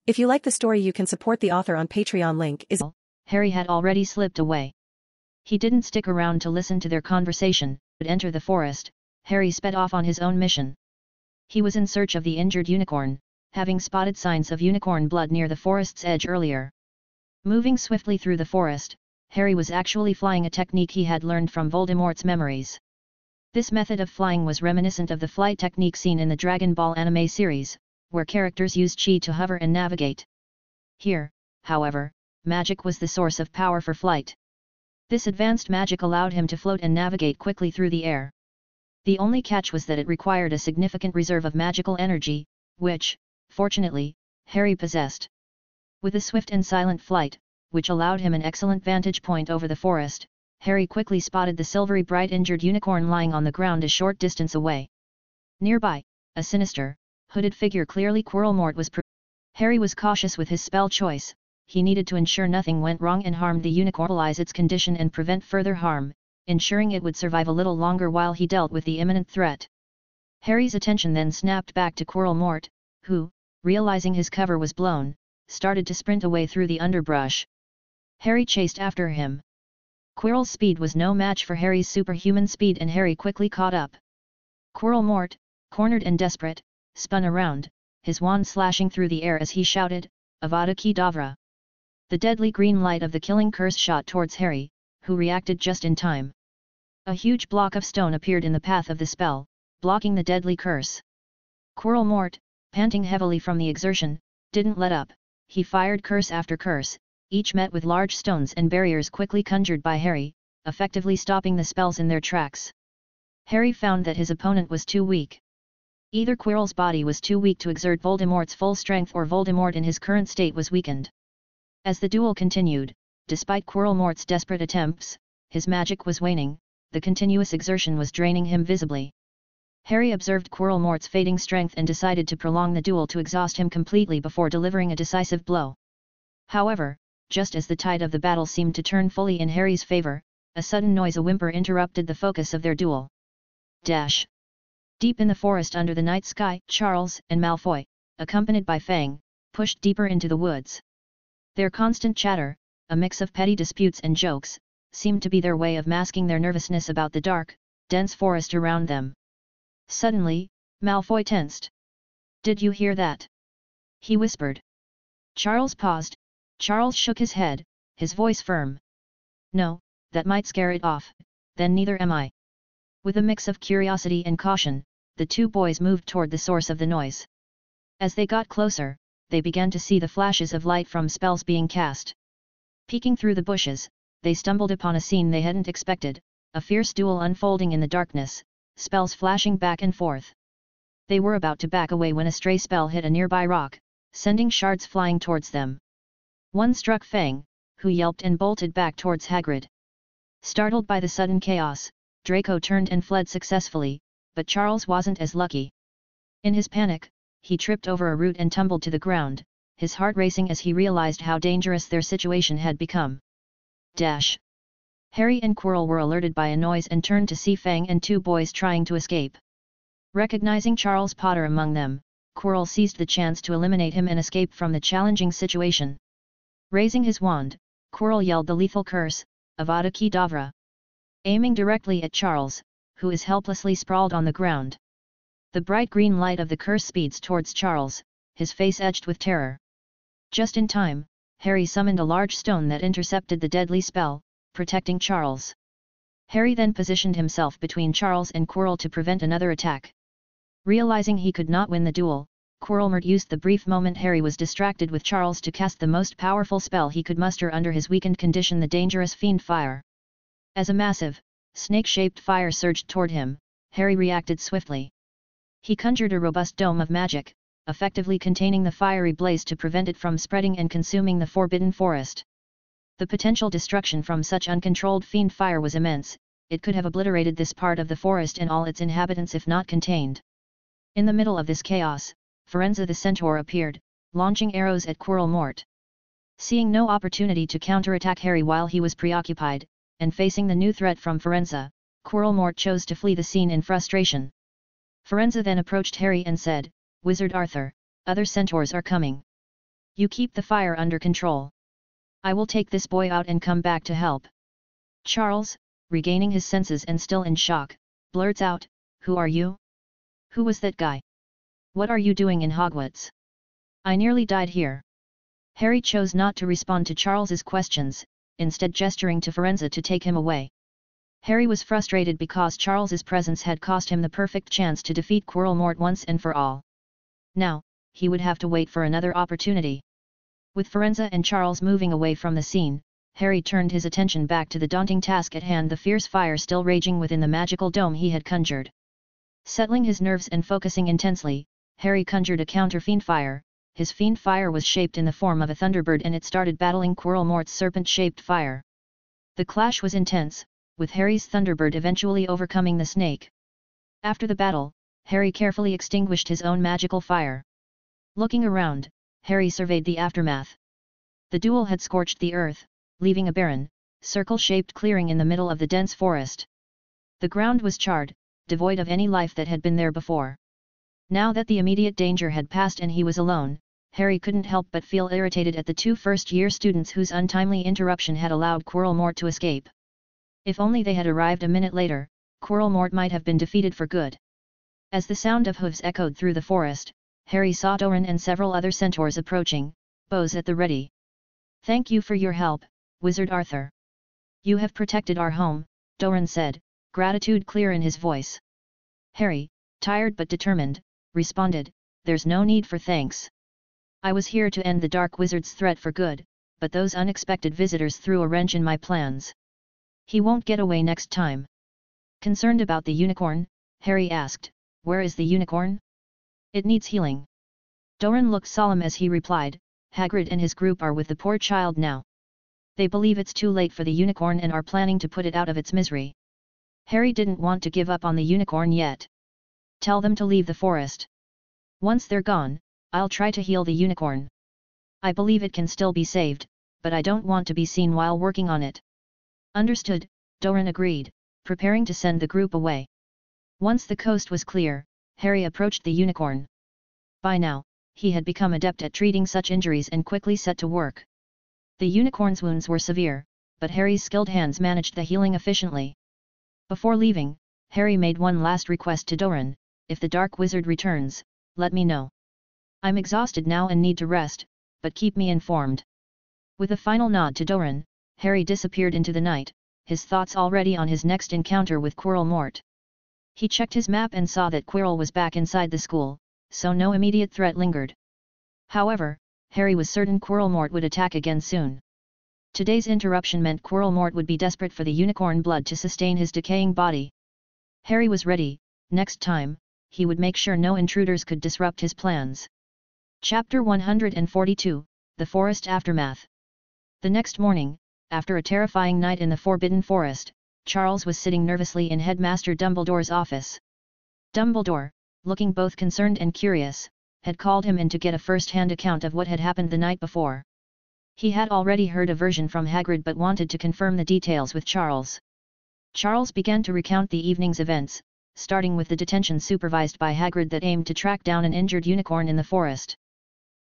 If you like the story, you can support the author on Patreon. Link is. Harry had already slipped away. He didn't stick around to listen to their conversation, but enter the forest. Harry sped off on his own mission. He was in search of the injured unicorn, having spotted signs of unicorn blood near the forest's edge earlier. Moving swiftly through the forest, Harry was actually flying, a technique he had learned from Voldemort's memories. This method of flying was reminiscent of the flight technique seen in the Dragon Ball anime series, where characters used chi to hover and navigate. Here, however, magic was the source of power for flight. This advanced magic allowed him to float and navigate quickly through the air. The only catch was that it required a significant reserve of magical energy, which, fortunately, Harry possessed. With a swift and silent flight, which allowed him an excellent vantage point over the forest, Harry quickly spotted the silvery bright injured unicorn lying on the ground a short distance away. Nearby, a sinister, hooded figure, clearly Quirrellmort, was Harry was cautious with his spell choice. He needed to ensure nothing went wrong and harmed the unicorn, stabilize its condition and prevent further harm, ensuring it would survive a little longer while he dealt with the imminent threat. Harry's attention then snapped back to Quirrellmort, who, realizing his cover was blown, started to sprint away through the underbrush. Harry chased after him. Quirrell's speed was no match for Harry's superhuman speed, and Harry quickly caught up. Quirrellmort, cornered and desperate, spun around, his wand slashing through the air as he shouted, Avada Kedavra. The deadly green light of the killing curse shot towards Harry, who reacted just in time. A huge block of stone appeared in the path of the spell, blocking the deadly curse. Quirrellmort, panting heavily from the exertion, didn't let up. He fired curse after curse, each met with large stones and barriers quickly conjured by Harry, effectively stopping the spells in their tracks. Harry found that his opponent was too weak. Either Quirrell's body was too weak to exert Voldemort's full strength, or Voldemort in his current state was weakened. As the duel continued, despite Quirrellmort's desperate attempts, his magic was waning, the continuous exertion was draining him visibly. Harry observed Quirrellmort's fading strength and decided to prolong the duel to exhaust him completely before delivering a decisive blow. However, just as the tide of the battle seemed to turn fully in Harry's favor, a sudden noise, a whimper, interrupted the focus of their duel. Dash! Deep in the forest under the night sky, Charles and Malfoy, accompanied by Fang, pushed deeper into the woods. Their constant chatter, a mix of petty disputes and jokes, seemed to be their way of masking their nervousness about the dark, dense forest around them. Suddenly, Malfoy tensed. "Did you hear that?" he whispered. Charles paused. Charles shook his head, his voice firm. "No, that might scare it off, then neither am I." With a mix of curiosity and caution, the two boys moved toward the source of the noise. As they got closer, they began to see the flashes of light from spells being cast. Peeking through the bushes, they stumbled upon a scene they hadn't expected, a fierce duel unfolding in the darkness, spells flashing back and forth. They were about to back away when a stray spell hit a nearby rock, sending shards flying towards them. One struck Fang, who yelped and bolted back towards Hagrid. Startled by the sudden chaos, Draco turned and fled successfully, but Charles wasn't as lucky. In his panic, he tripped over a root and tumbled to the ground, his heart racing as he realized how dangerous their situation had become. Dash! Harry and Quirrell were alerted by a noise and turned to see Fang and two boys trying to escape. Recognizing Charles Potter among them, Quirrell seized the chance to eliminate him and escape from the challenging situation. Raising his wand, Quirrell yelled the lethal curse, Avada Kedavra. Aiming directly at Charles, who is helplessly sprawled on the ground. The bright green light of the curse speeds towards Charles, his face edged with terror. Just in time, Harry summoned a large stone that intercepted the deadly spell, protecting Charles. Harry then positioned himself between Charles and Quirrell to prevent another attack. Realizing he could not win the duel, Quirrellmort used the brief moment Harry was distracted with Charles to cast the most powerful spell he could muster under his weakened condition, the dangerous Fiend Fire. As a massive, snake-shaped fire surged toward him, Harry reacted swiftly. He conjured a robust dome of magic, effectively containing the fiery blaze to prevent it from spreading and consuming the forbidden forest. The potential destruction from such uncontrolled fiend fire was immense, it could have obliterated this part of the forest and all its inhabitants if not contained. In the middle of this chaos, Firenze the Centaur appeared, launching arrows at Quirrellmort. Seeing no opportunity to counterattack Harry while he was preoccupied, and facing the new threat from Firenze, Quirrellmort chose to flee the scene in frustration. Firenze then approached Harry and said, "Wizard Arthur, other centaurs are coming." You keep the fire under control. I will take this boy out and come back to help. Charles, regaining his senses and still in shock, blurts out, "Who are you? Who was that guy? What are you doing in Hogwarts? I nearly died here." Harry chose not to respond to Charles's questions, instead gesturing to Firenze to take him away. Harry was frustrated because Charles's presence had cost him the perfect chance to defeat Quirrell once and for all. Now, he would have to wait for another opportunity. With Firenze and Charles moving away from the scene, Harry turned his attention back to the daunting task at hand, the fierce fire still raging within the magical dome he had conjured. Settling his nerves and focusing intensely, Harry conjured a counter fiend fire. His fiend fire was shaped in the form of a thunderbird and it started battling Quirrell's serpent-shaped fire. The clash was intense, with Harry's thunderbird eventually overcoming the snake. After the battle, Harry carefully extinguished his own magical fire. Looking around, Harry surveyed the aftermath. The duel had scorched the earth, leaving a barren, circle-shaped clearing in the middle of the dense forest. The ground was charred, devoid of any life that had been there before. Now that the immediate danger had passed and he was alone, Harry couldn't help but feel irritated at the two first-year students whose untimely interruption had allowed Quirrell to escape. If only they had arrived a minute later, Quirrell might have been defeated for good. As the sound of hooves echoed through the forest, Harry saw Doran and several other centaurs approaching, bows at the ready. "Thank you for your help, Wizard Arthur. You have protected our home," Doran said, gratitude clear in his voice. Harry, tired but determined, responded, "There's no need for thanks. I was here to end the Dark Wizard's threat for good, but those unexpected visitors threw a wrench in my plans. He won't get away next time." Concerned about the unicorn, Harry asked, "Where is the unicorn?" "It needs healing." Doran looked solemn as he replied, "Hagrid and his group are with the poor child now. They believe it's too late for the unicorn and are planning to put it out of its misery." Harry didn't want to give up on the unicorn yet. "Tell them to leave the forest. Once they're gone, I'll try to heal the unicorn. I believe it can still be saved, but I don't want to be seen while working on it." "Understood," Doran agreed, preparing to send the group away. Once the coast was clear, Harry approached the unicorn. By now, he had become adept at treating such injuries and quickly set to work. The unicorn's wounds were severe, but Harry's skilled hands managed the healing efficiently. Before leaving, Harry made one last request to Doran: "If the Dark Wizard returns, let me know. I'm exhausted now and need to rest, but keep me informed." With a final nod to Doran, Harry disappeared into the night, his thoughts already on his next encounter with Quirrell. He checked his map and saw that Quirrell was back inside the school, so no immediate threat lingered. However, Harry was certain Quirrell would attack again soon. Today's interruption meant Quirrell would be desperate for the unicorn blood to sustain his decaying body. Harry was ready. Next time, he would make sure no intruders could disrupt his plans. Chapter 142, The Forest Aftermath. The next morning, after a terrifying night in the Forbidden Forest, Charles was sitting nervously in Headmaster Dumbledore's office. Dumbledore, looking both concerned and curious, had called him in to get a first-hand account of what had happened the night before. He had already heard a version from Hagrid but wanted to confirm the details with Charles. Charles began to recount the evening's events, starting with the detention supervised by Hagrid that aimed to track down an injured unicorn in the forest.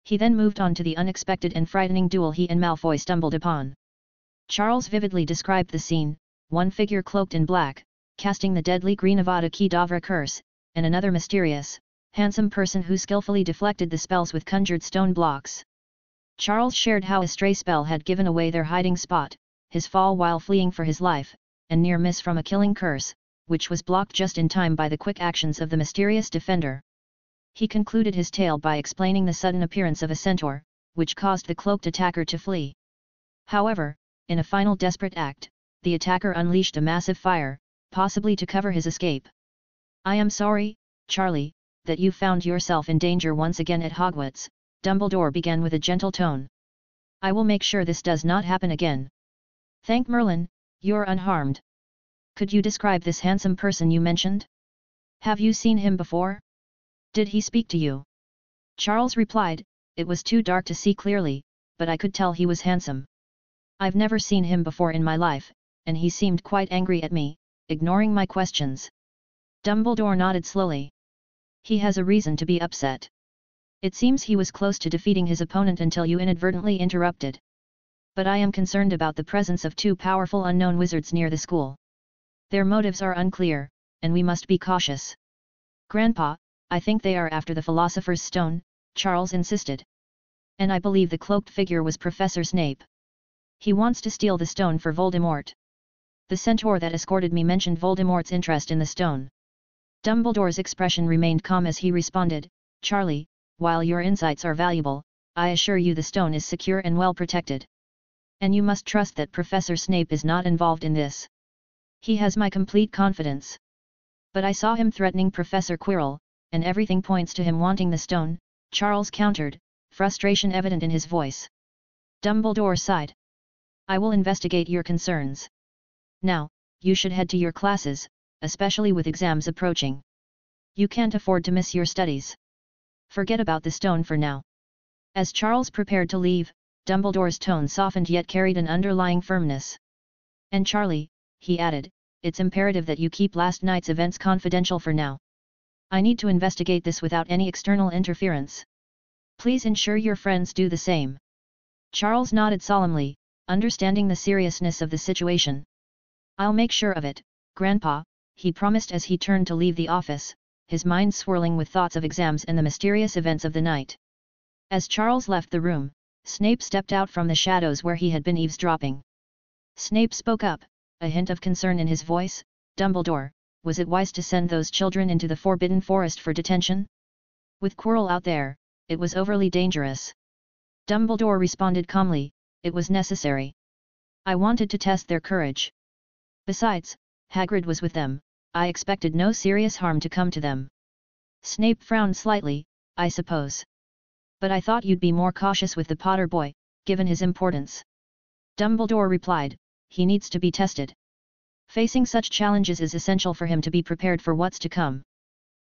He then moved on to the unexpected and frightening duel he and Malfoy stumbled upon. Charles vividly described the scene: one figure cloaked in black, casting the deadly Green Avada Kedavra curse, and another mysterious, handsome person who skillfully deflected the spells with conjured stone blocks. Charles shared how a stray spell had given away their hiding spot, his fall while fleeing for his life, and near miss from a killing curse, which was blocked just in time by the quick actions of the mysterious defender. He concluded his tale by explaining the sudden appearance of a centaur, which caused the cloaked attacker to flee. However, in a final desperate act, the attacker unleashed a massive fire, possibly to cover his escape. "I am sorry, Charlie, that you found yourself in danger once again at Hogwarts," Dumbledore began with a gentle tone. "I will make sure this does not happen again. Thank Merlin, you're unharmed. Could you describe this handsome person you mentioned? Have you seen him before? Did he speak to you?" Charles replied, "It was too dark to see clearly, but I could tell he was handsome. I've never seen him before in my life, and he seemed quite angry at me, ignoring my questions." Dumbledore nodded slowly. "He has a reason to be upset. It seems he was close to defeating his opponent until you inadvertently interrupted. But I am concerned about the presence of two powerful unknown wizards near the school. Their motives are unclear, and we must be cautious. Grandpa, I think they are after the Philosopher's Stone, Charles insisted. And I believe the cloaked figure was Professor Snape. He wants to steal the stone for Voldemort. The centaur that escorted me mentioned Voldemort's interest in the stone. Dumbledore's expression remained calm as he responded, Charlie, while your insights are valuable, I assure you the stone is secure and well protected. And you must trust that Professor Snape is not involved in this. He has my complete confidence. But I saw him threatening Professor Quirrell, and everything points to him wanting the stone, Charles countered, frustration evident in his voice. Dumbledore sighed. I will investigate your concerns. Now, you should head to your classes, especially with exams approaching. You can't afford to miss your studies. Forget about the stone for now. As Charles prepared to leave, Dumbledore's tone softened yet carried an underlying firmness. And Charlie, he added, it's imperative that you keep last night's events confidential for now. I need to investigate this without any external interference. Please ensure your friends do the same. Charles nodded solemnly, understanding the seriousness of the situation. I'll make sure of it, Grandpa, he promised as he turned to leave the office, his mind swirling with thoughts of exams and the mysterious events of the night. As Charles left the room, Snape stepped out from the shadows where he had been eavesdropping. Snape spoke up, a hint of concern in his voice, Dumbledore, was it wise to send those children into the Forbidden Forest for detention? With Quirrell out there, it was overly dangerous. Dumbledore responded calmly, it was necessary. I wanted to test their courage. Besides, Hagrid was with them, I expected no serious harm to come to them. Snape frowned slightly, I suppose. But I thought you'd be more cautious with the Potter boy, given his importance. Dumbledore replied, he needs to be tested. Facing such challenges is essential for him to be prepared for what's to come.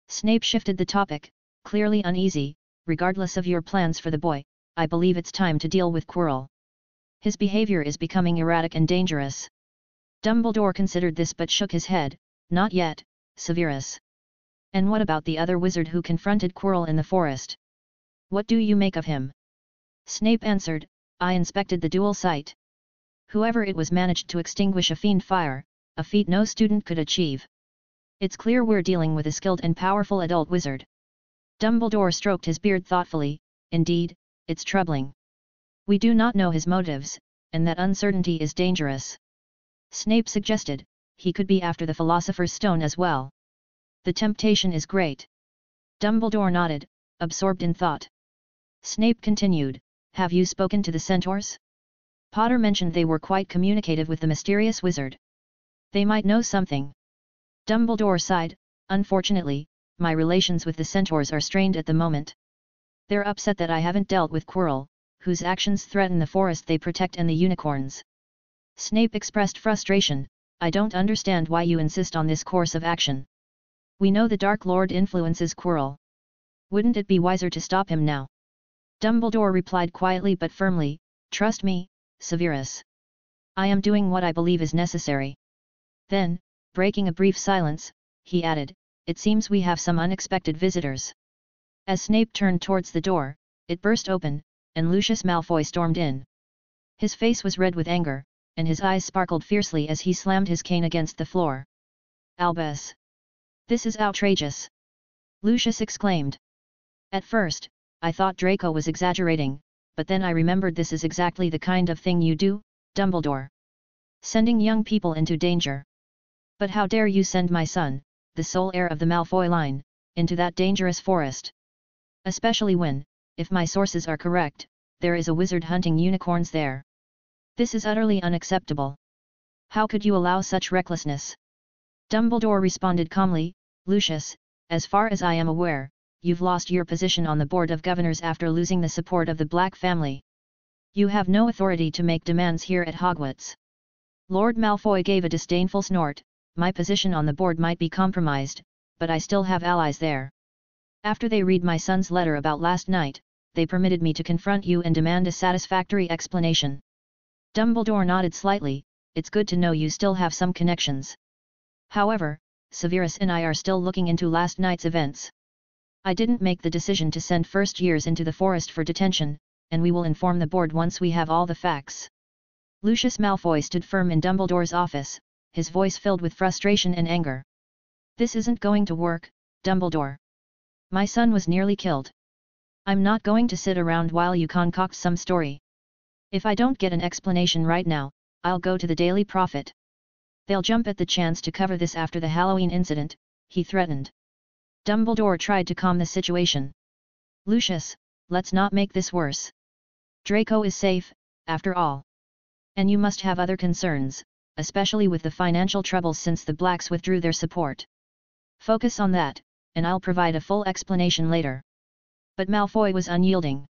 Snape shifted the topic, clearly uneasy, regardless of your plans for the boy, I believe it's time to deal with Quirrell. His behavior is becoming erratic and dangerous. Dumbledore considered this but shook his head, not yet, Severus. And what about the other wizard who confronted Quirrell in the forest? What do you make of him? Snape answered, I inspected the dual sight. Whoever it was managed to extinguish a fiend fire, a feat no student could achieve. It's clear we're dealing with a skilled and powerful adult wizard. Dumbledore stroked his beard thoughtfully, indeed, it's troubling. We do not know his motives, and that uncertainty is dangerous. Snape suggested, he could be after the Philosopher's Stone as well. The temptation is great. Dumbledore nodded, absorbed in thought. Snape continued, have you spoken to the centaurs? Potter mentioned they were quite communicative with the mysterious wizard. They might know something. Dumbledore sighed, unfortunately, my relations with the centaurs are strained at the moment. They're upset that I haven't dealt with Quirrell, whose actions threaten the forest they protect and the unicorns. Snape expressed frustration, I don't understand why you insist on this course of action. We know the Dark Lord influences Quirrell. Wouldn't it be wiser to stop him now? Dumbledore replied quietly but firmly, trust me, Severus. I am doing what I believe is necessary. Then, breaking a brief silence, he added, it seems we have some unexpected visitors. As Snape turned towards the door, it burst open, and Lucius Malfoy stormed in. His face was red with anger, and his eyes sparkled fiercely as he slammed his cane against the floor. Albus! This is outrageous! Lucius exclaimed. At first, I thought Draco was exaggerating, but then I remembered this is exactly the kind of thing you do, Dumbledore. Sending young people into danger. But how dare you send my son, the sole heir of the Malfoy line, into that dangerous forest? Especially when, if my sources are correct, there is a wizard hunting unicorns there. This is utterly unacceptable. How could you allow such recklessness? Dumbledore responded calmly, Lucius, as far as I am aware, you've lost your position on the Board of Governors after losing the support of the Black family. You have no authority to make demands here at Hogwarts. Lord Malfoy gave a disdainful snort, my position on the board might be compromised, but I still have allies there. After they read my son's letter about last night, they permitted me to confront you and demand a satisfactory explanation. Dumbledore nodded slightly, it's good to know you still have some connections. However, Severus and I are still looking into last night's events. I didn't make the decision to send first years into the forest for detention, and we will inform the board once we have all the facts. Lucius Malfoy stood firm in Dumbledore's office, his voice filled with frustration and anger. This isn't going to work, Dumbledore. My son was nearly killed. I'm not going to sit around while you concoct some story. If I don't get an explanation right now, I'll go to the Daily Prophet. They'll jump at the chance to cover this after the Halloween incident, he threatened. Dumbledore tried to calm the situation. Lucius, let's not make this worse. Draco is safe, after all. And you must have other concerns, especially with the financial troubles since the Blacks withdrew their support. Focus on that, and I'll provide a full explanation later. But Malfoy was unyielding.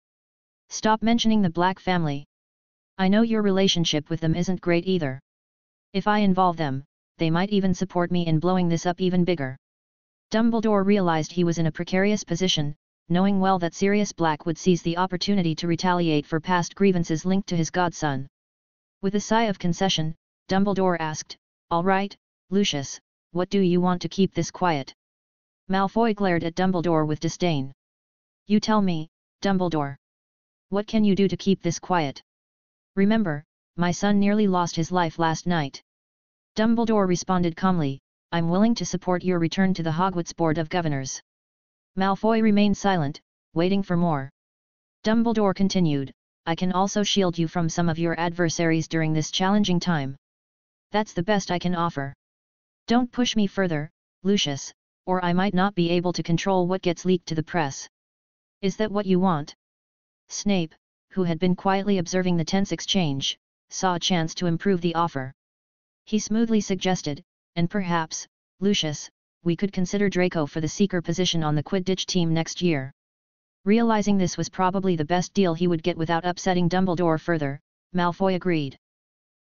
Stop mentioning the Black family. I know your relationship with them isn't great either. If I involve them, they might even support me in blowing this up even bigger. Dumbledore realized he was in a precarious position, knowing well that Sirius Black would seize the opportunity to retaliate for past grievances linked to his godson. With a sigh of concession, Dumbledore asked, "All right, Lucius, what do you want to keep this quiet?" Malfoy glared at Dumbledore with disdain. "You tell me, Dumbledore. What can you do to keep this quiet? Remember, my son nearly lost his life last night." Dumbledore responded calmly, "I'm willing to support your return to the Hogwarts Board of Governors." Malfoy remained silent, waiting for more. Dumbledore continued, "I can also shield you from some of your adversaries during this challenging time. That's the best I can offer. Don't push me further, Lucius, or I might not be able to control what gets leaked to the press. Is that what you want?" Snape, who had been quietly observing the tense exchange, saw a chance to improve the offer. He smoothly suggested, "And perhaps, Lucius, we could consider Draco for the seeker position on the Quidditch team next year." Realizing this was probably the best deal he would get without upsetting Dumbledore further, Malfoy agreed.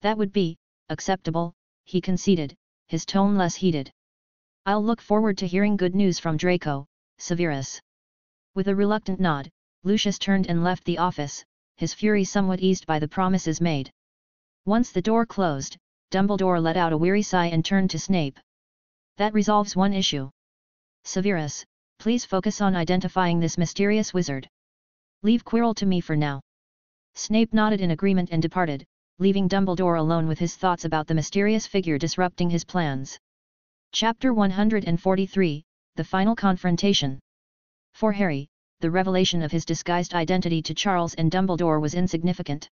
"That would be acceptable," he conceded, his tone less heated. "I'll look forward to hearing good news from Draco, Severus." With a reluctant nod, Lucius turned and left the office, his fury somewhat eased by the promises made. Once the door closed, Dumbledore let out a weary sigh and turned to Snape. "That resolves one issue. Severus, please focus on identifying this mysterious wizard. Leave Quirrell to me for now." Snape nodded in agreement and departed, leaving Dumbledore alone with his thoughts about the mysterious figure disrupting his plans. Chapter 143, The Final Confrontation. For Harry, the revelation of his disguised identity to Charles and Dumbledore was insignificant.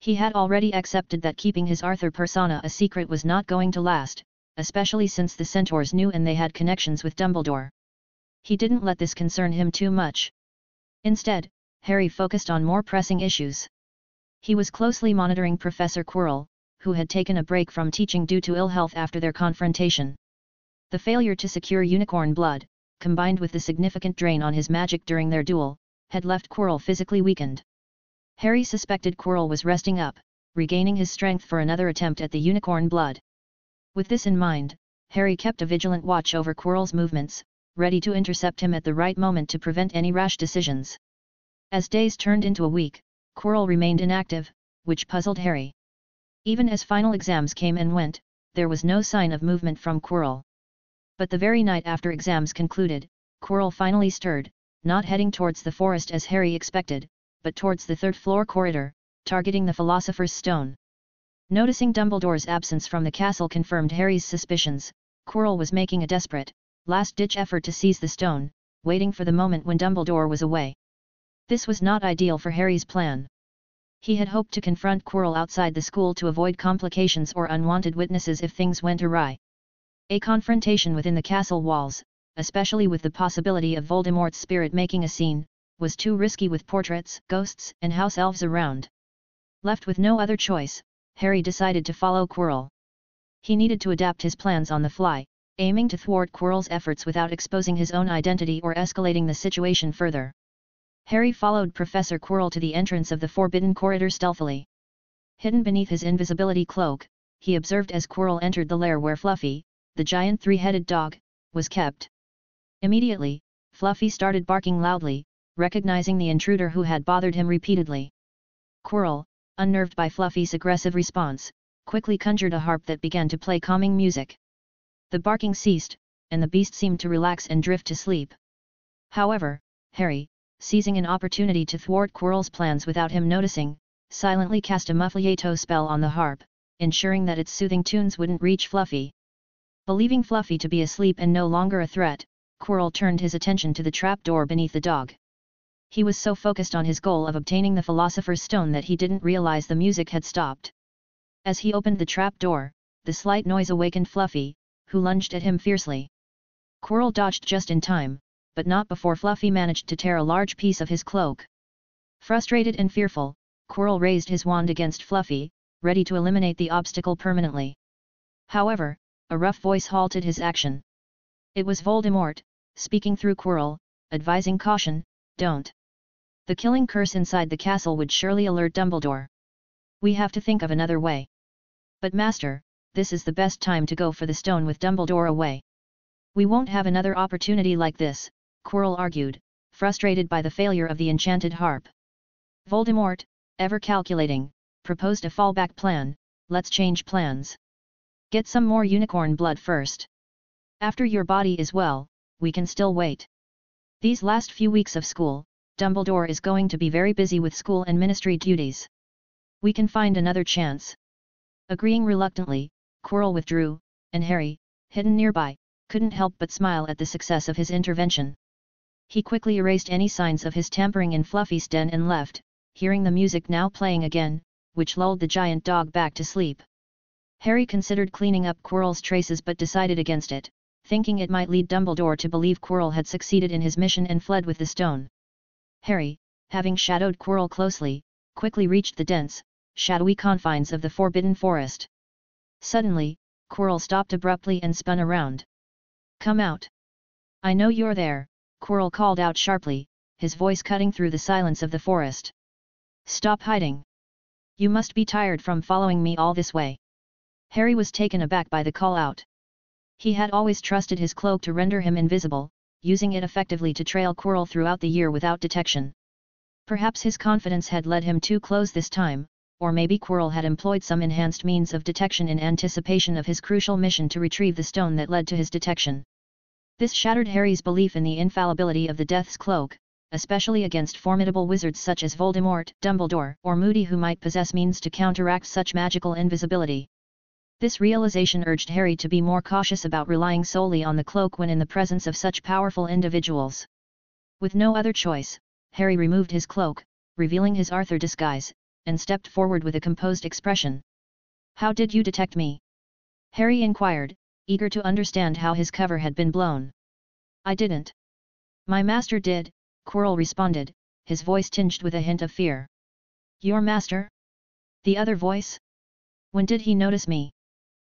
He had already accepted that keeping his Arthur persona a secret was not going to last, especially since the Centaurs knew and they had connections with Dumbledore. He didn't let this concern him too much. Instead, Harry focused on more pressing issues. He was closely monitoring Professor Quirrell, who had taken a break from teaching due to ill health after their confrontation. The failure to secure unicorn blood, combined with the significant drain on his magic during their duel, had left Quirrell physically weakened. Harry suspected Quirrell was resting up, regaining his strength for another attempt at the unicorn blood. With this in mind, Harry kept a vigilant watch over Quirrell's movements, ready to intercept him at the right moment to prevent any rash decisions. As days turned into a week, Quirrell remained inactive, which puzzled Harry. Even as final exams came and went, there was no sign of movement from Quirrell. But the very night after exams concluded, Quirrell finally stirred, not heading towards the forest as Harry expected, but towards the third-floor corridor, targeting the Philosopher's Stone. Noticing Dumbledore's absence from the castle confirmed Harry's suspicions. Quirrell was making a desperate, last-ditch effort to seize the stone, waiting for the moment when Dumbledore was away. This was not ideal for Harry's plan. He had hoped to confront Quirrell outside the school to avoid complications or unwanted witnesses if things went awry. A confrontation within the castle walls, especially with the possibility of Voldemort's spirit making a scene, was too risky with portraits, ghosts, and house elves around. Left with no other choice, Harry decided to follow Quirrell. He needed to adapt his plans on the fly, aiming to thwart Quirrell's efforts without exposing his own identity or escalating the situation further. Harry followed Professor Quirrell to the entrance of the Forbidden Corridor stealthily. Hidden beneath his invisibility cloak, he observed as Quirrell entered the lair where Fluffy, the giant three-headed dog, was kept. Immediately, Fluffy started barking loudly, recognizing the intruder who had bothered him repeatedly. Quirrell, unnerved by Fluffy's aggressive response, quickly conjured a harp that began to play calming music. The barking ceased, and the beast seemed to relax and drift to sleep. However, Harry, seizing an opportunity to thwart Quirrell's plans without him noticing, silently cast a Muffliato spell on the harp, ensuring that its soothing tunes wouldn't reach Fluffy. Believing Fluffy to be asleep and no longer a threat, Quirrell turned his attention to the trapdoor beneath the dog. He was so focused on his goal of obtaining the Philosopher's Stone that he didn't realize the music had stopped. As he opened the trapdoor, the slight noise awakened Fluffy, who lunged at him fiercely. Quirrell dodged just in time, but not before Fluffy managed to tear a large piece of his cloak. Frustrated and fearful, Quirrell raised his wand against Fluffy, ready to eliminate the obstacle permanently. However, a rough voice halted his action. It was Voldemort, speaking through Quirrell, advising caution, "Don't. The killing curse inside the castle would surely alert Dumbledore. We have to think of another way." "But Master, this is the best time to go for the stone with Dumbledore away. We won't have another opportunity like this," Quirrell argued, frustrated by the failure of the enchanted harp. Voldemort, ever calculating, proposed a fallback plan. "Let's change plans. Get some more unicorn blood first. After your body is well, we can still wait. These last few weeks of school, Dumbledore is going to be very busy with school and ministry duties. We can find another chance." Agreeing reluctantly, Quirrell withdrew, and Harry, hidden nearby, couldn't help but smile at the success of his intervention. He quickly erased any signs of his tampering in Fluffy's den and left, hearing the music now playing again, which lulled the giant dog back to sleep. Harry considered cleaning up Quirrell's traces but decided against it, thinking it might lead Dumbledore to believe Quirrell had succeeded in his mission and fled with the stone. Harry, having shadowed Quirrell closely, quickly reached the dense, shadowy confines of the Forbidden Forest. Suddenly, Quirrell stopped abruptly and spun around. "Come out! I know you're there," Quirrell called out sharply, his voice cutting through the silence of the forest. "Stop hiding! You must be tired from following me all this way." Harry was taken aback by the call-out. He had always trusted his cloak to render him invisible, using it effectively to trail Quirrell throughout the year without detection. Perhaps his confidence had led him too close this time, or maybe Quirrell had employed some enhanced means of detection in anticipation of his crucial mission to retrieve the stone that led to his detection. This shattered Harry's belief in the infallibility of the Death's Cloak, especially against formidable wizards such as Voldemort, Dumbledore, or Moody, who might possess means to counteract such magical invisibility. This realization urged Harry to be more cautious about relying solely on the cloak when in the presence of such powerful individuals. With no other choice, Harry removed his cloak, revealing his Arthur disguise, and stepped forward with a composed expression. "How did you detect me?" Harry inquired, eager to understand how his cover had been blown. "I didn't. My master did," Quirrell responded, his voice tinged with a hint of fear. "Your master? The other voice? When did he notice me?"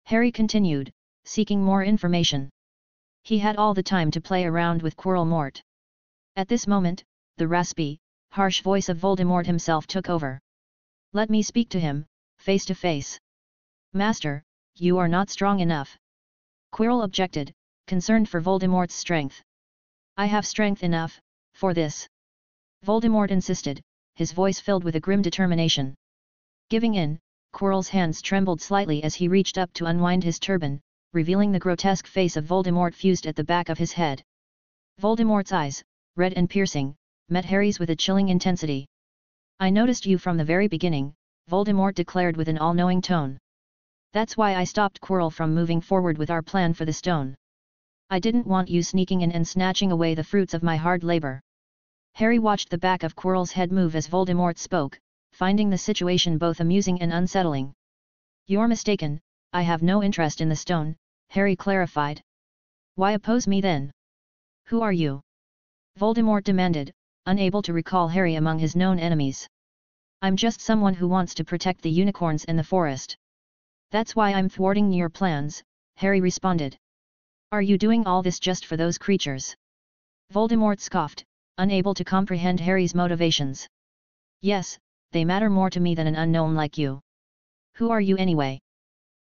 Harry continued, seeking more information. He had all the time to play around with Quirrell-Mort. At this moment, the raspy, harsh voice of Voldemort himself took over. "Let me speak to him, face to face." "Master, you are not strong enough." Quirrell objected, concerned for Voldemort's strength. "I have strength enough, for this." Voldemort insisted, his voice filled with a grim determination. Giving in, Quirrell's hands trembled slightly as he reached up to unwind his turban, revealing the grotesque face of Voldemort fused at the back of his head. Voldemort's eyes, red and piercing, met Harry's with a chilling intensity. "I noticed you from the very beginning," Voldemort declared with an all-knowing tone. "That's why I stopped Quirrell from moving forward with our plan for the stone. I didn't want you sneaking in and snatching away the fruits of my hard labor." Harry watched the back of Quirrell's head move as Voldemort spoke, finding the situation both amusing and unsettling. "You're mistaken, I have no interest in the stone," Harry clarified. "Why oppose me then? Who are you?" Voldemort demanded, unable to recall Harry among his known enemies. "I'm just someone who wants to protect the unicorns in the forest. That's why I'm thwarting your plans," Harry responded. "Are you doing all this just for those creatures?" Voldemort scoffed, unable to comprehend Harry's motivations. "Yes, they matter more to me than an unknown like you. Who are you anyway?"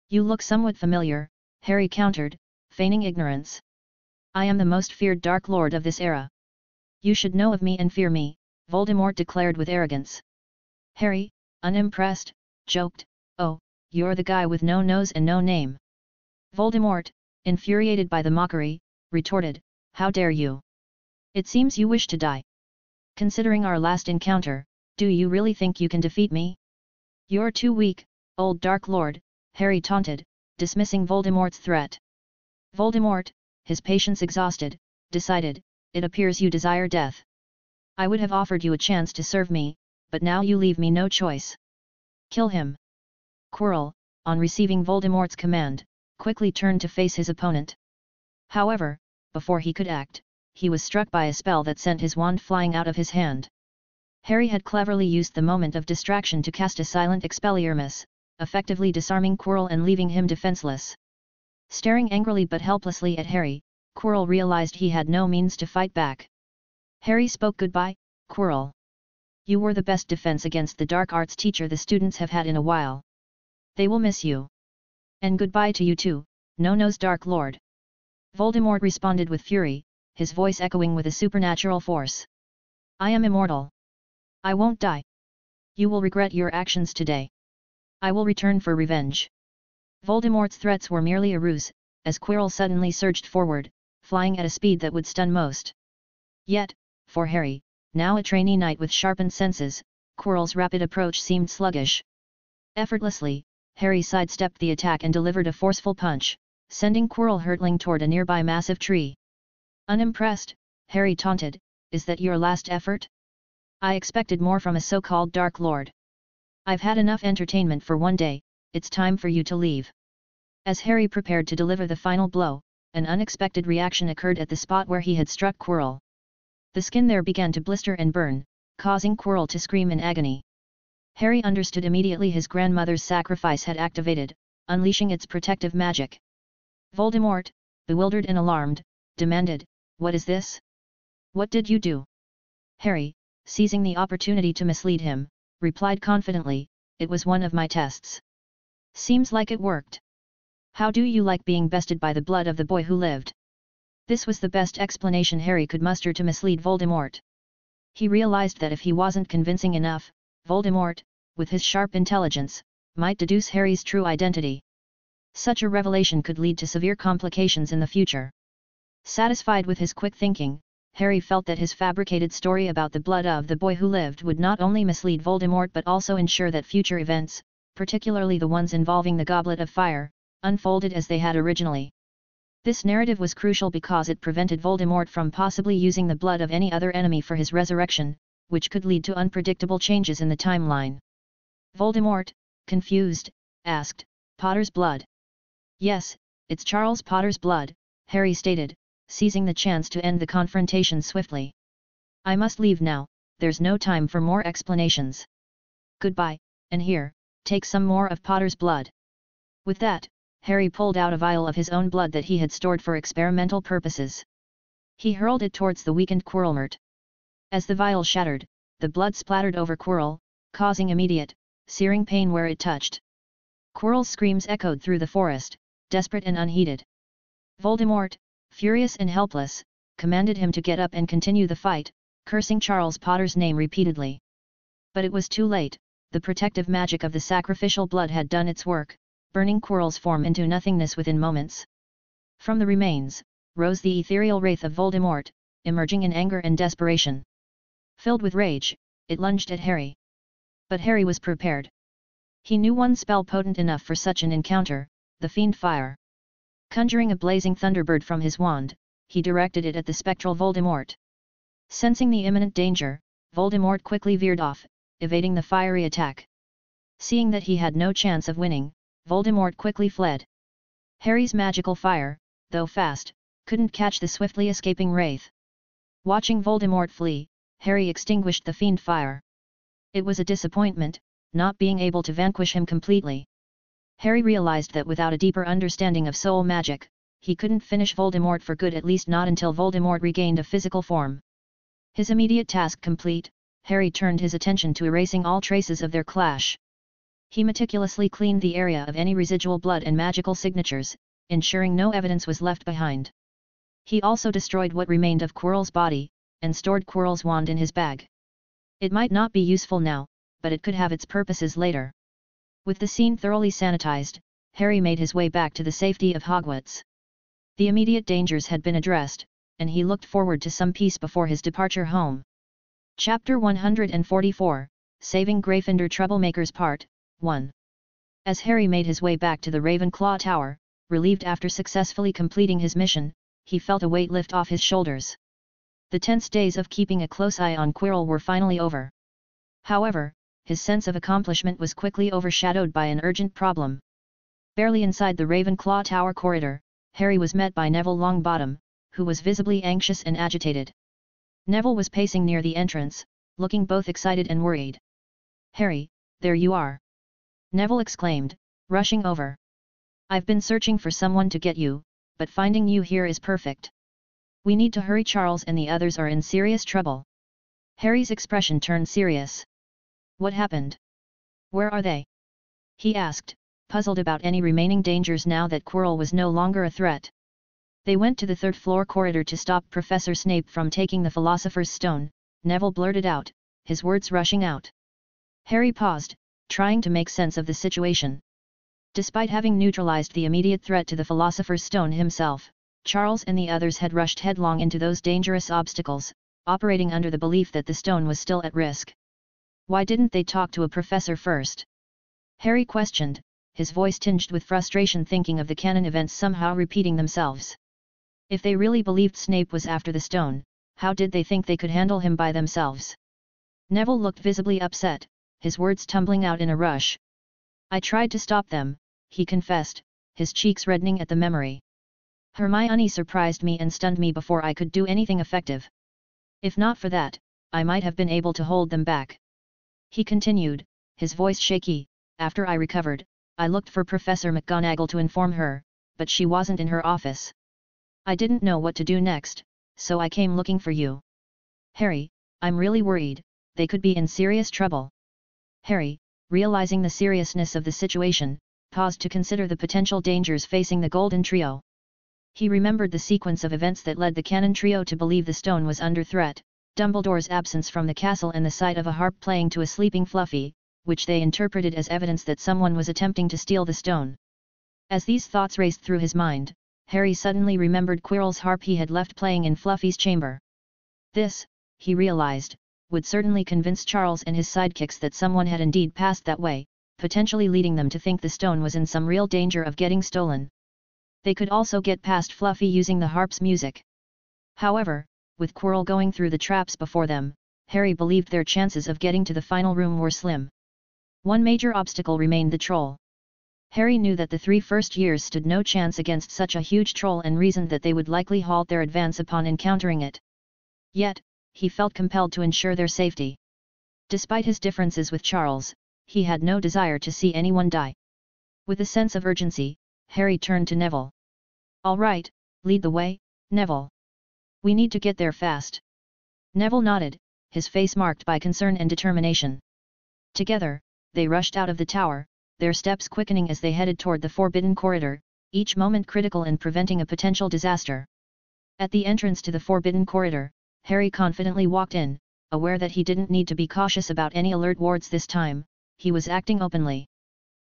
"You look somewhat familiar," Harry countered, feigning ignorance. "I am the most feared Dark Lord of this era. You should know of me and fear me," Voldemort declared with arrogance. Harry, unimpressed, joked, "Oh, you're the guy with no nose and no name." Voldemort, infuriated by the mockery, retorted, "How dare you? It seems you wish to die. Considering our last encounter, do you really think you can defeat me? You're too weak, old Dark Lord, Harry taunted, dismissing Voldemort's threat. Voldemort, his patience exhausted, decided, it appears you desire death. I would have offered you a chance to serve me, but now you leave me no choice. Kill him. Quirrell, on receiving Voldemort's command, quickly turned to face his opponent. However, before he could act, he was struck by a spell that sent his wand flying out of his hand. Harry had cleverly used the moment of distraction to cast a silent Expelliarmus, effectively disarming Quirrell and leaving him defenseless. Staring angrily but helplessly at Harry, Quirrell realized he had no means to fight back. Harry spoke. Goodbye, Quirrell. You were the best defense against the dark arts teacher the students have had in a while. They will miss you. And goodbye to you too, No-Nose Dark Lord. Voldemort responded with fury, his voice echoing with a supernatural force. I am immortal. I won't die. You will regret your actions today. I will return for revenge. Voldemort's threats were merely a ruse, as Quirrell suddenly surged forward, flying at a speed that would stun most. Yet, for Harry, now a trainee knight with sharpened senses, Quirrell's rapid approach seemed sluggish. Effortlessly, Harry sidestepped the attack and delivered a forceful punch, sending Quirrell hurtling toward a nearby massive tree. Unimpressed, Harry taunted, is that your last effort? I expected more from a so-called Dark Lord. I've had enough entertainment for one day, it's time for you to leave. As Harry prepared to deliver the final blow, an unexpected reaction occurred at the spot where he had struck Quirrell. The skin there began to blister and burn, causing Quirrell to scream in agony. Harry understood immediately his grandmother's sacrifice had activated, unleashing its protective magic. Voldemort, bewildered and alarmed, demanded, "What is this? What did you do?" Harry, seizing the opportunity to mislead him, replied confidently, "It was one of my tests. Seems like it worked. How do you like being bested by the blood of the boy who lived?" This was the best explanation Harry could muster to mislead Voldemort. He realized that if he wasn't convincing enough, Voldemort, with his sharp intelligence, might deduce Harry's true identity. Such a revelation could lead to severe complications in the future. Satisfied with his quick thinking, Harry felt that his fabricated story about the blood of the boy who lived would not only mislead Voldemort but also ensure that future events, particularly the ones involving the Goblet of Fire, unfolded as they had originally. This narrative was crucial because it prevented Voldemort from possibly using the blood of any other enemy for his resurrection, which could lead to unpredictable changes in the timeline. Voldemort, confused, asked, "Potter's blood?" "Yes, it's Charles Potter's blood," Harry stated, seizing the chance to end the confrontation swiftly. "I must leave now, there's no time for more explanations." "Goodbye, and here, take some more of Potter's blood." With that, Harry pulled out a vial of his own blood that he had stored for experimental purposes. He hurled it towards the weakened Quirrellmort. As the vial shattered, the blood splattered over Quirrell, causing immediate, searing pain where it touched. Quirrell's screams echoed through the forest, desperate and unheeded. Voldemort, furious and helpless, commanded him to get up and continue the fight, cursing Charles Potter's name repeatedly. But it was too late, the protective magic of the sacrificial blood had done its work, burning Quirrell's form into nothingness within moments. From the remains, rose the ethereal wraith of Voldemort, emerging in anger and desperation. Filled with rage, it lunged at Harry. But Harry was prepared. He knew one spell potent enough for such an encounter, the Fiend Fire. Conjuring a blazing thunderbird from his wand, he directed it at the spectral Voldemort. Sensing the imminent danger, Voldemort quickly veered off, evading the fiery attack. Seeing that he had no chance of winning, Voldemort quickly fled. Harry's magical fire, though fast, couldn't catch the swiftly escaping wraith. Watching Voldemort flee, Harry extinguished the Fiend Fire. It was a disappointment, not being able to vanquish him completely. Harry realized that without a deeper understanding of soul magic, he couldn't finish Voldemort for good, at least not until Voldemort regained a physical form. His immediate task complete, Harry turned his attention to erasing all traces of their clash. He meticulously cleaned the area of any residual blood and magical signatures, ensuring no evidence was left behind. He also destroyed what remained of Quirrell's body, and stored Quirrell's wand in his bag. It might not be useful now, but it could have its purposes later. With the scene thoroughly sanitized, Harry made his way back to the safety of Hogwarts. The immediate dangers had been addressed, and he looked forward to some peace before his departure home. Chapter 144, Saving Gryffindor Troublemakers Part 1. As Harry made his way back to the Ravenclaw Tower, relieved after successfully completing his mission, he felt a weight lift off his shoulders. The tense days of keeping a close eye on Quirrell were finally over. However, his sense of accomplishment was quickly overshadowed by an urgent problem. Barely inside the Ravenclaw Tower corridor, Harry was met by Neville Longbottom, who was visibly anxious and agitated. Neville was pacing near the entrance, looking both excited and worried. "Harry, there you are!" Neville exclaimed, rushing over. "I've been searching for someone to get you, but finding you here is perfect. We need to hurry. Charles and the others are in serious trouble." Harry's expression turned serious. "What happened? Where are they?" he asked, puzzled about any remaining dangers now that Quirrell was no longer a threat. "They went to the third-floor corridor to stop Professor Snape from taking the Philosopher's Stone," Neville blurted out, his words rushing out. Harry paused, trying to make sense of the situation. Despite having neutralized the immediate threat to the Philosopher's Stone himself, Charles and the others had rushed headlong into those dangerous obstacles, operating under the belief that the stone was still at risk. Why didn't they talk to a professor first? Harry questioned, his voice tinged with frustration thinking of the canon events somehow repeating themselves. If they really believed Snape was after the stone, how did they think they could handle him by themselves? Neville looked visibly upset, his words tumbling out in a rush. "I tried to stop them," he confessed, his cheeks reddening at the memory. "Hermione surprised me and stunned me before I could do anything effective. If not for that, I might have been able to hold them back." He continued, his voice shaky. "After I recovered, I looked for Professor McGonagall to inform her, but she wasn't in her office. I didn't know what to do next, so I came looking for you. Harry, I'm really worried, they could be in serious trouble." Harry, realizing the seriousness of the situation, paused to consider the potential dangers facing the Golden Trio. He remembered the sequence of events that led the Canon Trio to believe the stone was under threat, Dumbledore's absence from the castle and the sight of a harp playing to a sleeping Fluffy, which they interpreted as evidence that someone was attempting to steal the stone. As these thoughts raced through his mind, Harry suddenly remembered Quirrell's harp he had left playing in Fluffy's chamber. This, he realized, would certainly convince Charles and his sidekicks that someone had indeed passed that way, potentially leading them to think the stone was in some real danger of getting stolen. They could also get past Fluffy using the harp's music. However, with Quirrell going through the traps before them, Harry believed their chances of getting to the final room were slim. One major obstacle remained the troll. Harry knew that the 3 first years stood no chance against such a huge troll and reasoned that they would likely halt their advance upon encountering it. Yet, he felt compelled to ensure their safety. Despite his differences with Charles, he had no desire to see anyone die. With a sense of urgency, Harry turned to Neville. "All right, lead the way, Neville. We need to get there fast." Neville nodded, his face marked by concern and determination. Together, they rushed out of the tower, their steps quickening as they headed toward the Forbidden Corridor, each moment critical in preventing a potential disaster. At the entrance to the Forbidden Corridor, Harry confidently walked in, aware that he didn't need to be cautious about any alert wards this time, he was acting openly.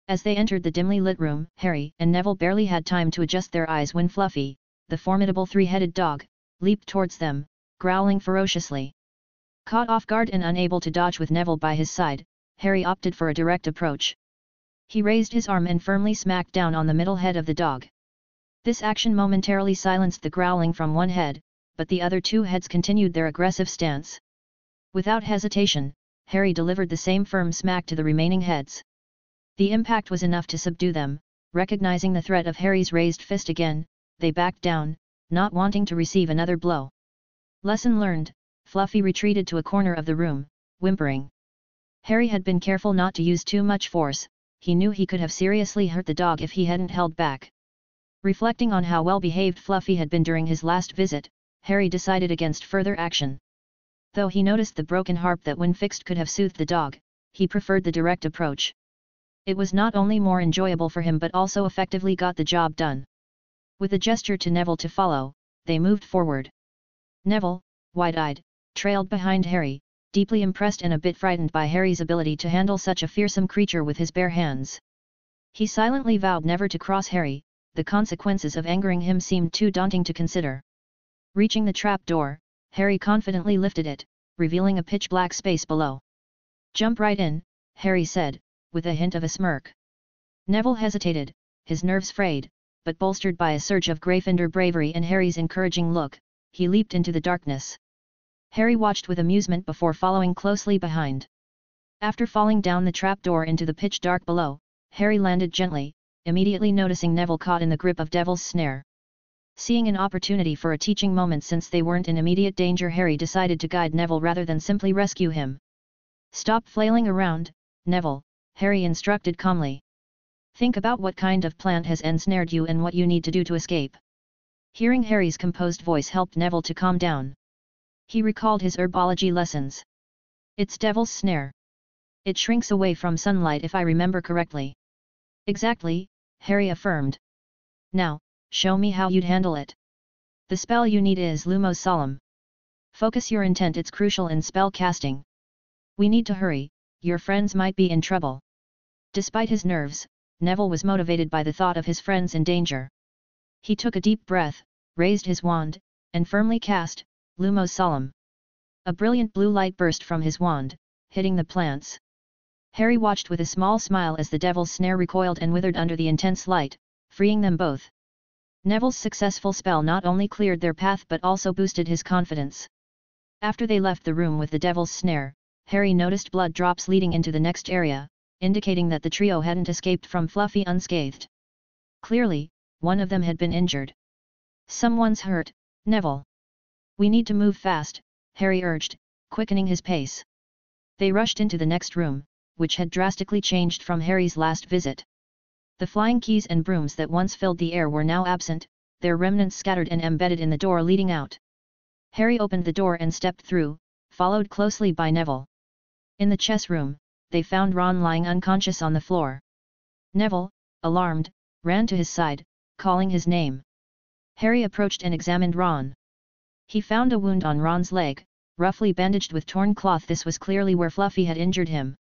As they entered the dimly lit room, Harry and Neville barely had time to adjust their eyes when Fluffy, the formidable 3-headed dog, leaped towards them, growling ferociously. Caught off guard and unable to dodge with Neville by his side, Harry opted for a direct approach. He raised his arm and firmly smacked down on the middle head of the dog. This action momentarily silenced the growling from one head, but the other 2 heads continued their aggressive stance. Without hesitation, Harry delivered the same firm smack to the remaining heads. The impact was enough to subdue them. Recognizing the threat of Harry's raised fist again, they backed down, not wanting to receive another blow. Lesson learned, Fluffy retreated to a corner of the room, whimpering. Harry had been careful not to use too much force, he knew he could have seriously hurt the dog if he hadn't held back. Reflecting on how well behaved Fluffy had been during his last visit, Harry decided against further action. Though he noticed the broken harp that when fixed could have soothed the dog, he preferred the direct approach. It was not only more enjoyable for him but also effectively got the job done. With a gesture to Neville to follow, they moved forward. Neville, wide-eyed, trailed behind Harry, deeply impressed and a bit frightened by Harry's ability to handle such a fearsome creature with his bare hands. He silently vowed never to cross Harry, the consequences of angering him seemed too daunting to consider. Reaching the trap door, Harry confidently lifted it, revealing a pitch-black space below. "Jump right in," Harry said, with a hint of a smirk. Neville hesitated, his nerves frayed, but bolstered by a surge of Gryffindor bravery and Harry's encouraging look, he leaped into the darkness. Harry watched with amusement before following closely behind. After falling down the trapdoor into the pitch dark below, Harry landed gently, immediately noticing Neville caught in the grip of Devil's Snare. Seeing an opportunity for a teaching moment since they weren't in immediate danger, Harry decided to guide Neville rather than simply rescue him. "Stop flailing around, Neville," Harry instructed calmly. "Think about what kind of plant has ensnared you and what you need to do to escape." Hearing Harry's composed voice helped Neville to calm down. He recalled his herbology lessons. "It's Devil's Snare. It shrinks away from sunlight if I remember correctly." "Exactly," Harry affirmed. "Now, show me how you'd handle it." "The spell you need is Lumos Solemn. Focus your intent, it's crucial in spell casting. We need to hurry, your friends might be in trouble." Despite his nerves, Neville was motivated by the thought of his friends in danger. He took a deep breath, raised his wand, and firmly cast Lumos Solemn. A brilliant blue light burst from his wand, hitting the plants. Harry watched with a small smile as the Devil's Snare recoiled and withered under the intense light, freeing them both. Neville's successful spell not only cleared their path but also boosted his confidence. After they left the room with the Devil's Snare, Harry noticed blood drops leading into the next area, indicating that the trio hadn't escaped from Fluffy unscathed. Clearly, one of them had been injured. "Someone's hurt, Neville. We need to move fast," Harry urged, quickening his pace. They rushed into the next room, which had drastically changed from Harry's last visit. The flying keys and brooms that once filled the air were now absent, their remnants scattered and embedded in the door leading out. Harry opened the door and stepped through, followed closely by Neville. In the chess room, they found Ron lying unconscious on the floor. Neville, alarmed, ran to his side, calling his name. Harry approached and examined Ron. He found a wound on Ron's leg, roughly bandaged with torn cloth. This was clearly where Fluffy had injured him.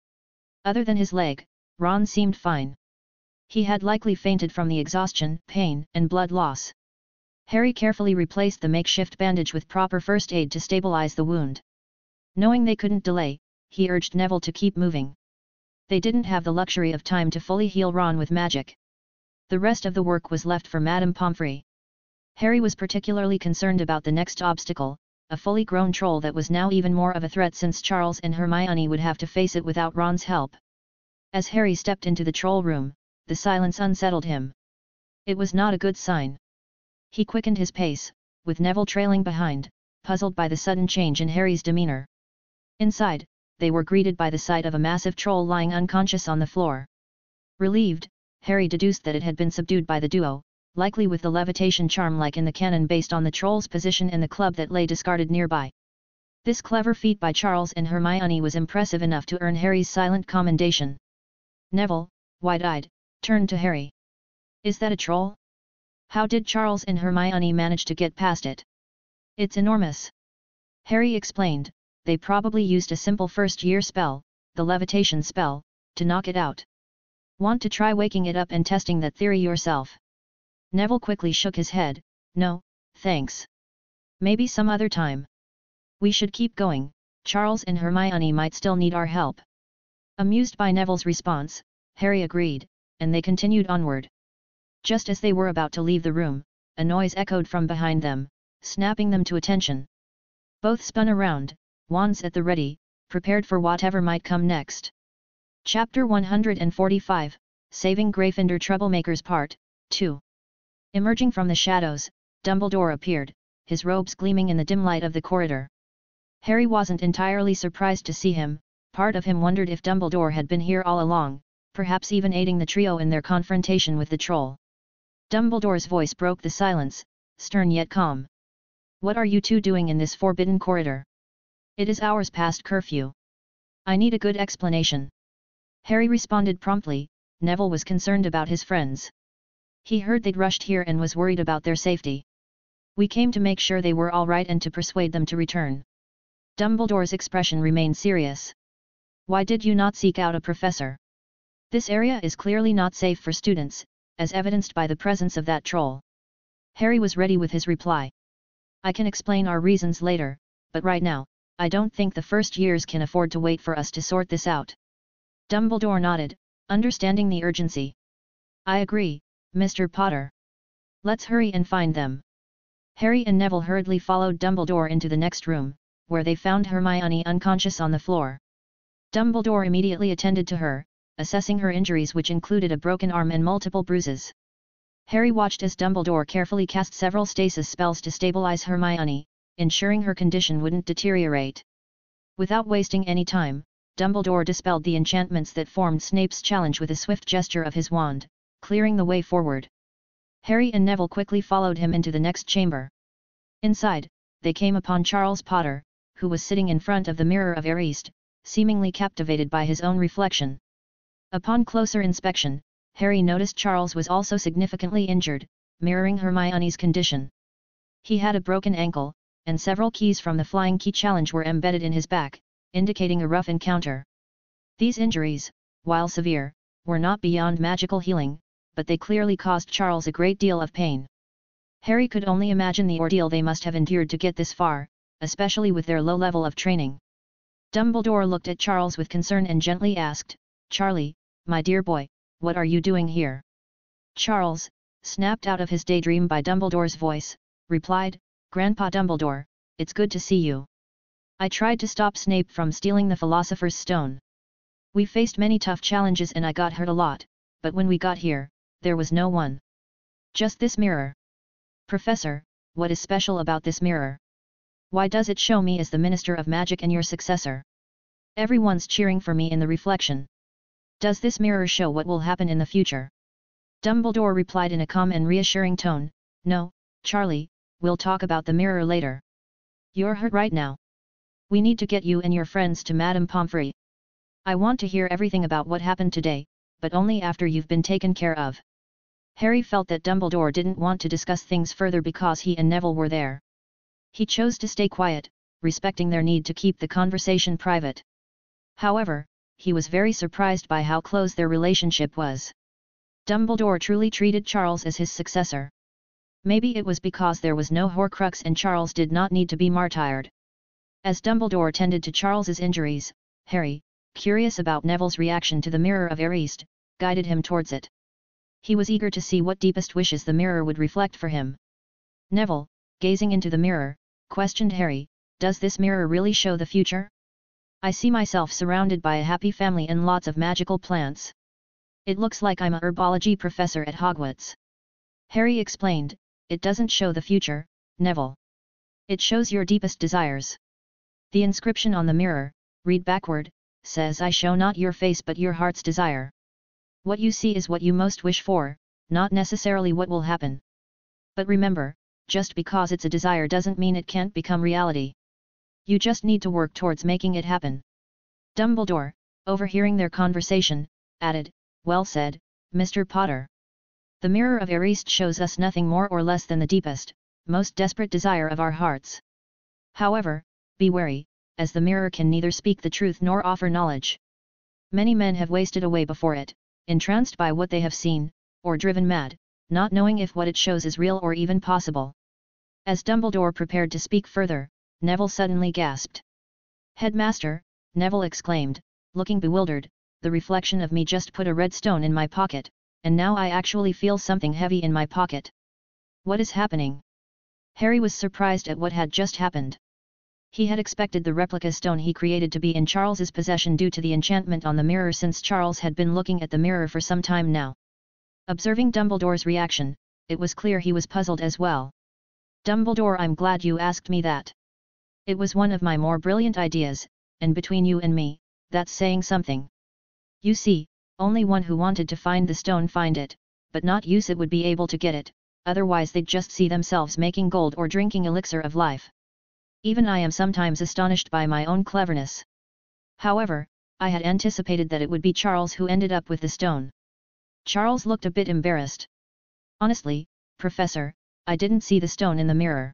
Other than his leg, Ron seemed fine. He had likely fainted from the exhaustion, pain, and blood loss. Harry carefully replaced the makeshift bandage with proper first aid to stabilize the wound. Knowing they couldn't delay, he urged Neville to keep moving. They didn't have the luxury of time to fully heal Ron with magic. The rest of the work was left for Madame Pomfrey. Harry was particularly concerned about the next obstacle, a fully grown troll that was now even more of a threat since Charles and Hermione would have to face it without Ron's help. As Harry stepped into the troll room, the silence unsettled him. It was not a good sign. He quickened his pace, with Neville trailing behind, puzzled by the sudden change in Harry's demeanor. Inside, they were greeted by the sight of a massive troll lying unconscious on the floor. Relieved, Harry deduced that it had been subdued by the duo, likely with the levitation charm like in the canon based on the troll's position and the club that lay discarded nearby. This clever feat by Charles and Hermione was impressive enough to earn Harry's silent commendation. Neville, wide-eyed, turned to Harry. "Is that a troll? How did Charles and Hermione manage to get past it?" "It's enormous," Harry explained. "They probably used a simple first-year spell, the levitation spell, to knock it out. Want to try waking it up and testing that theory yourself?" Neville quickly shook his head. "No, thanks. Maybe some other time. We should keep going, Charles and Hermione might still need our help." Amused by Neville's response, Harry agreed, and they continued onward. Just as they were about to leave the room, a noise echoed from behind them, snapping them to attention. Both spun around, wands at the ready, prepared for whatever might come next. Chapter 145, Saving Gryffindor Troublemakers Part 2. Emerging from the shadows, Dumbledore appeared, his robes gleaming in the dim light of the corridor. Harry wasn't entirely surprised to see him. Part of him wondered if Dumbledore had been here all along, perhaps even aiding the trio in their confrontation with the troll. Dumbledore's voice broke the silence, stern yet calm. "What are you two doing in this forbidden corridor? It is hours past curfew. I need a good explanation." Harry responded promptly. Neville was concerned about his friends. He heard they'd rushed here and was worried about their safety. "We came to make sure they were all right and to persuade them to return." Dumbledore's expression remained serious. "Why did you not seek out a professor? This area is clearly not safe for students, as evidenced by the presence of that troll." Harry was ready with his reply. I can explain our reasons later, but right now, I don't think the first years can afford to wait for us to sort this out. Dumbledore nodded, understanding the urgency. I agree, Mr. Potter. Let's hurry and find them. Harry and Neville hurriedly followed Dumbledore into the next room, where they found Hermione unconscious on the floor. Dumbledore immediately attended to her, assessing her injuries, which included a broken arm and multiple bruises. Harry watched as Dumbledore carefully cast several stasis spells to stabilize Hermione, ensuring her condition wouldn't deteriorate. Without wasting any time, Dumbledore dispelled the enchantments that formed Snape's challenge with a swift gesture of his wand, clearing the way forward. Harry and Neville quickly followed him into the next chamber. Inside, they came upon Charles Potter, who was sitting in front of the Mirror of East, seemingly captivated by his own reflection. Upon closer inspection, Harry noticed Charles was also significantly injured, mirroring Hermione's condition. He had a broken ankle, and several keys from the Flying Key Challenge were embedded in his back, indicating a rough encounter. These injuries, while severe, were not beyond magical healing, but they clearly caused Charles a great deal of pain. Harry could only imagine the ordeal they must have endured to get this far, especially with their low level of training. Dumbledore looked at Charles with concern and gently asked, "Charlie, my dear boy, what are you doing here?" Charles, snapped out of his daydream by Dumbledore's voice, replied, "Grandpa Dumbledore, it's good to see you. I tried to stop Snape from stealing the Philosopher's Stone. We faced many tough challenges and I got hurt a lot, but when we got here, there was no one. Just this mirror. Professor, what is special about this mirror? Why does it show me as the Minister of Magic and your successor? Everyone's cheering for me in the reflection. Does this mirror show what will happen in the future?" Dumbledore replied in a calm and reassuring tone, "No, Charlie, we'll talk about the mirror later. You're hurt right now. We need to get you and your friends to Madame Pomfrey. I want to hear everything about what happened today, but only after you've been taken care of." Harry felt that Dumbledore didn't want to discuss things further because he and Neville were there. He chose to stay quiet, respecting their need to keep the conversation private. However, he was very surprised by how close their relationship was. Dumbledore truly treated Charles as his successor. Maybe it was because there was no Horcrux and Charles did not need to be martyred. As Dumbledore tended to Charles's injuries, Harry, curious about Neville's reaction to the Mirror of East, guided him towards it. He was eager to see what deepest wishes the mirror would reflect for him. Neville, gazing into the mirror, questioned Harry, "Does this mirror really show the future? I see myself surrounded by a happy family and lots of magical plants. It looks like I'm a herbology professor at Hogwarts." Harry explained, "It doesn't show the future, Neville. It shows your deepest desires. The inscription on the mirror, read backward, says, 'I show not your face but your heart's desire.' What you see is what you most wish for, not necessarily what will happen. But remember, just because it's a desire doesn't mean it can't become reality. You just need to work towards making it happen." Dumbledore, overhearing their conversation, added, "Well said, Mr. Potter. The Mirror of East shows us nothing more or less than the deepest, most desperate desire of our hearts. However, be wary, as the mirror can neither speak the truth nor offer knowledge. Many men have wasted away before it, entranced by what they have seen, or driven mad, not knowing if what it shows is real or even possible." As Dumbledore prepared to speak further, Neville suddenly gasped. "Headmaster," Neville exclaimed, looking bewildered, "the reflection of me just put a red stone in my pocket, and now I actually feel something heavy in my pocket. What is happening?" Harry was surprised at what had just happened. He had expected the replica stone he created to be in Charles's possession due to the enchantment on the mirror, since Charles had been looking at the mirror for some time now. Observing Dumbledore's reaction, it was clear he was puzzled as well. "Dumbledore, I'm glad you asked me that. It was one of my more brilliant ideas, and between you and me, that's saying something. You see, only one who wanted to find the stone find it, but not use it would be able to get it, otherwise they'd just see themselves making gold or drinking elixir of life. Even I am sometimes astonished by my own cleverness. However, I had anticipated that it would be Charles who ended up with the stone." Charles looked a bit embarrassed. "Honestly, Professor, I didn't see the stone in the mirror.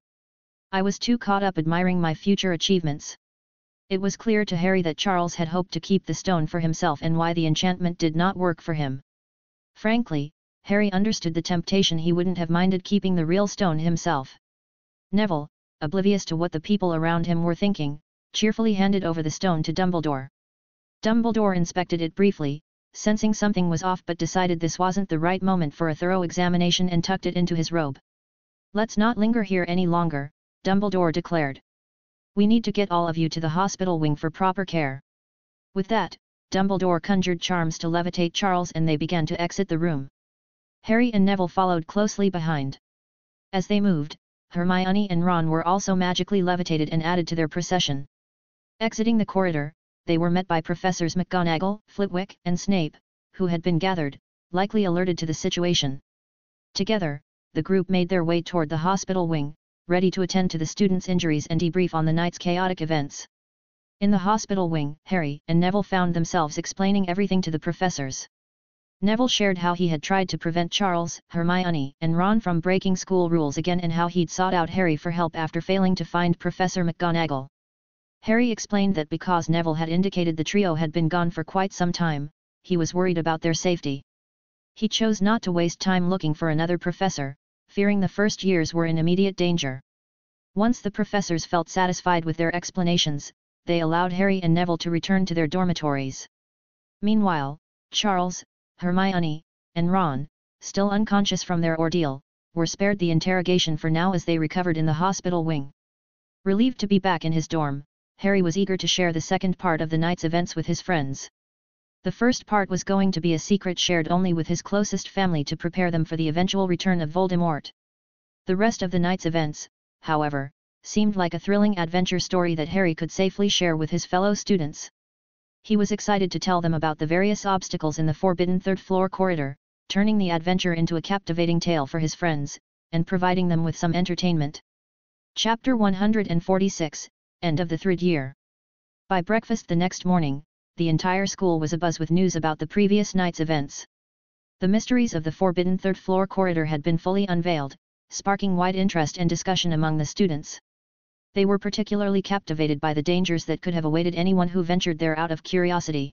I was too caught up admiring my future achievements." It was clear to Harry that Charles had hoped to keep the stone for himself and why the enchantment did not work for him. Frankly, Harry understood the temptation. He wouldn't have minded keeping the real stone himself. "Neville, oblivious to what the people around him were thinking, cheerfully handed over the stone to Dumbledore. Dumbledore inspected it briefly, sensing something was off but decided this wasn't the right moment for a thorough examination and tucked it into his robe. "Let's not linger here any longer," Dumbledore declared. "We need to get all of you to the hospital wing for proper care." With that, Dumbledore conjured charms to levitate Charles and they began to exit the room. Harry and Neville followed closely behind. As they moved, Hermione and Ron were also magically levitated and added to their procession. Exiting the corridor, they were met by Professors McGonagall, Flitwick, and Snape, who had been gathered, likely alerted to the situation. Together, the group made their way toward the hospital wing, ready to attend to the students' injuries and debrief on the night's chaotic events. In the hospital wing, Harry and Neville found themselves explaining everything to the professors. Neville shared how he had tried to prevent Charles, Hermione, and Ron from breaking school rules again and how he'd sought out Harry for help after failing to find Professor McGonagall. Harry explained that because Neville had indicated the trio had been gone for quite some time, he was worried about their safety. He chose not to waste time looking for another professor, fearing the first years were in immediate danger. Once the professors felt satisfied with their explanations, they allowed Harry and Neville to return to their dormitories. Meanwhile, Charles, Hermione, and Ron, still unconscious from their ordeal, were spared the interrogation for now as they recovered in the hospital wing. Relieved to be back in his dorm, Harry was eager to share the second part of the night's events with his friends. The first part was going to be a secret shared only with his closest family to prepare them for the eventual return of Voldemort. The rest of the night's events, however, seemed like a thrilling adventure story that Harry could safely share with his fellow students. He was excited to tell them about the various obstacles in the forbidden third-floor corridor, turning the adventure into a captivating tale for his friends, and providing them with some entertainment. Chapter 146, End of the Third Year. By breakfast the next morning, the entire school was abuzz with news about the previous night's events. The mysteries of the forbidden third-floor corridor had been fully unveiled, sparking wide interest and discussion among the students. They were particularly captivated by the dangers that could have awaited anyone who ventured there out of curiosity.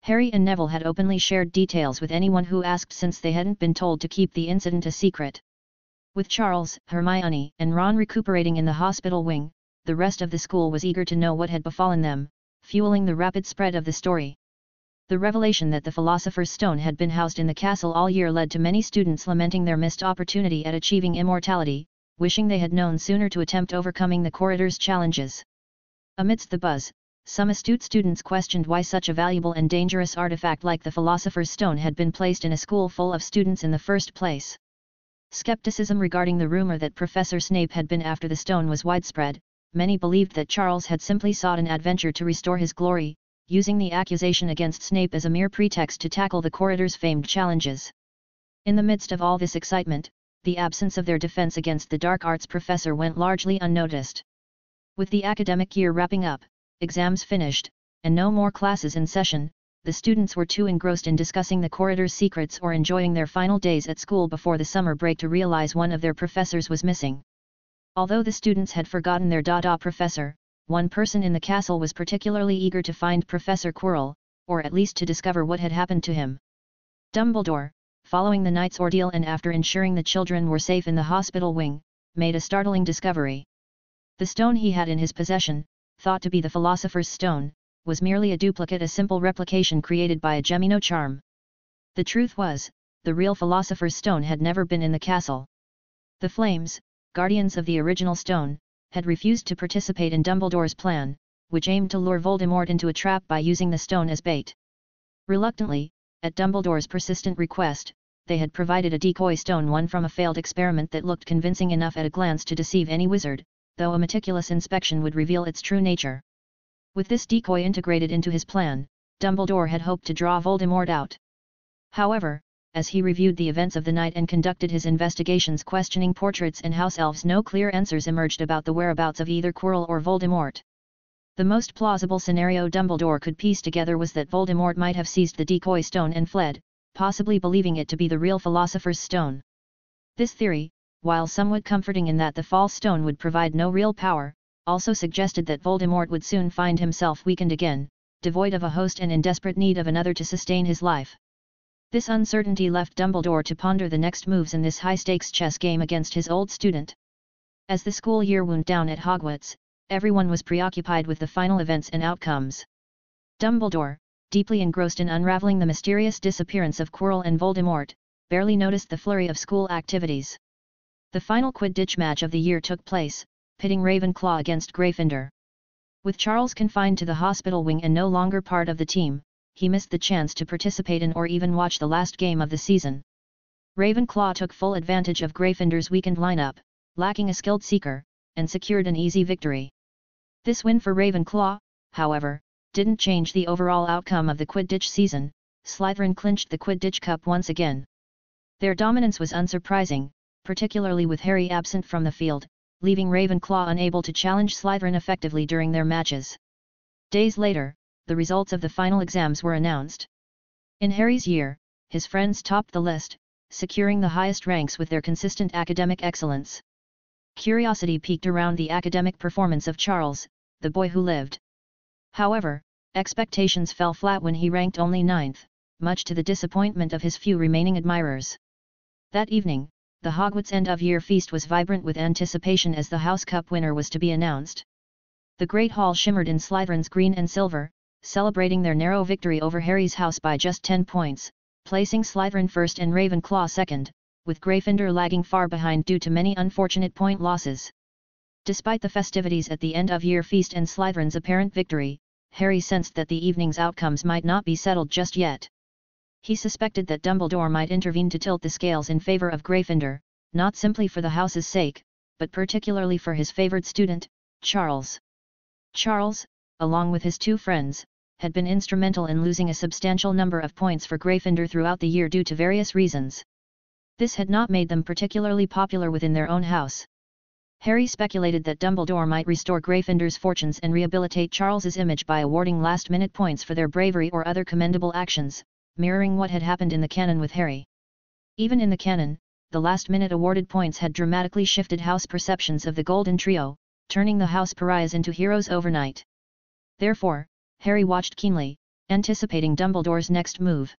Harry and Neville had openly shared details with anyone who asked since they hadn't been told to keep the incident a secret. With Charles, Hermione, and Ron recuperating in the hospital wing, the rest of the school was eager to know what had befallen them, fueling the rapid spread of the story. The revelation that the Philosopher's Stone had been housed in the castle all year led to many students lamenting their missed opportunity at achieving immortality, wishing they had known sooner to attempt overcoming the corridor's challenges. Amidst the buzz, some astute students questioned why such a valuable and dangerous artifact like the Philosopher's Stone had been placed in a school full of students in the first place. Skepticism regarding the rumor that Professor Snape had been after the stone was widespread. Many believed that Charles had simply sought an adventure to restore his glory, using the accusation against Snape as a mere pretext to tackle the corridor's famed challenges. In the midst of all this excitement, the absence of their defense against the dark arts professor went largely unnoticed. With the academic year wrapping up, exams finished, and no more classes in session, the students were too engrossed in discussing the corridor's secrets or enjoying their final days at school before the summer break to realize one of their professors was missing. Although the students had forgotten their Dada professor, one person in the castle was particularly eager to find Professor Quirrell, or at least to discover what had happened to him. Dumbledore, following the night's ordeal and after ensuring the children were safe in the hospital wing, made a startling discovery. The stone he had in his possession, thought to be the Philosopher's Stone, was merely a duplicate, a simple replication created by a Gemino charm. The truth was, the real Philosopher's Stone had never been in the castle. The Flames, guardians of the original stone, had refused to participate in Dumbledore's plan, which aimed to lure Voldemort into a trap by using the stone as bait. Reluctantly, at Dumbledore's persistent request, they had provided a decoy stone, one from a failed experiment that looked convincing enough at a glance to deceive any wizard, though a meticulous inspection would reveal its true nature. With this decoy integrated into his plan, Dumbledore had hoped to draw Voldemort out. However, as he reviewed the events of the night and conducted his investigations questioning portraits and house elves, no clear answers emerged about the whereabouts of either Quirrell or Voldemort. The most plausible scenario Dumbledore could piece together was that Voldemort might have seized the decoy stone and fled, possibly believing it to be the real Philosopher's Stone. This theory, while somewhat comforting in that the false stone would provide no real power, also suggested that Voldemort would soon find himself weakened again, devoid of a host and in desperate need of another to sustain his life. This uncertainty left Dumbledore to ponder the next moves in this high-stakes chess game against his old student. As the school year wound down at Hogwarts, everyone was preoccupied with the final events and outcomes. Dumbledore, deeply engrossed in unraveling the mysterious disappearance of Quirrell and Voldemort, barely noticed the flurry of school activities. The final Quidditch match of the year took place, pitting Ravenclaw against Gryffindor. With Charles confined to the hospital wing and no longer part of the team, he missed the chance to participate in or even watch the last game of the season. Ravenclaw took full advantage of Gryffindor's weakened lineup, lacking a skilled seeker, and secured an easy victory. This win for Ravenclaw, however, didn't change the overall outcome of the Quidditch season. Slytherin clinched the Quidditch Cup once again. Their dominance was unsurprising, particularly with Harry absent from the field, leaving Ravenclaw unable to challenge Slytherin effectively during their matches. Days later, the results of the final exams were announced. In Harry's year, his friends topped the list, securing the highest ranks with their consistent academic excellence. Curiosity peaked around the academic performance of Charles, the boy who lived. However, expectations fell flat when he ranked only 9th, much to the disappointment of his few remaining admirers. That evening, the Hogwarts end-of-year feast was vibrant with anticipation as the House Cup winner was to be announced. The Great Hall shimmered in Slytherin's green and silver, celebrating their narrow victory over Harry's house by just 10 points, placing Slytherin first and Ravenclaw second, with Gryffindor lagging far behind due to many unfortunate point losses. Despite the festivities at the end-of-year feast and Slytherin's apparent victory, Harry sensed that the evening's outcomes might not be settled just yet. He suspected that Dumbledore might intervene to tilt the scales in favor of Gryffindor, not simply for the house's sake, but particularly for his favored student, Charles. Charles, along with his two friends, had been instrumental in losing a substantial number of points for Gryffindor throughout the year due to various reasons. This had not made them particularly popular within their own house. Harry speculated that Dumbledore might restore Gryffindor's fortunes and rehabilitate Charles's image by awarding last-minute points for their bravery or other commendable actions, mirroring what had happened in the canon with Harry. Even in the canon, the last-minute awarded points had dramatically shifted house perceptions of the Golden Trio, turning the house pariahs into heroes overnight. Therefore, Harry watched keenly, anticipating Dumbledore's next move.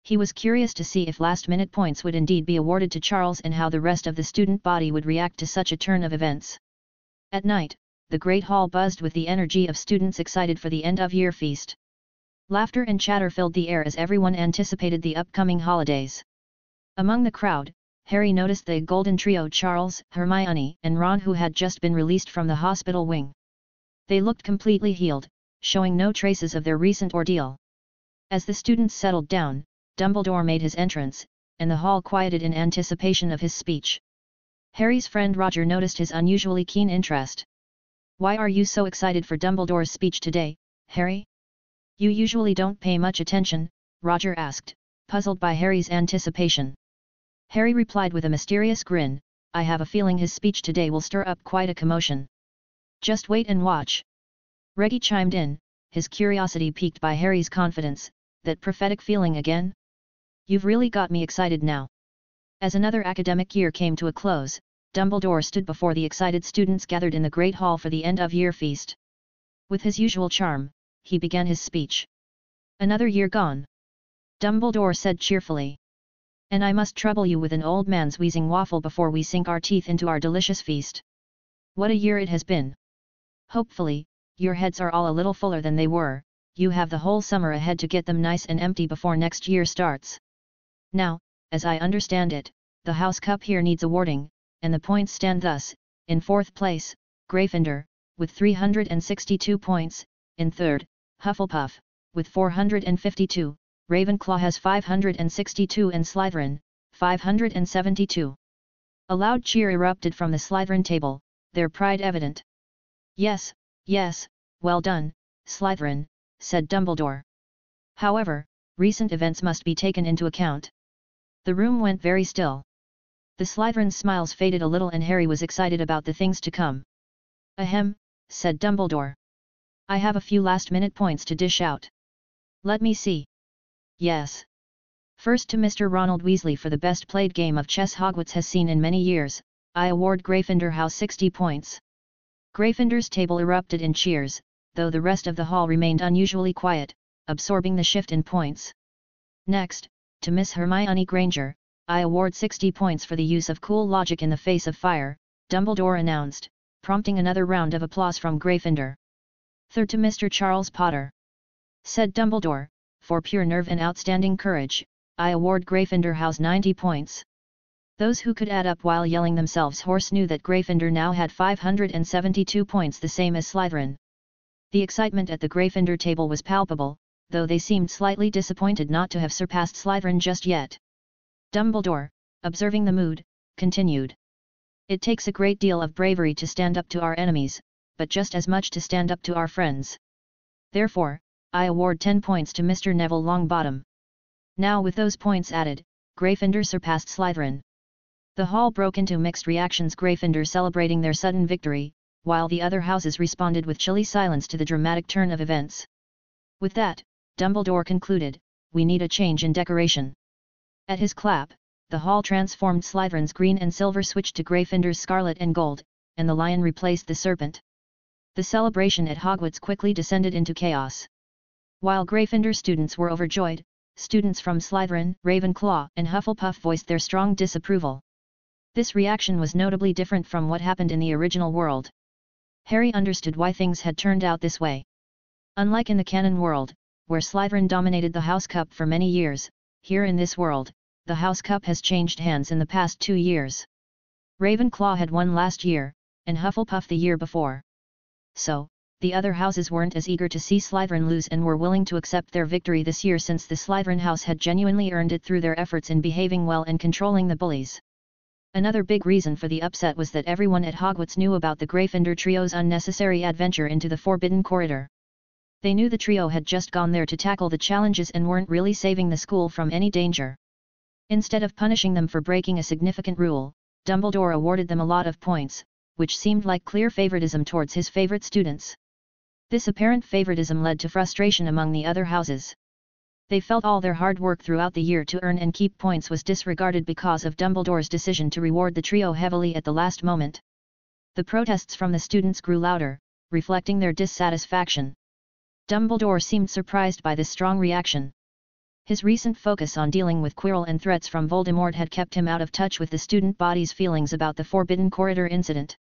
He was curious to see if last-minute points would indeed be awarded to Charles and how the rest of the student body would react to such a turn of events. At night, the Great Hall buzzed with the energy of students excited for the end-of-year feast. Laughter and chatter filled the air as everyone anticipated the upcoming holidays. Among the crowd, Harry noticed the Golden Trio: Charles, Hermione, and Ron, who had just been released from the hospital wing. They looked completely healed, showing no traces of their recent ordeal. As the students settled down, Dumbledore made his entrance, and the hall quieted in anticipation of his speech. Harry's friend Roger noticed his unusually keen interest. "Why are you so excited for Dumbledore's speech today, Harry? You usually don't pay much attention," Roger asked, puzzled by Harry's anticipation. Harry replied with a mysterious grin, "I have a feeling his speech today will stir up quite a commotion. Just wait and watch." Reggie chimed in, his curiosity piqued by Harry's confidence. "That prophetic feeling again? You've really got me excited now." As another academic year came to a close, Dumbledore stood before the excited students gathered in the Great Hall for the end-of-year feast. With his usual charm, he began his speech. "Another year gone," Dumbledore said cheerfully. "And I must trouble you with an old man's wheezing waffle before we sink our teeth into our delicious feast. What a year it has been! Hopefully, your heads are all a little fuller than they were. You have the whole summer ahead to get them nice and empty before next year starts. Now, as I understand it, the House Cup here needs awarding, and the points stand thus: in 4th place, Gryffindor, with 362 points, in 3rd, Hufflepuff, with 452, Ravenclaw has 562 and Slytherin, 572. A loud cheer erupted from the Slytherin table, their pride evident. Yes, well done, Slytherin," said Dumbledore. "However, recent events must be taken into account." The room went very still. The Slytherin's smiles faded a little and Harry was excited about the things to come. "Ahem," said Dumbledore. "I have a few last-minute points to dish out. Let me see. Yes. First, to Mr. Ronald Weasley for the best played game of chess Hogwarts has seen in many years, I award Gryffindor House 60 points." Gryffindor's table erupted in cheers, though the rest of the hall remained unusually quiet, absorbing the shift in points. Next, to Miss Hermione Granger, I award 60 points for the use of cool logic in the face of fire, Dumbledore announced, prompting another round of applause from Gryffindor. "Third to Mr. Charles Potter," said Dumbledore, "for pure nerve and outstanding courage, I award Gryffindor House 90 points." Those who could add up while yelling themselves hoarse knew that Gryffindor now had 572 points, the same as Slytherin. The excitement at the Gryffindor table was palpable, though they seemed slightly disappointed not to have surpassed Slytherin just yet. Dumbledore, observing the mood, continued. "It takes a great deal of bravery to stand up to our enemies, but just as much to stand up to our friends. Therefore, I award 10 points to Mr. Neville Longbottom." Now with those points added, Gryffindor surpassed Slytherin. The hall broke into mixed reactions, Gryffindor celebrating their sudden victory, while the other houses responded with chilly silence to the dramatic turn of events. With that, Dumbledore concluded, "We need a change in decoration." At his clap, the hall transformed. Slytherin's green and silver switched to Gryffindor's scarlet and gold, and the lion replaced the serpent. The celebration at Hogwarts quickly descended into chaos. While Gryffindor students were overjoyed, students from Slytherin, Ravenclaw, and Hufflepuff voiced their strong disapproval. This reaction was notably different from what happened in the original world. Harry understood why things had turned out this way. Unlike in the canon world, where Slytherin dominated the House Cup for many years, here in this world, the House Cup has changed hands in the past 2 years. Ravenclaw had won last year, and Hufflepuff the year before. So, the other houses weren't as eager to see Slytherin lose and were willing to accept their victory this year, since the Slytherin house had genuinely earned it through their efforts in behaving well and controlling the bullies. Another big reason for the upset was that everyone at Hogwarts knew about the Gryffindor trio's unnecessary adventure into the Forbidden Corridor. They knew the trio had just gone there to tackle the challenges and weren't really saving the school from any danger. Instead of punishing them for breaking a significant rule, Dumbledore awarded them a lot of points, which seemed like clear favoritism towards his favorite students. This apparent favoritism led to frustration among the other houses. They felt all their hard work throughout the year to earn and keep points was disregarded because of Dumbledore's decision to reward the trio heavily at the last moment. The protests from the students grew louder, reflecting their dissatisfaction. Dumbledore seemed surprised by this strong reaction. His recent focus on dealing with Quirrell and threats from Voldemort had kept him out of touch with the student body's feelings about the Forbidden Corridor incident.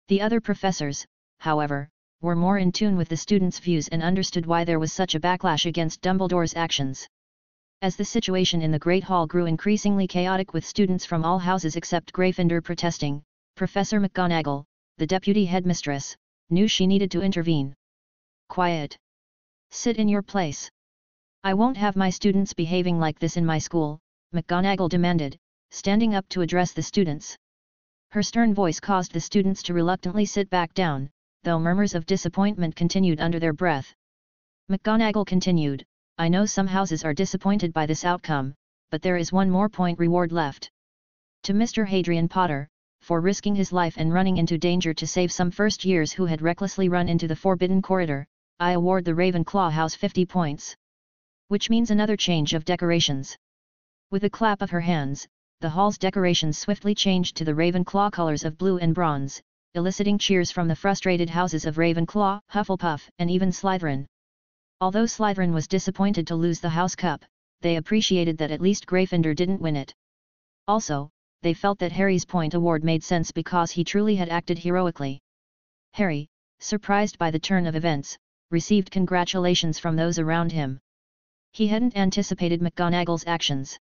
The other professors, however, were more in tune with the students' views and understood why there was such a backlash against Dumbledore's actions. As the situation in the Great Hall grew increasingly chaotic with students from all houses except Gryffindor protesting, Professor McGonagall, the deputy headmistress, knew she needed to intervene. "Quiet! Sit in your place. I won't have my students behaving like this in my school," McGonagall demanded, standing up to address the students. Her stern voice caused the students to reluctantly sit back down, though murmurs of disappointment continued under their breath. McGonagall continued, "I know some houses are disappointed by this outcome, but there is one more point reward left. To Mr. Hadrian Potter, for risking his life and running into danger to save some first years who had recklessly run into the Forbidden Corridor, I award the Ravenclaw house 50 points. Which means another change of decorations." With a clap of her hands, the hall's decorations swiftly changed to the Ravenclaw colors of blue and bronze, eliciting cheers from the frustrated houses of Ravenclaw, Hufflepuff, and even Slytherin. Although Slytherin was disappointed to lose the House Cup, they appreciated that at least Gryffindor didn't win it. Also, they felt that Harry's point award made sense because he truly had acted heroically. Harry, surprised by the turn of events, received congratulations from those around him. He hadn't anticipated McGonagall's actions.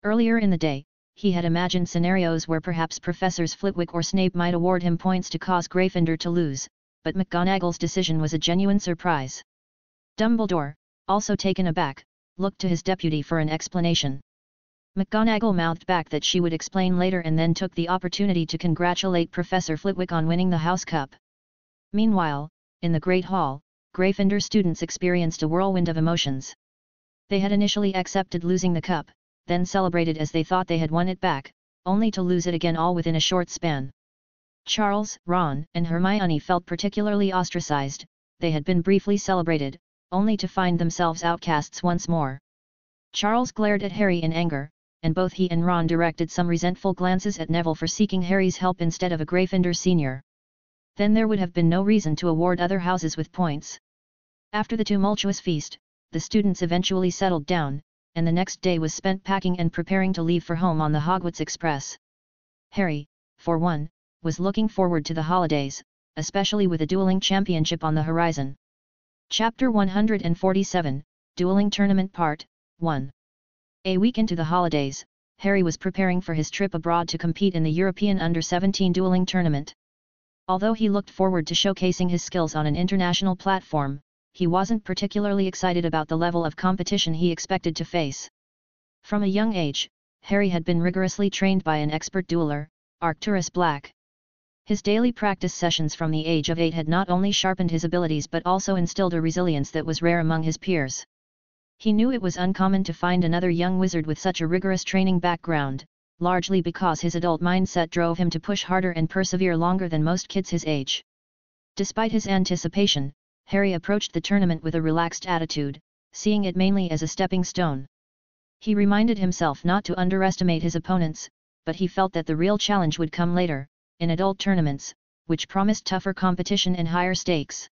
Earlier in the day, he had imagined scenarios where perhaps Professors Flitwick or Snape might award him points to cause Gryffindor to lose, but McGonagall's decision was a genuine surprise. Dumbledore, also taken aback, looked to his deputy for an explanation. McGonagall mouthed back that she would explain later and then took the opportunity to congratulate Professor Flitwick on winning the House Cup. Meanwhile, in the Great Hall, Gryffindor students experienced a whirlwind of emotions. They had initially accepted losing the cup, then celebrated as they thought they had won it back, only to lose it again all within a short span. Charles, Ron, and Hermione felt particularly ostracized. They had been briefly celebrated, only to find themselves outcasts once more. Charles glared at Harry in anger, and both he and Ron directed some resentful glances at Neville for seeking Harry's help instead of a Gryffindor senior. Then there would have been no reason to award other houses with points. After the tumultuous feast, the students eventually settled down, and the next day was spent packing and preparing to leave for home on the Hogwarts Express. Harry, for one, was looking forward to the holidays, especially with a dueling championship on the horizon. Chapter 147, Dueling Tournament Part 1. A week into the holidays, Harry was preparing for his trip abroad to compete in the European Under-17 dueling tournament. Although he looked forward to showcasing his skills on an international platform, he wasn't particularly excited about the level of competition he expected to face. From a young age, Harry had been rigorously trained by an expert dueler, Arcturus Black. His daily practice sessions from the age of 8 had not only sharpened his abilities but also instilled a resilience that was rare among his peers. He knew it was uncommon to find another young wizard with such a rigorous training background, largely because his adult mindset drove him to push harder and persevere longer than most kids his age. Despite his anticipation, Harry approached the tournament with a relaxed attitude, seeing it mainly as a stepping stone. He reminded himself not to underestimate his opponents, but he felt that the real challenge would come later, in adult tournaments, which promised tougher competition and higher stakes.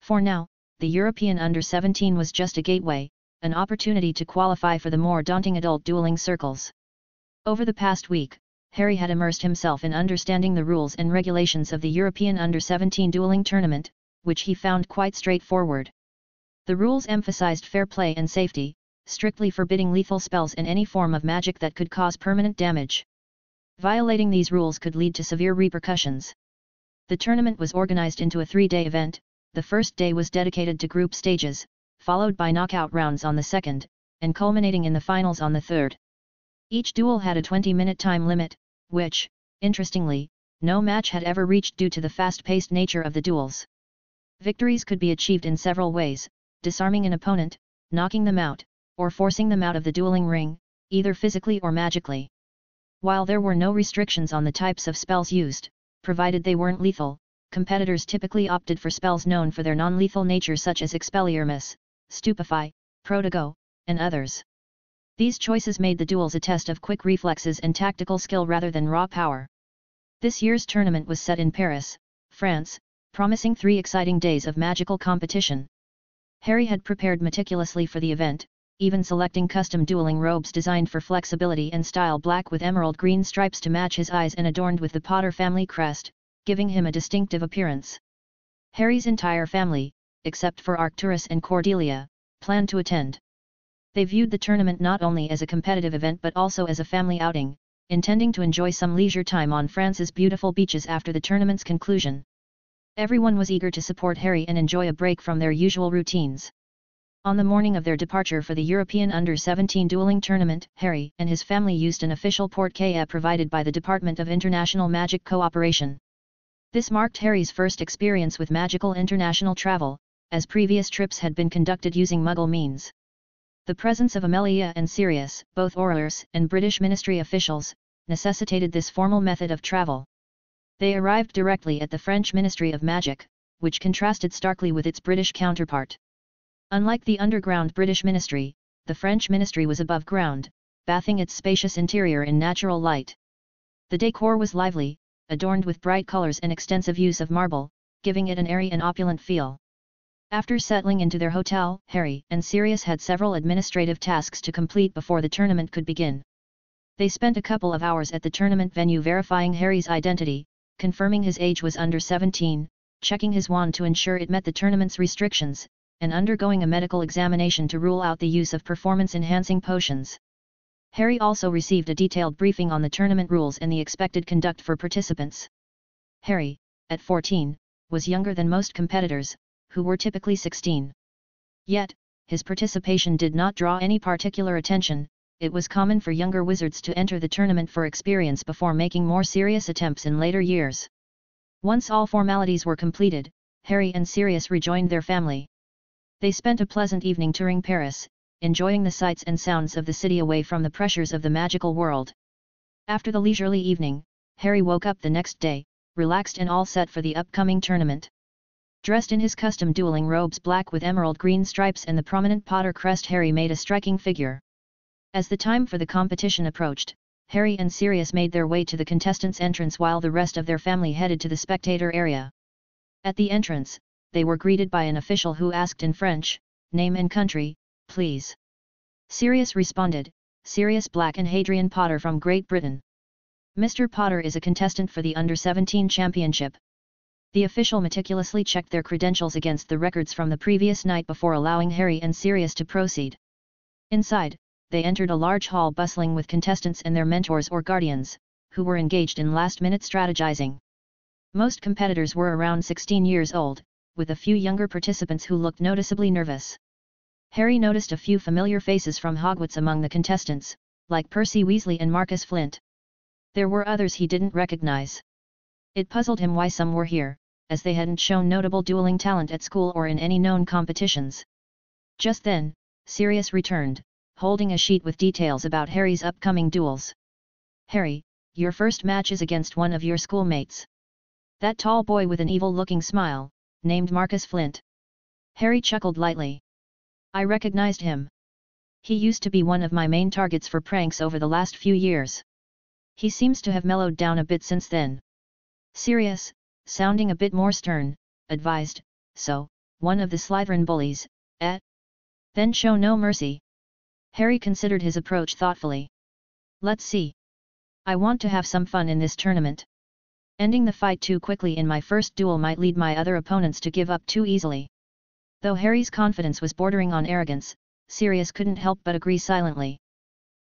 For now, the European Under-17 was just a gateway, an opportunity to qualify for the more daunting adult dueling circles. Over the past week, Harry had immersed himself in understanding the rules and regulations of the European Under-17 dueling tournament, which he found quite straightforward. The rules emphasized fair play and safety, strictly forbidding lethal spells and any form of magic that could cause permanent damage. Violating these rules could lead to severe repercussions. The tournament was organized into a 3-day event. The first day was dedicated to group stages, followed by knockout rounds on the second, and culminating in the finals on the third. Each duel had a 20-minute time limit, which, interestingly, no match had ever reached due to the fast-paced nature of the duels. Victories could be achieved in several ways: disarming an opponent, knocking them out, or forcing them out of the dueling ring, either physically or magically. While there were no restrictions on the types of spells used, provided they weren't lethal, competitors typically opted for spells known for their non-lethal nature such as Expelliarmus, Stupefy, Protego, and others. These choices made the duels a test of quick reflexes and tactical skill rather than raw power. This year's tournament was set in Paris, France, promising 3 exciting days of magical competition. Harry had prepared meticulously for the event, even selecting custom dueling robes designed for flexibility and style, black with emerald green stripes to match his eyes and adorned with the Potter family crest, giving him a distinctive appearance. Harry's entire family, except for Arcturus and Cordelia, planned to attend. They viewed the tournament not only as a competitive event but also as a family outing, intending to enjoy some leisure time on France's beautiful beaches after the tournament's conclusion. Everyone was eager to support Harry and enjoy a break from their usual routines. On the morning of their departure for the European Under-17 dueling tournament, Harry and his family used an official porte-clés provided by the Department of International Magic Cooperation. This marked Harry's first experience with magical international travel, as previous trips had been conducted using Muggle means. The presence of Amelia and Sirius, both Aurors and British Ministry officials, necessitated this formal method of travel. They arrived directly at the French Ministry of Magic, which contrasted starkly with its British counterpart. Unlike the underground British Ministry, the French Ministry was above ground, bathing its spacious interior in natural light. The decor was lively, adorned with bright colors and extensive use of marble, giving it an airy and opulent feel. After settling into their hotel, Harry and Sirius had several administrative tasks to complete before the tournament could begin. They spent a couple of hours at the tournament venue verifying Harry's identity, confirming his age was under 17, checking his wand to ensure it met the tournament's restrictions, and undergoing a medical examination to rule out the use of performance-enhancing potions. Harry also received a detailed briefing on the tournament rules and the expected conduct for participants. Harry, at 14, was younger than most competitors, who were typically 16. Yet, his participation did not draw any particular attention. It was common for younger wizards to enter the tournament for experience before making more serious attempts in later years. Once all formalities were completed, Harry and Sirius rejoined their family. They spent a pleasant evening touring Paris, enjoying the sights and sounds of the city away from the pressures of the magical world. After the leisurely evening, Harry woke up the next day, relaxed and all set for the upcoming tournament. Dressed in his custom dueling robes black with emerald green stripes and the prominent Potter crest, Harry made a striking figure. As the time for the competition approached, Harry and Sirius made their way to the contestants' entrance while the rest of their family headed to the spectator area. At the entrance, they were greeted by an official who asked in French, "Name and country, please." Sirius responded, "Sirius Black and Hadrian Potter from Great Britain." Mr. Potter is a contestant for the Under-17 Championship. The official meticulously checked their credentials against the records from the previous night before allowing Harry and Sirius to proceed. Inside, they entered a large hall bustling with contestants and their mentors or guardians, who were engaged in last-minute strategizing. Most competitors were around 16 years old, with a few younger participants who looked noticeably nervous. Harry noticed a few familiar faces from Hogwarts among the contestants, like Percy Weasley and Marcus Flint. There were others he didn't recognize. It puzzled him why some were here, as they hadn't shown notable dueling talent at school or in any known competitions. Just then, Sirius returned, holding a sheet with details about Harry's upcoming duels. "Harry, your first match is against one of your schoolmates. That tall boy with an evil-looking smile, named Marcus Flint." Harry chuckled lightly. "I recognized him. He used to be one of my main targets for pranks over the last few years. He seems to have mellowed down a bit since then." Sirius, sounding a bit more stern, advised, "So, one of the Slytherin bullies, eh? Then show no mercy." Harry considered his approach thoughtfully. "Let's see. I want to have some fun in this tournament. Ending the fight too quickly in my first duel might lead my other opponents to give up too easily." Though Harry's confidence was bordering on arrogance, Sirius couldn't help but agree silently.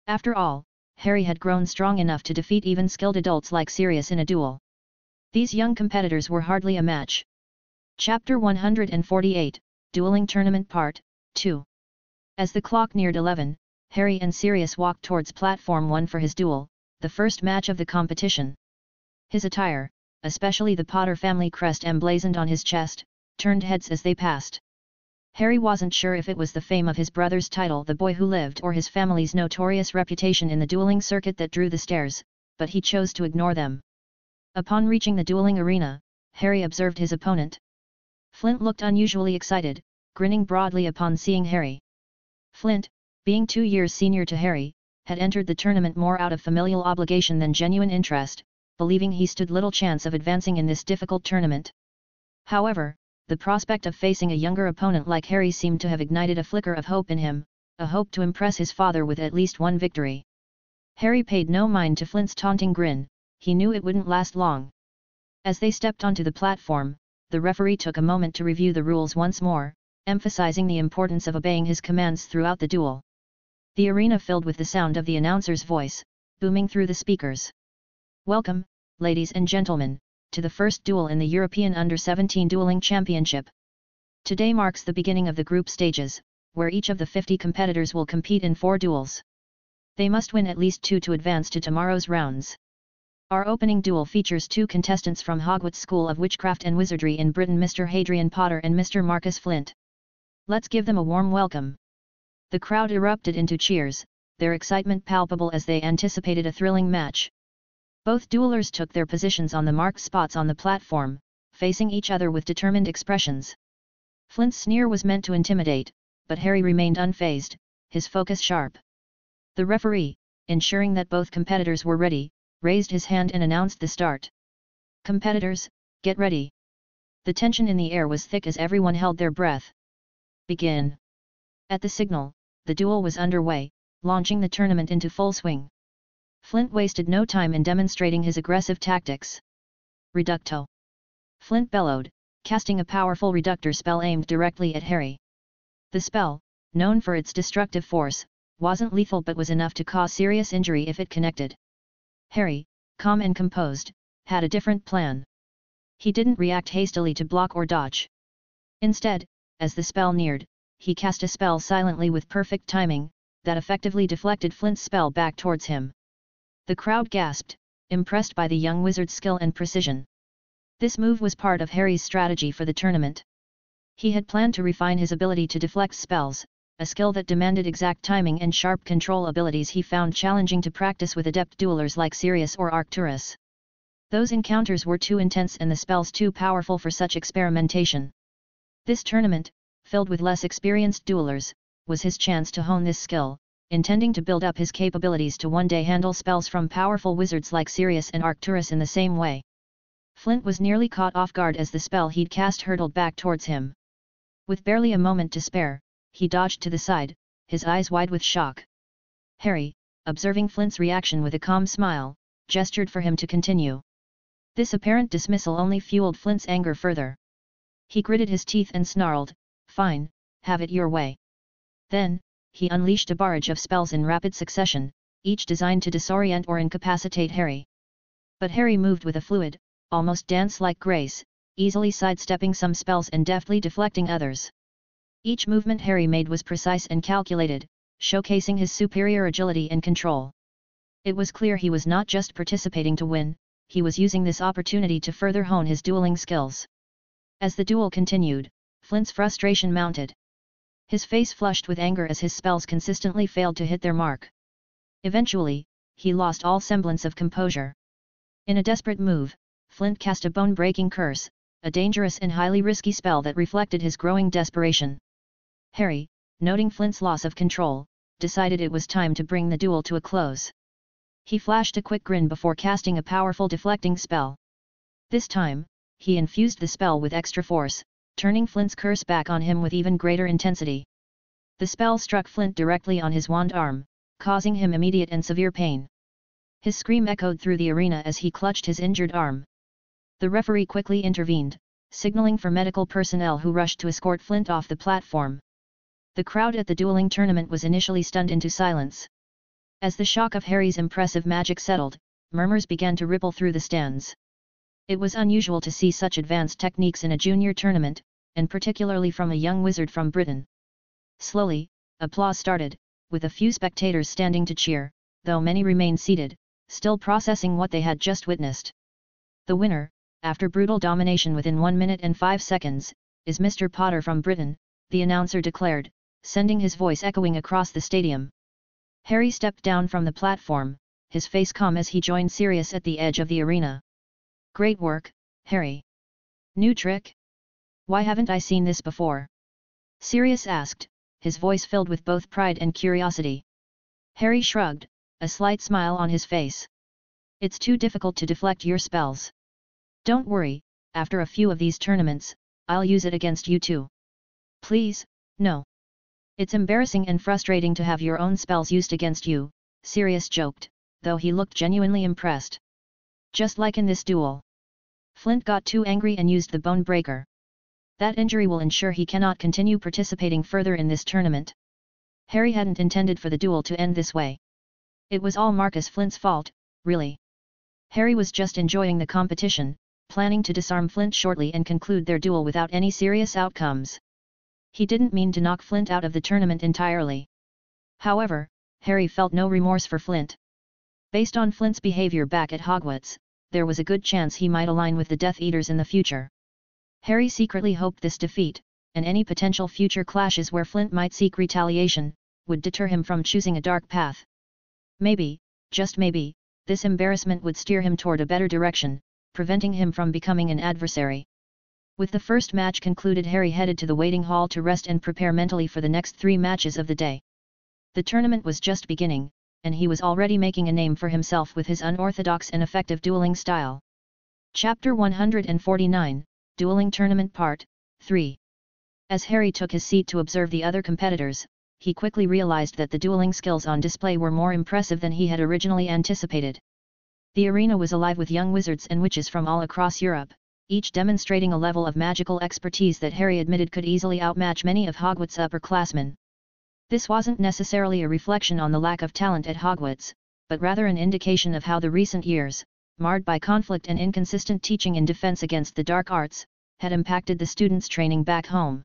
After all, Harry had grown strong enough to defeat even skilled adults like Sirius in a duel. These young competitors were hardly a match. Chapter 148, Dueling Tournament Part 2. As the clock neared 11, Harry and Sirius walked towards Platform 1 for his duel, the first match of the competition. His attire, especially the Potter family crest emblazoned on his chest, turned heads as they passed. Harry wasn't sure if it was the fame of his brother's title The Boy Who Lived or his family's notorious reputation in the dueling circuit that drew the stares, but he chose to ignore them. Upon reaching the dueling arena, Harry observed his opponent. Flint looked unusually excited, grinning broadly upon seeing Harry. Flint, being 2 years senior to Harry, had entered the tournament more out of familial obligation than genuine interest, believing he stood little chance of advancing in this difficult tournament. However, the prospect of facing a younger opponent like Harry seemed to have ignited a flicker of hope in him, a hope to impress his father with at least one victory. Harry paid no mind to Flint's taunting grin, he knew it wouldn't last long. As they stepped onto the platform, the referee took a moment to review the rules once more, emphasizing the importance of obeying his commands throughout the duel. The arena filled with the sound of the announcer's voice, booming through the speakers. "Welcome, ladies and gentlemen, to the first duel in the European Under-17 Dueling Championship. Today marks the beginning of the group stages, where each of the 50 competitors will compete in 4 duels. They must win at least 2 to advance to tomorrow's rounds. Our opening duel features 2 contestants from Hogwarts School of Witchcraft and Wizardry in Britain, Mr. Hadrian Potter and Mr. Marcus Flint. Let's give them a warm welcome." The crowd erupted into cheers, their excitement palpable as they anticipated a thrilling match. Both duelers took their positions on the marked spots on the platform, facing each other with determined expressions. Flint's sneer was meant to intimidate, but Harry remained unfazed, his focus sharp. The referee, ensuring that both competitors were ready, raised his hand and announced the start. "Competitors, get ready." The tension in the air was thick as everyone held their breath. "Begin." At the signal, the duel was underway, launching the tournament into full swing. Flint wasted no time in demonstrating his aggressive tactics. "Reducto!" Flint bellowed, casting a powerful reductor spell aimed directly at Harry. The spell, known for its destructive force, wasn't lethal but was enough to cause serious injury if it connected. Harry, calm and composed, had a different plan. He didn't react hastily to block or dodge. Instead, as the spell neared, he cast a spell silently with perfect timing, that effectively deflected Flint's spell back towards him. The crowd gasped, impressed by the young wizard's skill and precision. This move was part of Harry's strategy for the tournament. He had planned to refine his ability to deflect spells, a skill that demanded exact timing and sharp control abilities he found challenging to practice with adept duelers like Sirius or Arcturus. Those encounters were too intense and the spells too powerful for such experimentation. This tournament, filled with less experienced duelers, was his chance to hone this skill, intending to build up his capabilities to one day handle spells from powerful wizards like Sirius and Arcturus in the same way. Flint was nearly caught off guard as the spell he'd cast hurtled back towards him. With barely a moment to spare, he dodged to the side, his eyes wide with shock. Harry, observing Flint's reaction with a calm smile, gestured for him to continue. This apparent dismissal only fueled Flint's anger further. He gritted his teeth and snarled, "Fine, have it your way." Then, he unleashed a barrage of spells in rapid succession, each designed to disorient or incapacitate Harry. But Harry moved with a fluid, almost dance-like grace, easily sidestepping some spells and deftly deflecting others. Each movement Harry made was precise and calculated, showcasing his superior agility and control. It was clear he was not just participating to win, he was using this opportunity to further hone his dueling skills. As the duel continued, Flint's frustration mounted. His face flushed with anger as his spells consistently failed to hit their mark. Eventually, he lost all semblance of composure. In a desperate move, Flint cast a bone-breaking curse, a dangerous and highly risky spell that reflected his growing desperation. Harry, noting Flint's loss of control, decided it was time to bring the duel to a close. He flashed a quick grin before casting a powerful deflecting spell. This time, he infused the spell with extra force, turning Flint's curse back on him with even greater intensity. The spell struck Flint directly on his wand arm, causing him immediate and severe pain. His scream echoed through the arena as he clutched his injured arm. The referee quickly intervened, signaling for medical personnel who rushed to escort Flint off the platform. The crowd at the dueling tournament was initially stunned into silence. As the shock of Harry's impressive magic settled, murmurs began to ripple through the stands. It was unusual to see such advanced techniques in a junior tournament, and particularly from a young wizard from Britain. Slowly, applause started, with a few spectators standing to cheer, though many remained seated, still processing what they had just witnessed. The winner, after brutal domination within 1 minute and 5 seconds, is Mr. Potter from Britain, the announcer declared, sending his voice echoing across the stadium. Harry stepped down from the platform, his face calm as he joined Sirius at the edge of the arena. "Great work, Harry. New trick? Why haven't I seen this before?" Sirius asked, his voice filled with both pride and curiosity. Harry shrugged, a slight smile on his face. "It's too difficult to deflect your spells. Don't worry, after a few of these tournaments, I'll use it against you too." "Please, no. It's embarrassing and frustrating to have your own spells used against you," Sirius joked, though he looked genuinely impressed. "Just like in this duel. Flint got too angry and used the bone breaker. That injury will ensure he cannot continue participating further in this tournament. Harry hadn't intended for the duel to end this way. It was all Marcus Flint's fault, really. Harry was just enjoying the competition, planning to disarm Flint shortly and conclude their duel without any serious outcomes. He didn't mean to knock Flint out of the tournament entirely. However, Harry felt no remorse for Flint. Based on Flint's behavior back at Hogwarts, there was a good chance he might align with the Death Eaters in the future. Harry secretly hoped this defeat, and any potential future clashes where Flint might seek retaliation, would deter him from choosing a dark path. Maybe, just maybe, this embarrassment would steer him toward a better direction, preventing him from becoming an adversary. With the first match concluded, Harry headed to the waiting hall to rest and prepare mentally for the next 3 matches of the day. The tournament was just beginning, and he was already making a name for himself with his unorthodox and effective dueling style. Chapter 149, Dueling Tournament Part 3. As Harry took his seat to observe the other competitors, he quickly realized that the dueling skills on display were more impressive than he had originally anticipated. The arena was alive with young wizards and witches from all across Europe, each demonstrating a level of magical expertise that Harry admitted could easily outmatch many of Hogwarts' upperclassmen. This wasn't necessarily a reflection on the lack of talent at Hogwarts, but rather an indication of how the recent years, marred by conflict and inconsistent teaching in defense against the dark arts, had impacted the students' training back home.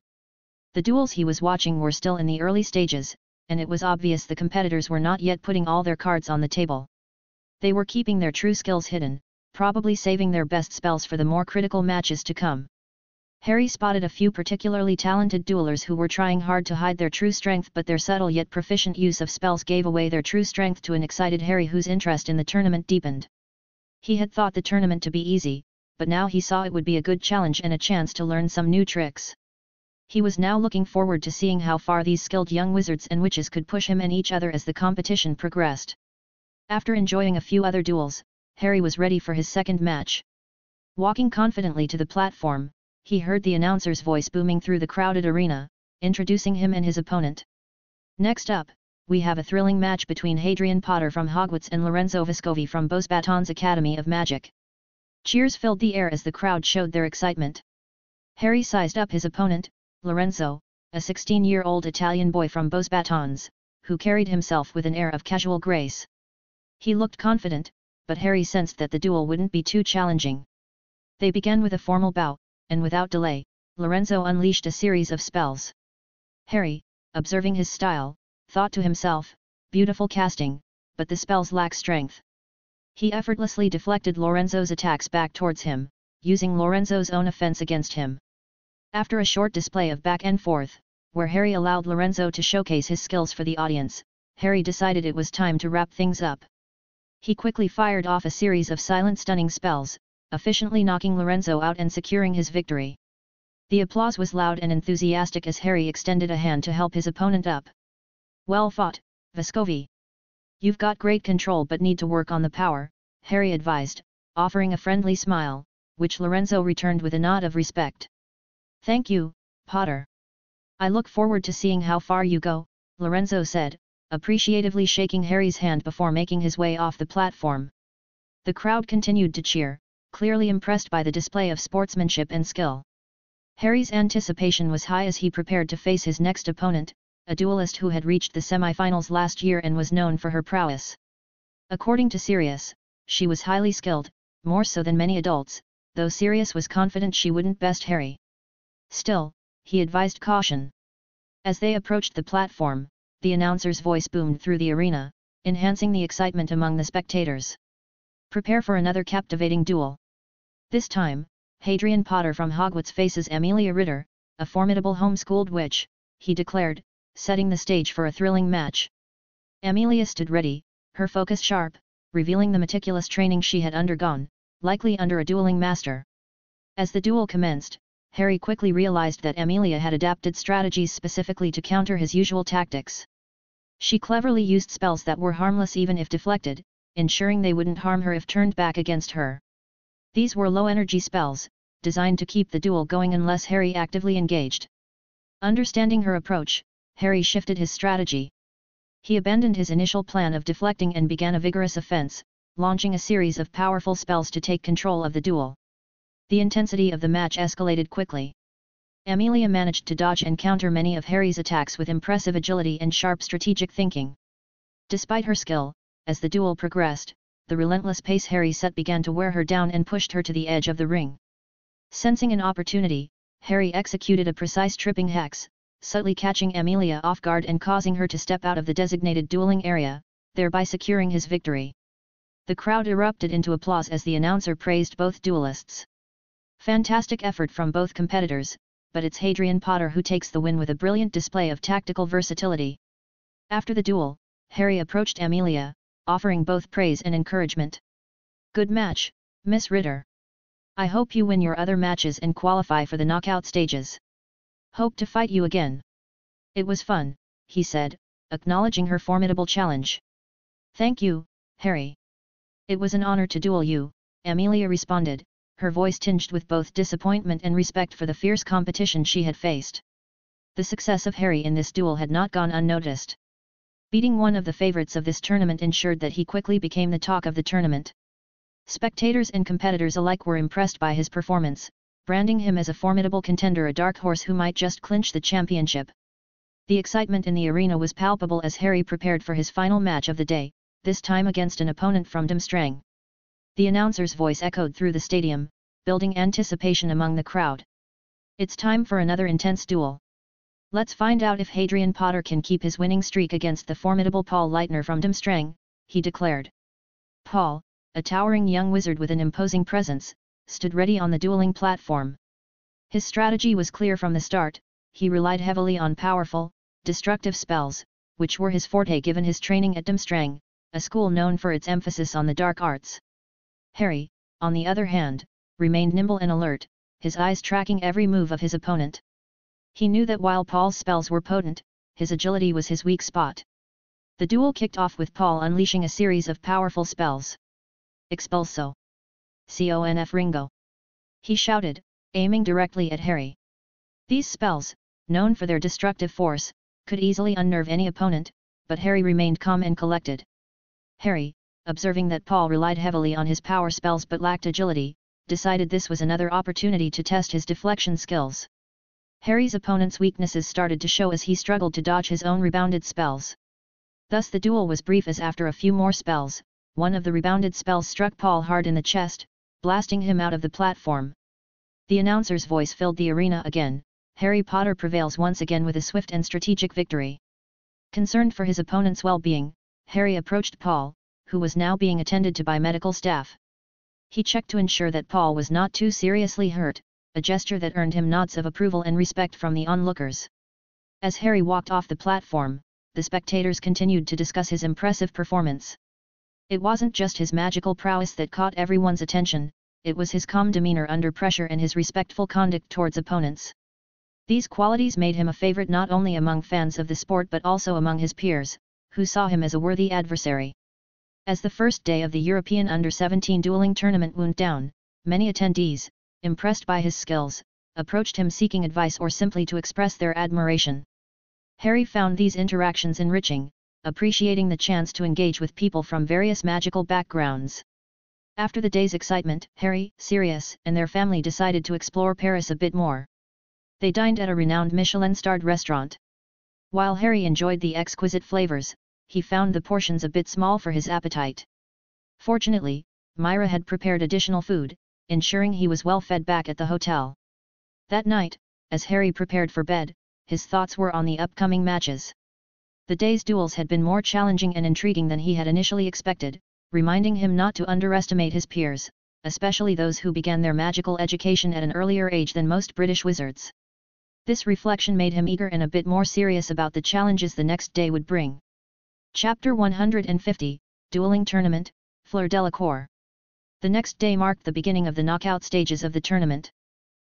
The duels he was watching were still in the early stages, and it was obvious the competitors were not yet putting all their cards on the table. They were keeping their true skills hidden, probably saving their best spells for the more critical matches to come. Harry spotted a few particularly talented duelers who were trying hard to hide their true strength, but their subtle yet proficient use of spells gave away their true strength to an excited Harry whose interest in the tournament deepened. He had thought the tournament to be easy, but now he saw it would be a good challenge and a chance to learn some new tricks. He was now looking forward to seeing how far these skilled young wizards and witches could push him and each other as the competition progressed. After enjoying a few other duels, Harry was ready for his second match. Walking confidently to the platform, he heard the announcer's voice booming through the crowded arena, introducing him and his opponent. "Next up, we have a thrilling match between Hadrian Potter from Hogwarts and Lorenzo Vescovi from Bose Baton's Academy of Magic. Cheers filled the air as the crowd showed their excitement. Harry sized up his opponent, Lorenzo, a 16-year-old Italian boy from Bose Batons, who carried himself with an air of casual grace. He looked confident, but Harry sensed that the duel wouldn't be too challenging. They began with a formal bout, and without delay, Lorenzo unleashed a series of spells. Harry, observing his style, thought to himself, beautiful casting, but the spells lack strength. He effortlessly deflected Lorenzo's attacks back towards him, using Lorenzo's own offense against him. After a short display of back and forth, where Harry allowed Lorenzo to showcase his skills for the audience, Harry decided it was time to wrap things up. He quickly fired off a series of silent stunning spells, efficiently knocking Lorenzo out and securing his victory. The applause was loud and enthusiastic as Harry extended a hand to help his opponent up. Well fought, Vescovi. You've got great control but need to work on the power, Harry advised, offering a friendly smile, which Lorenzo returned with a nod of respect. Thank you, Potter. I look forward to seeing how far you go, Lorenzo said, appreciatively shaking Harry's hand before making his way off the platform. The crowd continued to cheer, clearly impressed by the display of sportsmanship and skill. Harry's anticipation was high as he prepared to face his next opponent, a duelist who had reached the semi-finals last year and was known for her prowess. According to Sirius, she was highly skilled, more so than many adults, though Sirius was confident she wouldn't best Harry. Still, he advised caution. As they approached the platform, the announcer's voice boomed through the arena, enhancing the excitement among the spectators. Prepare for another captivating duel. This time, Hadrian Potter from Hogwarts faces Amelia Ritter, a formidable homeschooled witch, he declared, setting the stage for a thrilling match. Amelia stood ready, her focus sharp, revealing the meticulous training she had undergone, likely under a dueling master. As the duel commenced, Harry quickly realized that Amelia had adapted strategies specifically to counter his usual tactics. She cleverly used spells that were harmless even if deflected, ensuring they wouldn't harm her if turned back against her. These were low-energy spells, designed to keep the duel going unless Harry actively engaged. Understanding her approach, Harry shifted his strategy. He abandoned his initial plan of deflecting and began a vigorous offense, launching a series of powerful spells to take control of the duel. The intensity of the match escalated quickly. Amelia managed to dodge and counter many of Harry's attacks with impressive agility and sharp strategic thinking. Despite her skill, as the duel progressed, the relentless pace Harry set began to wear her down and pushed her to the edge of the ring. Sensing an opportunity, Harry executed a precise tripping hex, subtly catching Amelia off guard and causing her to step out of the designated dueling area, thereby securing his victory. The crowd erupted into applause as the announcer praised both duelists. Fantastic effort from both competitors, but it's Hadrian Potter who takes the win with a brilliant display of tactical versatility. After the duel, Harry approached Amelia, offering both praise and encouragement. Good match, Miss Ritter. I hope you win your other matches and qualify for the knockout stages. Hope to fight you again. It was fun, he said, acknowledging her formidable challenge. Thank you, Harry. It was an honor to duel you, Amelia responded, her voice tinged with both disappointment and respect for the fierce competition she had faced. The success of Harry in this duel had not gone unnoticed. Beating one of the favorites of this tournament ensured that he quickly became the talk of the tournament. Spectators and competitors alike were impressed by his performance, branding him as a formidable contender, a dark horse who might just clinch the championship. The excitement in the arena was palpable as Harry prepared for his final match of the day, this time against an opponent from Durmstrang. The announcer's voice echoed through the stadium, building anticipation among the crowd. It's time for another intense duel. Let's find out if Hadrian Potter can keep his winning streak against the formidable Paul Leitner from Durmstrang, he declared. Paul, a towering young wizard with an imposing presence, stood ready on the dueling platform. His strategy was clear from the start. He relied heavily on powerful, destructive spells, which were his forte given his training at Durmstrang, a school known for its emphasis on the dark arts. Harry, on the other hand, remained nimble and alert, his eyes tracking every move of his opponent. He knew that while Paul's spells were potent, his agility was his weak spot. The duel kicked off with Paul unleashing a series of powerful spells. Expulso! Conf Ringo! He shouted, aiming directly at Harry. These spells, known for their destructive force, could easily unnerve any opponent, but Harry remained calm and collected. Harry, observing that Paul relied heavily on his power spells but lacked agility, decided this was another opportunity to test his deflection skills. Harry's opponent's weaknesses started to show as he struggled to dodge his own rebounded spells. Thus the duel was brief, as after a few more spells, one of the rebounded spells struck Paul hard in the chest, blasting him out of the platform. The announcer's voice filled the arena again. Harry Potter prevails once again with a swift and strategic victory. Concerned for his opponent's well-being, Harry approached Paul, who was now being attended to by medical staff. He checked to ensure that Paul was not too seriously hurt, a gesture that earned him nods of approval and respect from the onlookers. As Harry walked off the platform, the spectators continued to discuss his impressive performance. It wasn't just his magical prowess that caught everyone's attention, it was his calm demeanor under pressure and his respectful conduct towards opponents. These qualities made him a favorite not only among fans of the sport but also among his peers, who saw him as a worthy adversary. As the first day of the European Under-17 dueling tournament wound down, many attendees, impressed by his skills, approached him seeking advice or simply to express their admiration. Harry found these interactions enriching, appreciating the chance to engage with people from various magical backgrounds. After the day's excitement, Harry, Sirius, and their family decided to explore Paris a bit more. They dined at a renowned Michelin-starred restaurant. While Harry enjoyed the exquisite flavors, he found the portions a bit small for his appetite. Fortunately, Myra had prepared additional food, ensuring he was well fed back at the hotel. That night, as Harry prepared for bed, his thoughts were on the upcoming matches. The day's duels had been more challenging and intriguing than he had initially expected, reminding him not to underestimate his peers, especially those who began their magical education at an earlier age than most British wizards. This reflection made him eager and a bit more serious about the challenges the next day would bring. Chapter 150, Dueling Tournament, Fleur Delacour. The next day marked the beginning of the knockout stages of the tournament.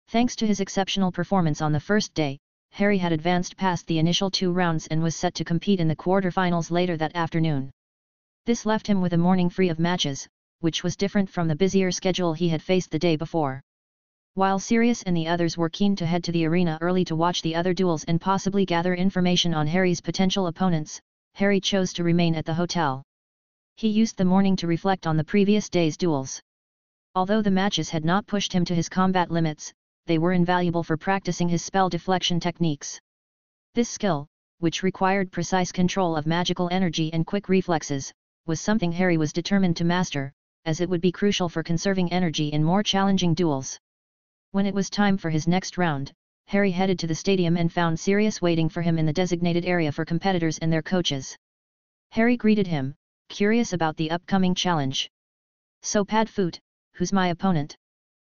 Thanks to his exceptional performance on the first day, Harry had advanced past the initial 2 rounds and was set to compete in the quarter-finals later that afternoon. This left him with a morning free of matches, which was different from the busier schedule he had faced the day before. While Sirius and the others were keen to head to the arena early to watch the other duels and possibly gather information on Harry's potential opponents, Harry chose to remain at the hotel. He used the morning to reflect on the previous day's duels. Although the matches had not pushed him to his combat limits, they were invaluable for practicing his spell deflection techniques. This skill, which required precise control of magical energy and quick reflexes, was something Harry was determined to master, as it would be crucial for conserving energy in more challenging duels. When it was time for his next round, Harry headed to the stadium and found Sirius waiting for him in the designated area for competitors and their coaches. Harry greeted him, curious about the upcoming challenge. "So Padfoot, who's my opponent?"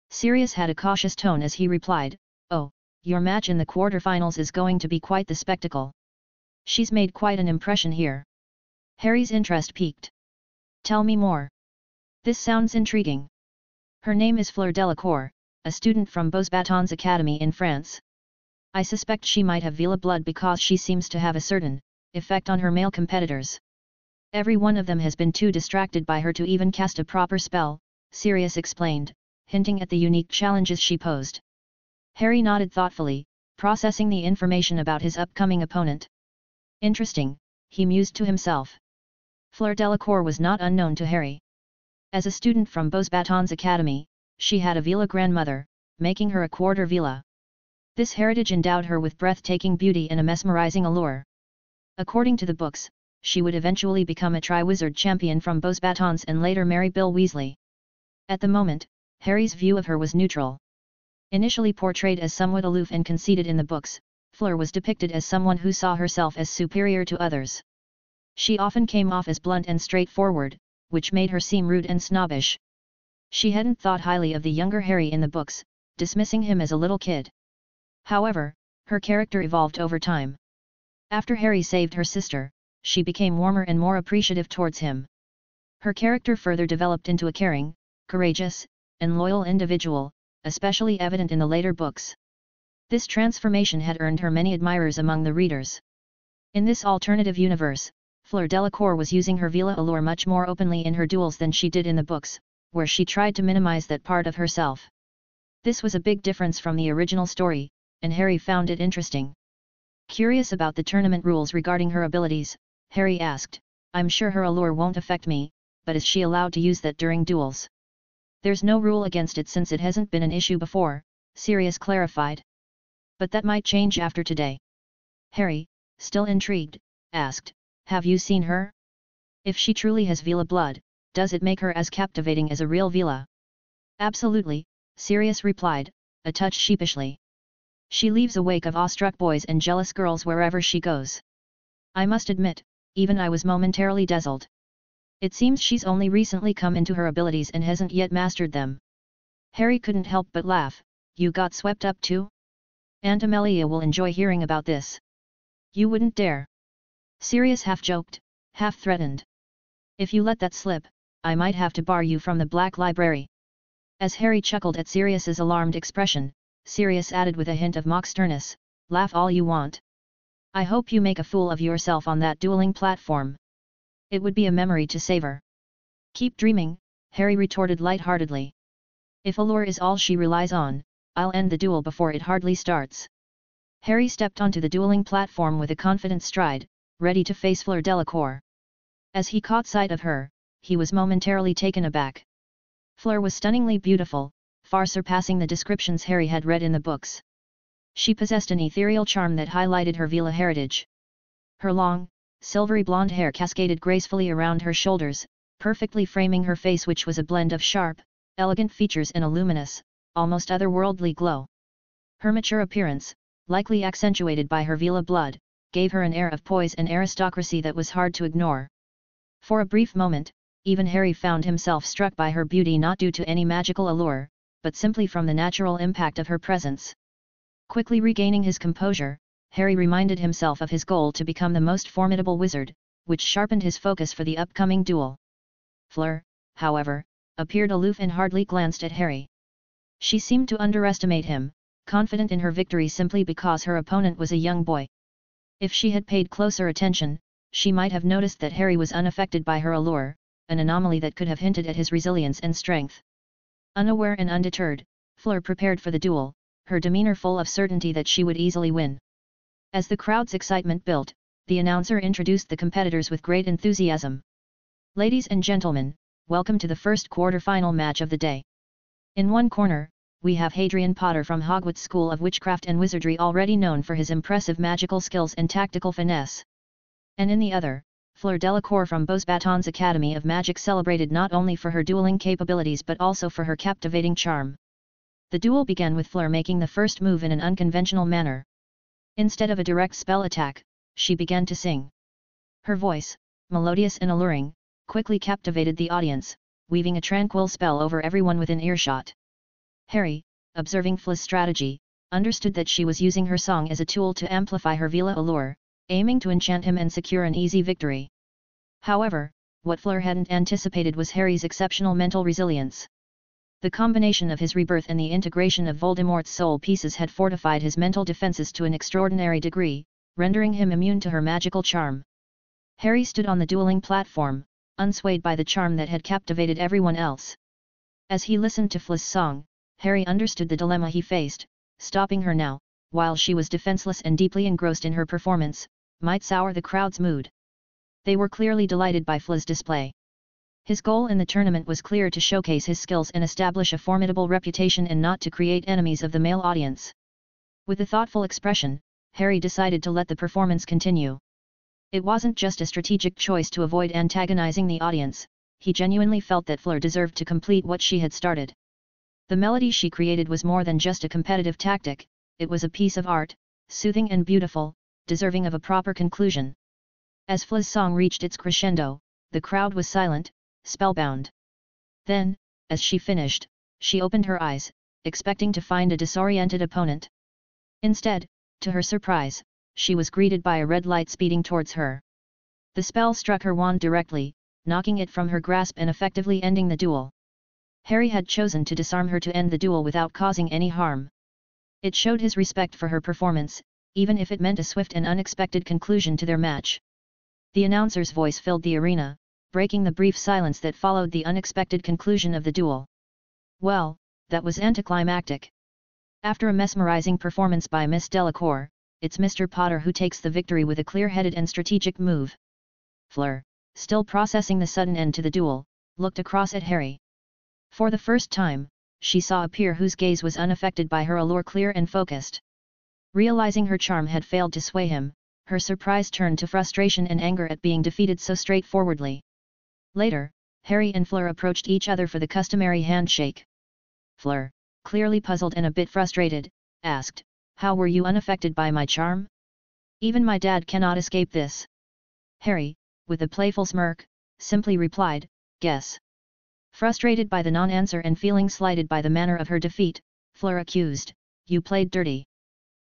Sirius had a cautious tone as he replied, "Oh, your match in the quarterfinals is going to be quite the spectacle. She's made quite an impression here." Harry's interest piqued. "Tell me more. This sounds intriguing." "Her name is Fleur Delacour, a student from Beauxbatons Academy in France. I suspect she might have Vila blood because she seems to have a certain effect on her male competitors. Every one of them has been too distracted by her to even cast a proper spell," Sirius explained, hinting at the unique challenges she posed. Harry nodded thoughtfully, processing the information about his upcoming opponent. "Interesting," he mused to himself. Fleur Delacour was not unknown to Harry. As a student from Beauxbatons Academy, she had a Vila grandmother, making her a quarter Vila. This heritage endowed her with breathtaking beauty and a mesmerizing allure. According to the books, she would eventually become a Triwizard champion from Beauxbatons and later marry Bill Weasley. At the moment, Harry's view of her was neutral. Initially portrayed as somewhat aloof and conceited in the books, Fleur was depicted as someone who saw herself as superior to others. She often came off as blunt and straightforward, which made her seem rude and snobbish. She hadn't thought highly of the younger Harry in the books, dismissing him as a little kid. However, her character evolved over time. After Harry saved her sister, she became warmer and more appreciative towards him. Her character further developed into a caring, courageous, and loyal individual, especially evident in the later books. This transformation had earned her many admirers among the readers. In this alternative universe, Fleur Delacour was using her Vila allure much more openly in her duels than she did in the books, where she tried to minimize that part of herself. This was a big difference from the original story, and Harry found it interesting. Curious about the tournament rules regarding her abilities, Harry asked. I'm sure her allure won't affect me, but is she allowed to use that during duels? There's no rule against it since it hasn't been an issue before, Sirius clarified. But that might change after today. Harry, still intrigued, asked, have you seen her? If she truly has Veela blood, does it make her as captivating as a real Veela? Absolutely, Sirius replied, a touch sheepishly. She leaves a wake of awestruck boys and jealous girls wherever she goes. I must admit, even I was momentarily dazzled. It seems she's only recently come into her abilities and hasn't yet mastered them. Harry couldn't help but laugh. You got swept up too? Aunt Amelia will enjoy hearing about this. You wouldn't dare. Sirius half joked, half threatened. If you let that slip, I might have to bar you from the Black Library. As Harry chuckled at Sirius's alarmed expression, Sirius added with a hint of mock sternness, laugh all you want. I hope you make a fool of yourself on that dueling platform. It would be a memory to savor. Keep dreaming, Harry retorted light-heartedly. If allure is all she relies on, I'll end the duel before it hardly starts. Harry stepped onto the dueling platform with a confident stride, ready to face Fleur Delacour. As he caught sight of her, he was momentarily taken aback. Fleur was stunningly beautiful, far surpassing the descriptions Harry had read in the books. She possessed an ethereal charm that highlighted her Veela heritage. Her long, silvery blonde hair cascaded gracefully around her shoulders, perfectly framing her face, which was a blend of sharp, elegant features and a luminous, almost otherworldly glow. Her mature appearance, likely accentuated by her Veela blood, gave her an air of poise and aristocracy that was hard to ignore. For a brief moment, even Harry found himself struck by her beauty, not due to any magical allure, but simply from the natural impact of her presence. Quickly regaining his composure, Harry reminded himself of his goal to become the most formidable wizard, which sharpened his focus for the upcoming duel. Fleur, however, appeared aloof and hardly glanced at Harry. She seemed to underestimate him, confident in her victory simply because her opponent was a young boy. If she had paid closer attention, she might have noticed that Harry was unaffected by her allure, an anomaly that could have hinted at his resilience and strength. Unaware and undeterred, Fleur prepared for the duel, her demeanor full of certainty that she would easily win. As the crowd's excitement built, the announcer introduced the competitors with great enthusiasm. Ladies and gentlemen, welcome to the first quarter-final match of the day. In one corner, we have Hadrian Potter from Hogwarts School of Witchcraft and Wizardry, already known for his impressive magical skills and tactical finesse. And in the other, Fleur Delacour from Beauxbatons Academy of Magic, celebrated not only for her dueling capabilities but also for her captivating charm. The duel began with Fleur making the first move in an unconventional manner. Instead of a direct spell attack, she began to sing. Her voice, melodious and alluring, quickly captivated the audience, weaving a tranquil spell over everyone within earshot. Harry, observing Fleur's strategy, understood that she was using her song as a tool to amplify her Veela allure, aiming to enchant him and secure an easy victory. However, what Fleur hadn't anticipated was Harry's exceptional mental resilience. The combination of his rebirth and the integration of Voldemort's soul pieces had fortified his mental defenses to an extraordinary degree, rendering him immune to her magical charm. Harry stood on the dueling platform, unswayed by the charm that had captivated everyone else. As he listened to Fleur's song, Harry understood the dilemma he faced. Stopping her now, while she was defenseless and deeply engrossed in her performance, might sour the crowd's mood. They were clearly delighted by Fleur's display. His goal in the tournament was clear: to showcase his skills and establish a formidable reputation, and not to create enemies of the male audience. With a thoughtful expression, Harry decided to let the performance continue. It wasn't just a strategic choice to avoid antagonizing the audience, he genuinely felt that Fleur deserved to complete what she had started. The melody she created was more than just a competitive tactic, it was a piece of art, soothing and beautiful, deserving of a proper conclusion. As Fleur's song reached its crescendo, the crowd was silent, spellbound. Then, as she finished, she opened her eyes, expecting to find a disoriented opponent. Instead, to her surprise, she was greeted by a red light speeding towards her. The spell struck her wand directly, knocking it from her grasp and effectively ending the duel. Harry had chosen to disarm her to end the duel without causing any harm. It showed his respect for her performance, even if it meant a swift and unexpected conclusion to their match. The announcer's voice filled the arena, breaking the brief silence that followed the unexpected conclusion of the duel. Well, that was anticlimactic. After a mesmerizing performance by Miss Delacour, it's Mr. Potter who takes the victory with a clear-headed and strategic move. Fleur, still processing the sudden end to the duel, looked across at Harry. For the first time, she saw a peer whose gaze was unaffected by her allure, clear and focused. Realizing her charm had failed to sway him, her surprise turned to frustration and anger at being defeated so straightforwardly. Later, Harry and Fleur approached each other for the customary handshake. Fleur, clearly puzzled and a bit frustrated, asked, "How were you unaffected by my charm? Even my dad cannot escape this." Harry, with a playful smirk, simply replied, "Guess." Frustrated by the non-answer and feeling slighted by the manner of her defeat, Fleur accused, "You played dirty.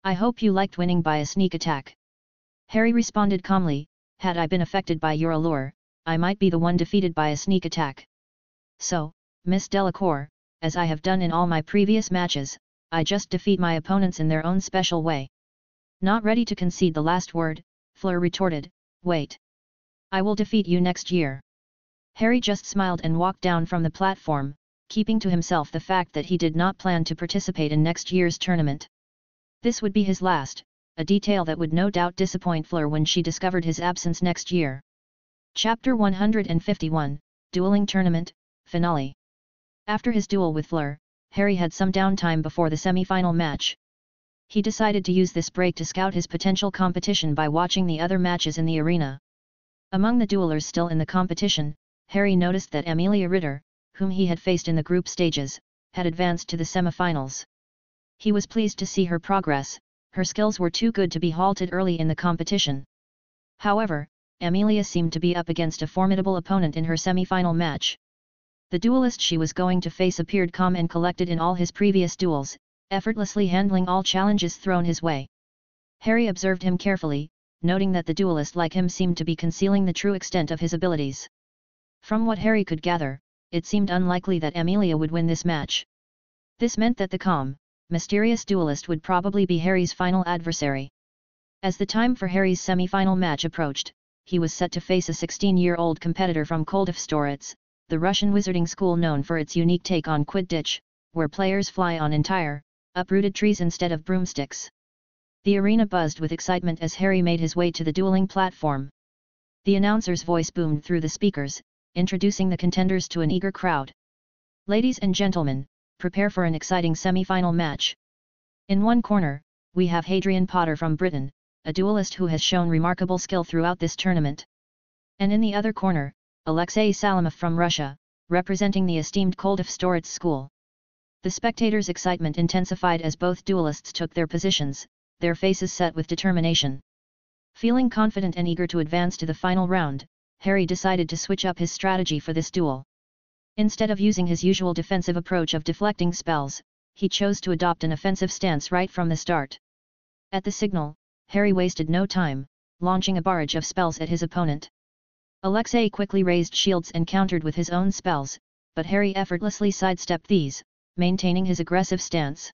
I hope you liked winning by a sneak attack." Harry responded calmly, "Had I been affected by your allure, I might be the one defeated by a sneak attack. So, Miss Delacour, as I have done in all my previous matches, I just defeat my opponents in their own special way." Not ready to concede the last word, Fleur retorted, "Wait. I will defeat you next year." Harry just smiled and walked down from the platform, keeping to himself the fact that he did not plan to participate in next year's tournament. This would be his last, a detail that would no doubt disappoint Fleur when she discovered his absence next year. Chapter 151, Dueling Tournament, Finale. After his duel with Fleur, Harry had some downtime before the semi-final match. He decided to use this break to scout his potential competition by watching the other matches in the arena. Among the duelers still in the competition, Harry noticed that Amelia Ritter, whom he had faced in the group stages, had advanced to the semi-finals. He was pleased to see her progress. Her skills were too good to be halted early in the competition. However, Amelia seemed to be up against a formidable opponent in her semi-final match. The duelist she was going to face appeared calm and collected in all his previous duels, effortlessly handling all challenges thrown his way. Harry observed him carefully, noting that the duelist like him seemed to be concealing the true extent of his abilities. From what Harry could gather, it seemed unlikely that Amelia would win this match. This meant that the calm, mysterious duelist would probably be Harry's final adversary. As the time for Harry's semi-final match approached, he was set to face a 16-year-old competitor from Koldovstoritz, the Russian wizarding school known for its unique take on Quidditch, where players fly on entire, uprooted trees instead of broomsticks. The arena buzzed with excitement as Harry made his way to the dueling platform. The announcer's voice boomed through the speakers, introducing the contenders to an eager crowd. "Ladies and gentlemen, prepare for an exciting semi-final match. In one corner, we have Hadrian Potter from Britain, a duelist who has shown remarkable skill throughout this tournament. And in the other corner, Alexei Salamov from Russia, representing the esteemed Koldovstoritz school." The spectators' excitement intensified as both duelists took their positions, their faces set with determination. Feeling confident and eager to advance to the final round, Harry decided to switch up his strategy for this duel. Instead of using his usual defensive approach of deflecting spells, he chose to adopt an offensive stance right from the start. At the signal, Harry wasted no time, launching a barrage of spells at his opponent. Alexei quickly raised shields and countered with his own spells, but Harry effortlessly sidestepped these, maintaining his aggressive stance.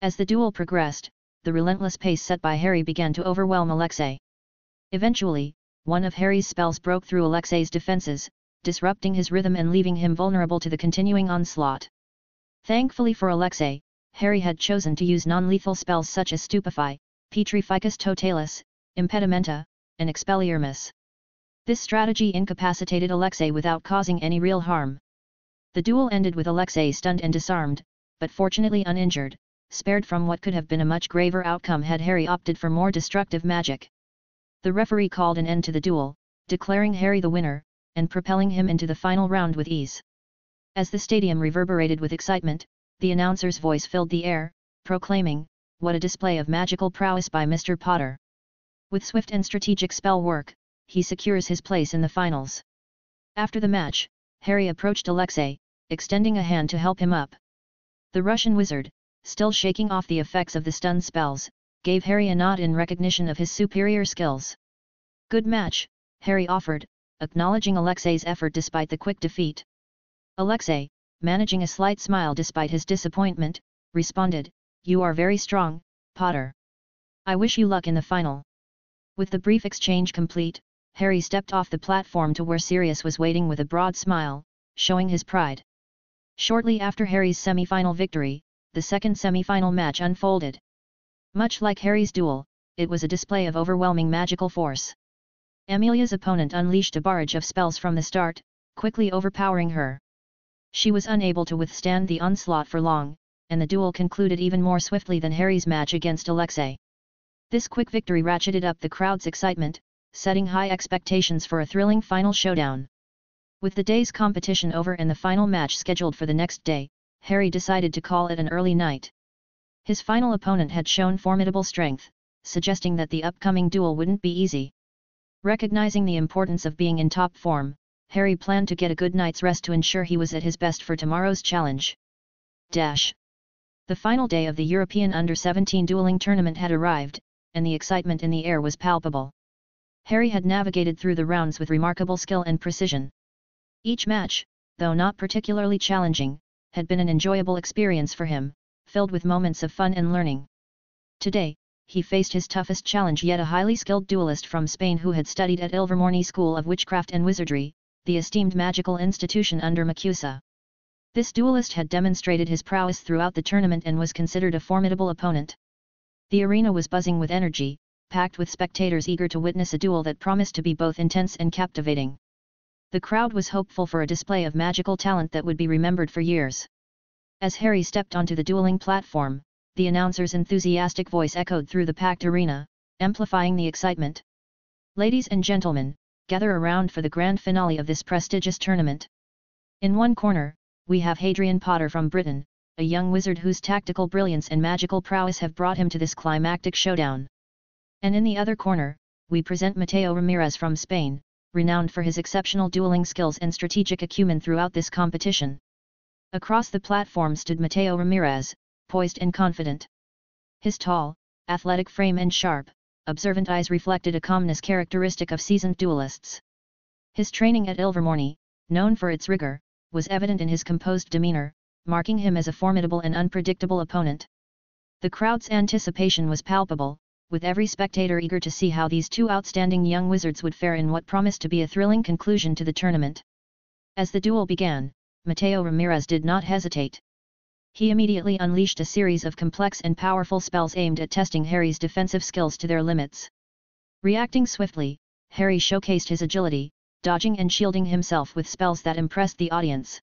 As the duel progressed, the relentless pace set by Harry began to overwhelm Alexei. Eventually, one of Harry's spells broke through Alexei's defenses, disrupting his rhythm and leaving him vulnerable to the continuing onslaught. Thankfully for Alexei, Harry had chosen to use non-lethal spells such as Stupefy, Petrificus Totalis, Impedimenta, and Expelliarmus. This strategy incapacitated Alexei without causing any real harm. The duel ended with Alexei stunned and disarmed, but fortunately uninjured, spared from what could have been a much graver outcome had Harry opted for more destructive magic. The referee called an end to the duel, declaring Harry the winner, and propelling him into the final round with ease. As the stadium reverberated with excitement, the announcer's voice filled the air, proclaiming, "What a display of magical prowess by Mr. Potter! With swift and strategic spell work, he secures his place in the finals." After the match, Harry approached Alexei, extending a hand to help him up. The Russian wizard, still shaking off the effects of the stun spells, gave Harry a nod in recognition of his superior skills. "Good match," Harry offered, acknowledging Alexei's effort despite the quick defeat. Alexei, managing a slight smile despite his disappointment, responded, "You are very strong, Potter. I wish you luck in the final." With the brief exchange complete, Harry stepped off the platform to where Sirius was waiting with a broad smile, showing his pride. Shortly after Harry's semi-final victory, the second semi-final match unfolded. Much like Harry's duel, it was a display of overwhelming magical force. Amelia's opponent unleashed a barrage of spells from the start, quickly overpowering her. She was unable to withstand the onslaught for long, and the duel concluded even more swiftly than Harry's match against Alexei. This quick victory ratcheted up the crowd's excitement, setting high expectations for a thrilling final showdown. With the day's competition over and the final match scheduled for the next day, Harry decided to call it an early night. His final opponent had shown formidable strength, suggesting that the upcoming duel wouldn't be easy. Recognizing the importance of being in top form, Harry planned to get a good night's rest to ensure he was at his best for tomorrow's challenge. The final day of the European Under-17 dueling tournament had arrived, and the excitement in the air was palpable. Harry had navigated through the rounds with remarkable skill and precision. Each match, though not particularly challenging, had been an enjoyable experience for him, filled with moments of fun and learning. Today, he faced his toughest challenge yet, a highly skilled duelist from Spain who had studied at Ilvermorny School of Witchcraft and Wizardry, the esteemed magical institution under MACUSA. This duelist had demonstrated his prowess throughout the tournament and was considered a formidable opponent. The arena was buzzing with energy, packed with spectators eager to witness a duel that promised to be both intense and captivating. The crowd was hopeful for a display of magical talent that would be remembered for years. As Harry stepped onto the dueling platform, the announcer's enthusiastic voice echoed through the packed arena, amplifying the excitement. "Ladies and gentlemen, gather around for the grand finale of this prestigious tournament. In one corner, we have Hadrian Potter from Britain, a young wizard whose tactical brilliance and magical prowess have brought him to this climactic showdown. And in the other corner, we present Mateo Ramirez from Spain, renowned for his exceptional dueling skills and strategic acumen throughout this competition." Across the platform stood Mateo Ramirez, poised and confident. His tall, athletic frame and sharp, observant eyes reflected a calmness characteristic of seasoned duelists. His training at Ilvermorny, known for its rigor, was evident in his composed demeanor, marking him as a formidable and unpredictable opponent. The crowd's anticipation was palpable, with every spectator eager to see how these two outstanding young wizards would fare in what promised to be a thrilling conclusion to the tournament. As the duel began, Mateo Ramirez did not hesitate. He immediately unleashed a series of complex and powerful spells aimed at testing Harry's defensive skills to their limits. Reacting swiftly, Harry showcased his agility, dodging and shielding himself with spells that impressed the audience.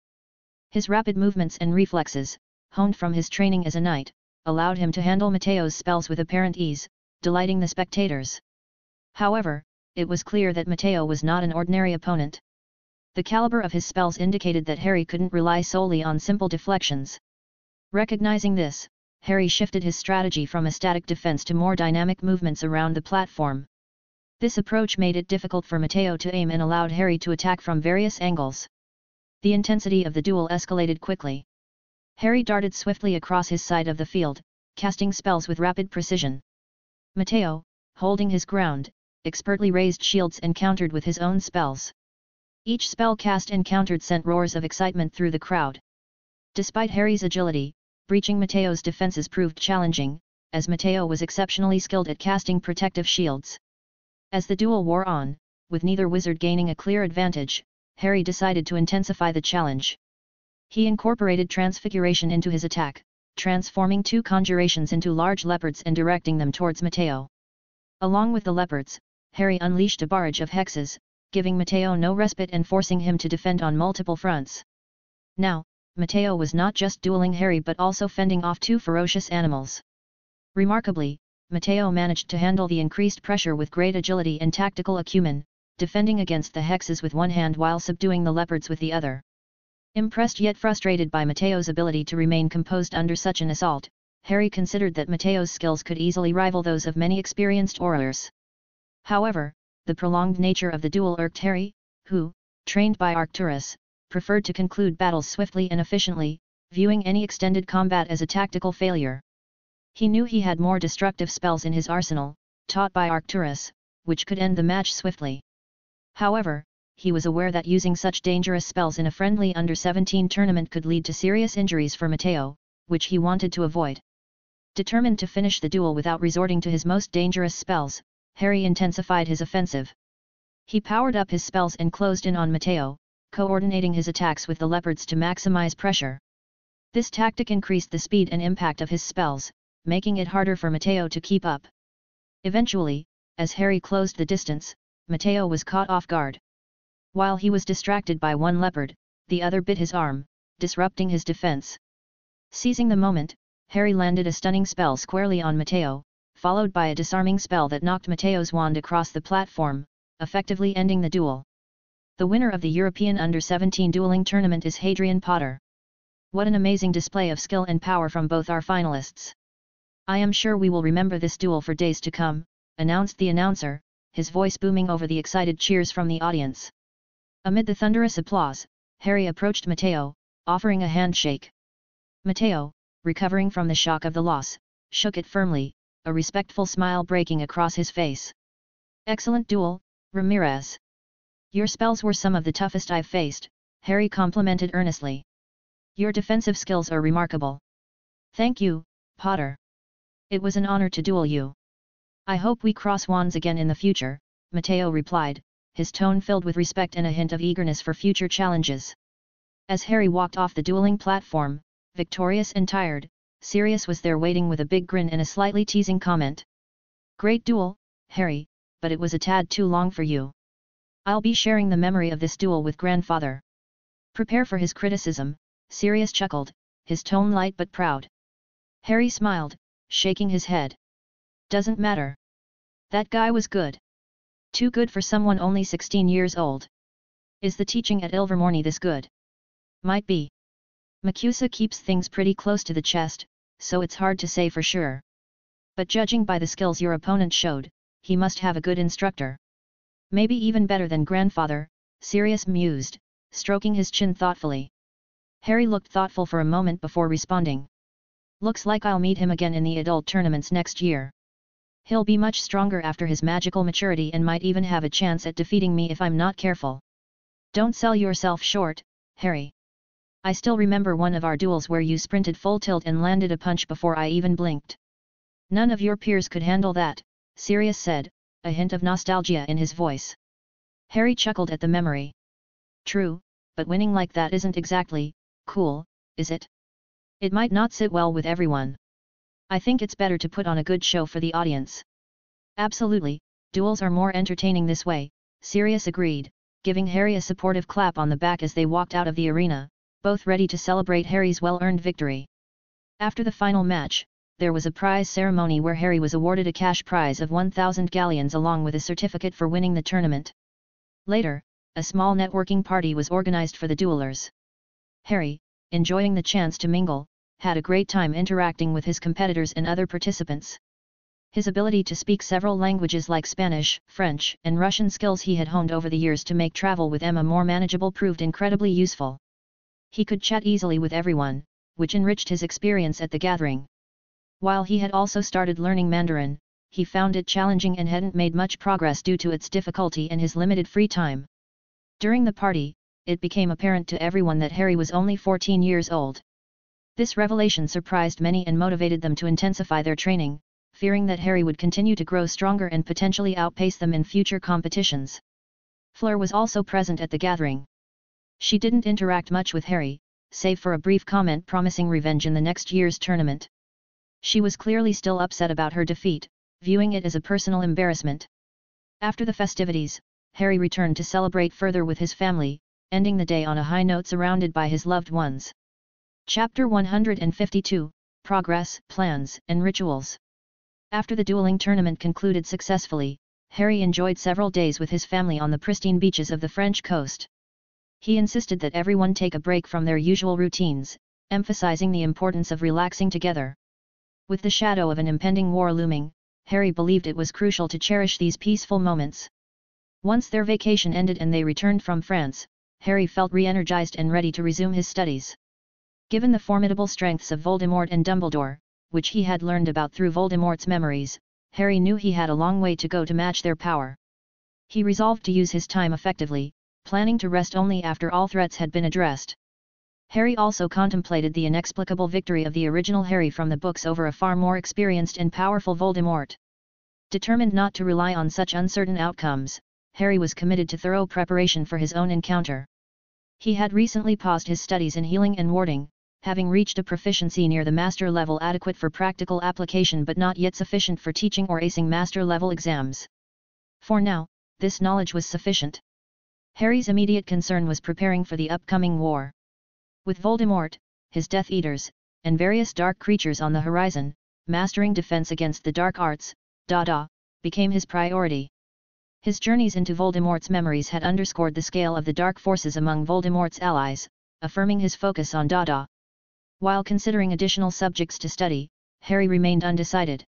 His rapid movements and reflexes, honed from his training as a knight, allowed him to handle Mateo's spells with apparent ease, delighting the spectators. However, it was clear that Mateo was not an ordinary opponent. The caliber of his spells indicated that Harry couldn't rely solely on simple deflections. Recognizing this, Harry shifted his strategy from a static defense to more dynamic movements around the platform. This approach made it difficult for Mateo to aim and allowed Harry to attack from various angles. The intensity of the duel escalated quickly. Harry darted swiftly across his side of the field, casting spells with rapid precision. Mateo, holding his ground, expertly raised shields and countered with his own spells. Each spell cast and countered sent roars of excitement through the crowd. Despite Harry's agility, breaching Mateo's defenses proved challenging, as Mateo was exceptionally skilled at casting protective shields. As the duel wore on, with neither wizard gaining a clear advantage, Harry decided to intensify the challenge. He incorporated transfiguration into his attack, transforming two conjurations into large leopards and directing them towards Mateo. Along with the leopards, Harry unleashed a barrage of hexes, giving Mateo no respite and forcing him to defend on multiple fronts. Now, Mateo was not just dueling Harry but also fending off two ferocious animals. Remarkably, Mateo managed to handle the increased pressure with great agility and tactical acumen, defending against the hexes with one hand while subduing the leopards with the other. Impressed yet frustrated by Mateo's ability to remain composed under such an assault, Harry considered that Mateo's skills could easily rival those of many experienced warriors. However, the prolonged nature of the duel irked Harry, who, trained by Arcturus, preferred to conclude battles swiftly and efficiently, viewing any extended combat as a tactical failure. He knew he had more destructive spells in his arsenal, taught by Arcturus, which could end the match swiftly. However, he was aware that using such dangerous spells in a friendly under-17 tournament could lead to serious injuries for Mateo, which he wanted to avoid. Determined to finish the duel without resorting to his most dangerous spells, Harry intensified his offensive. He powered up his spells and closed in on Mateo, coordinating his attacks with the leopards to maximize pressure. This tactic increased the speed and impact of his spells, making it harder for Mateo to keep up. Eventually, as Harry closed the distance, Matteo was caught off guard. While he was distracted by one leopard, the other bit his arm, disrupting his defense. Seizing the moment, Harry landed a stunning spell squarely on Matteo, followed by a disarming spell that knocked Matteo's wand across the platform, effectively ending the duel. The winner of the European Under-17 dueling tournament is Hadrian Potter. What an amazing display of skill and power from both our finalists. I am sure we will remember this duel for days to come, announced the announcer, his voice booming over the excited cheers from the audience. Amid the thunderous applause, Harry approached Matteo, offering a handshake. Matteo, recovering from the shock of the loss, shook it firmly, a respectful smile breaking across his face. Excellent duel, Ramirez. Your spells were some of the toughest I've faced, Harry complimented earnestly. Your defensive skills are remarkable. Thank you, Potter. It was an honor to duel you. I hope we cross wands again in the future, Matteo replied, his tone filled with respect and a hint of eagerness for future challenges. As Harry walked off the dueling platform, victorious and tired, Sirius was there waiting with a big grin and a slightly teasing comment. Great duel, Harry, but it was a tad too long for you. I'll be sharing the memory of this duel with grandfather. Prepare for his criticism, Sirius chuckled, his tone light but proud. Harry smiled, shaking his head. Doesn't matter. That guy was good. Too good for someone only 16 years old. Is the teaching at Ilvermorny this good? Might be. Macusa keeps things pretty close to the chest, so it's hard to say for sure. But judging by the skills your opponent showed, he must have a good instructor. Maybe even better than grandfather, Sirius mused, stroking his chin thoughtfully. Harry looked thoughtful for a moment before responding. Looks like I'll meet him again in the adult tournaments next year. He'll be much stronger after his magical maturity and might even have a chance at defeating me if I'm not careful. Don't sell yourself short, Harry. I still remember one of our duels where you sprinted full tilt and landed a punch before I even blinked. None of your peers could handle that, Sirius said, a hint of nostalgia in his voice. Harry chuckled at the memory. True, but winning like that isn't exactly cool, is it? It might not sit well with everyone. I think it's better to put on a good show for the audience. Absolutely, duels are more entertaining this way, Sirius agreed, giving Harry a supportive clap on the back as they walked out of the arena, both ready to celebrate Harry's well-earned victory. After the final match, there was a prize ceremony where Harry was awarded a cash prize of 1,000 galleons along with a certificate for winning the tournament. Later, a small networking party was organized for the duelers. Harry, enjoying the chance to mingle, had a great time interacting with his competitors and other participants. His ability to speak several languages like Spanish, French, and Russian, skills he had honed over the years to make travel with Emma more manageable, proved incredibly useful. He could chat easily with everyone, which enriched his experience at the gathering. While he had also started learning Mandarin, he found it challenging and hadn't made much progress due to its difficulty and his limited free time. During the party, it became apparent to everyone that Harry was only 14 years old. This revelation surprised many and motivated them to intensify their training, fearing that Harry would continue to grow stronger and potentially outpace them in future competitions. Fleur was also present at the gathering. She didn't interact much with Harry, save for a brief comment promising revenge in the next year's tournament. She was clearly still upset about her defeat, viewing it as a personal embarrassment. After the festivities, Harry returned to celebrate further with his family, ending the day on a high note surrounded by his loved ones. Chapter 152, Progress, Plans, and Rituals. After the dueling tournament concluded successfully, Harry enjoyed several days with his family on the pristine beaches of the French coast. He insisted that everyone take a break from their usual routines, emphasizing the importance of relaxing together. With the shadow of an impending war looming, Harry believed it was crucial to cherish these peaceful moments. Once their vacation ended and they returned from France, Harry felt re-energized and ready to resume his studies. Given the formidable strengths of Voldemort and Dumbledore, which he had learned about through Voldemort's memories, Harry knew he had a long way to go to match their power. He resolved to use his time effectively, planning to rest only after all threats had been addressed. Harry also contemplated the inexplicable victory of the original Harry from the books over a far more experienced and powerful Voldemort. Determined not to rely on such uncertain outcomes, Harry was committed to thorough preparation for his own encounter. He had recently paused his studies in healing and warding, having reached a proficiency near the master level adequate for practical application but not yet sufficient for teaching or acing master level exams. For now, this knowledge was sufficient. Harry's immediate concern was preparing for the upcoming war. With Voldemort, his Death Eaters, and various dark creatures on the horizon, mastering defense against the dark arts, became his priority. His journeys into Voldemort's memories had underscored the scale of the dark forces among Voldemort's allies, affirming his focus on While considering additional subjects to study, Harry remained undecided.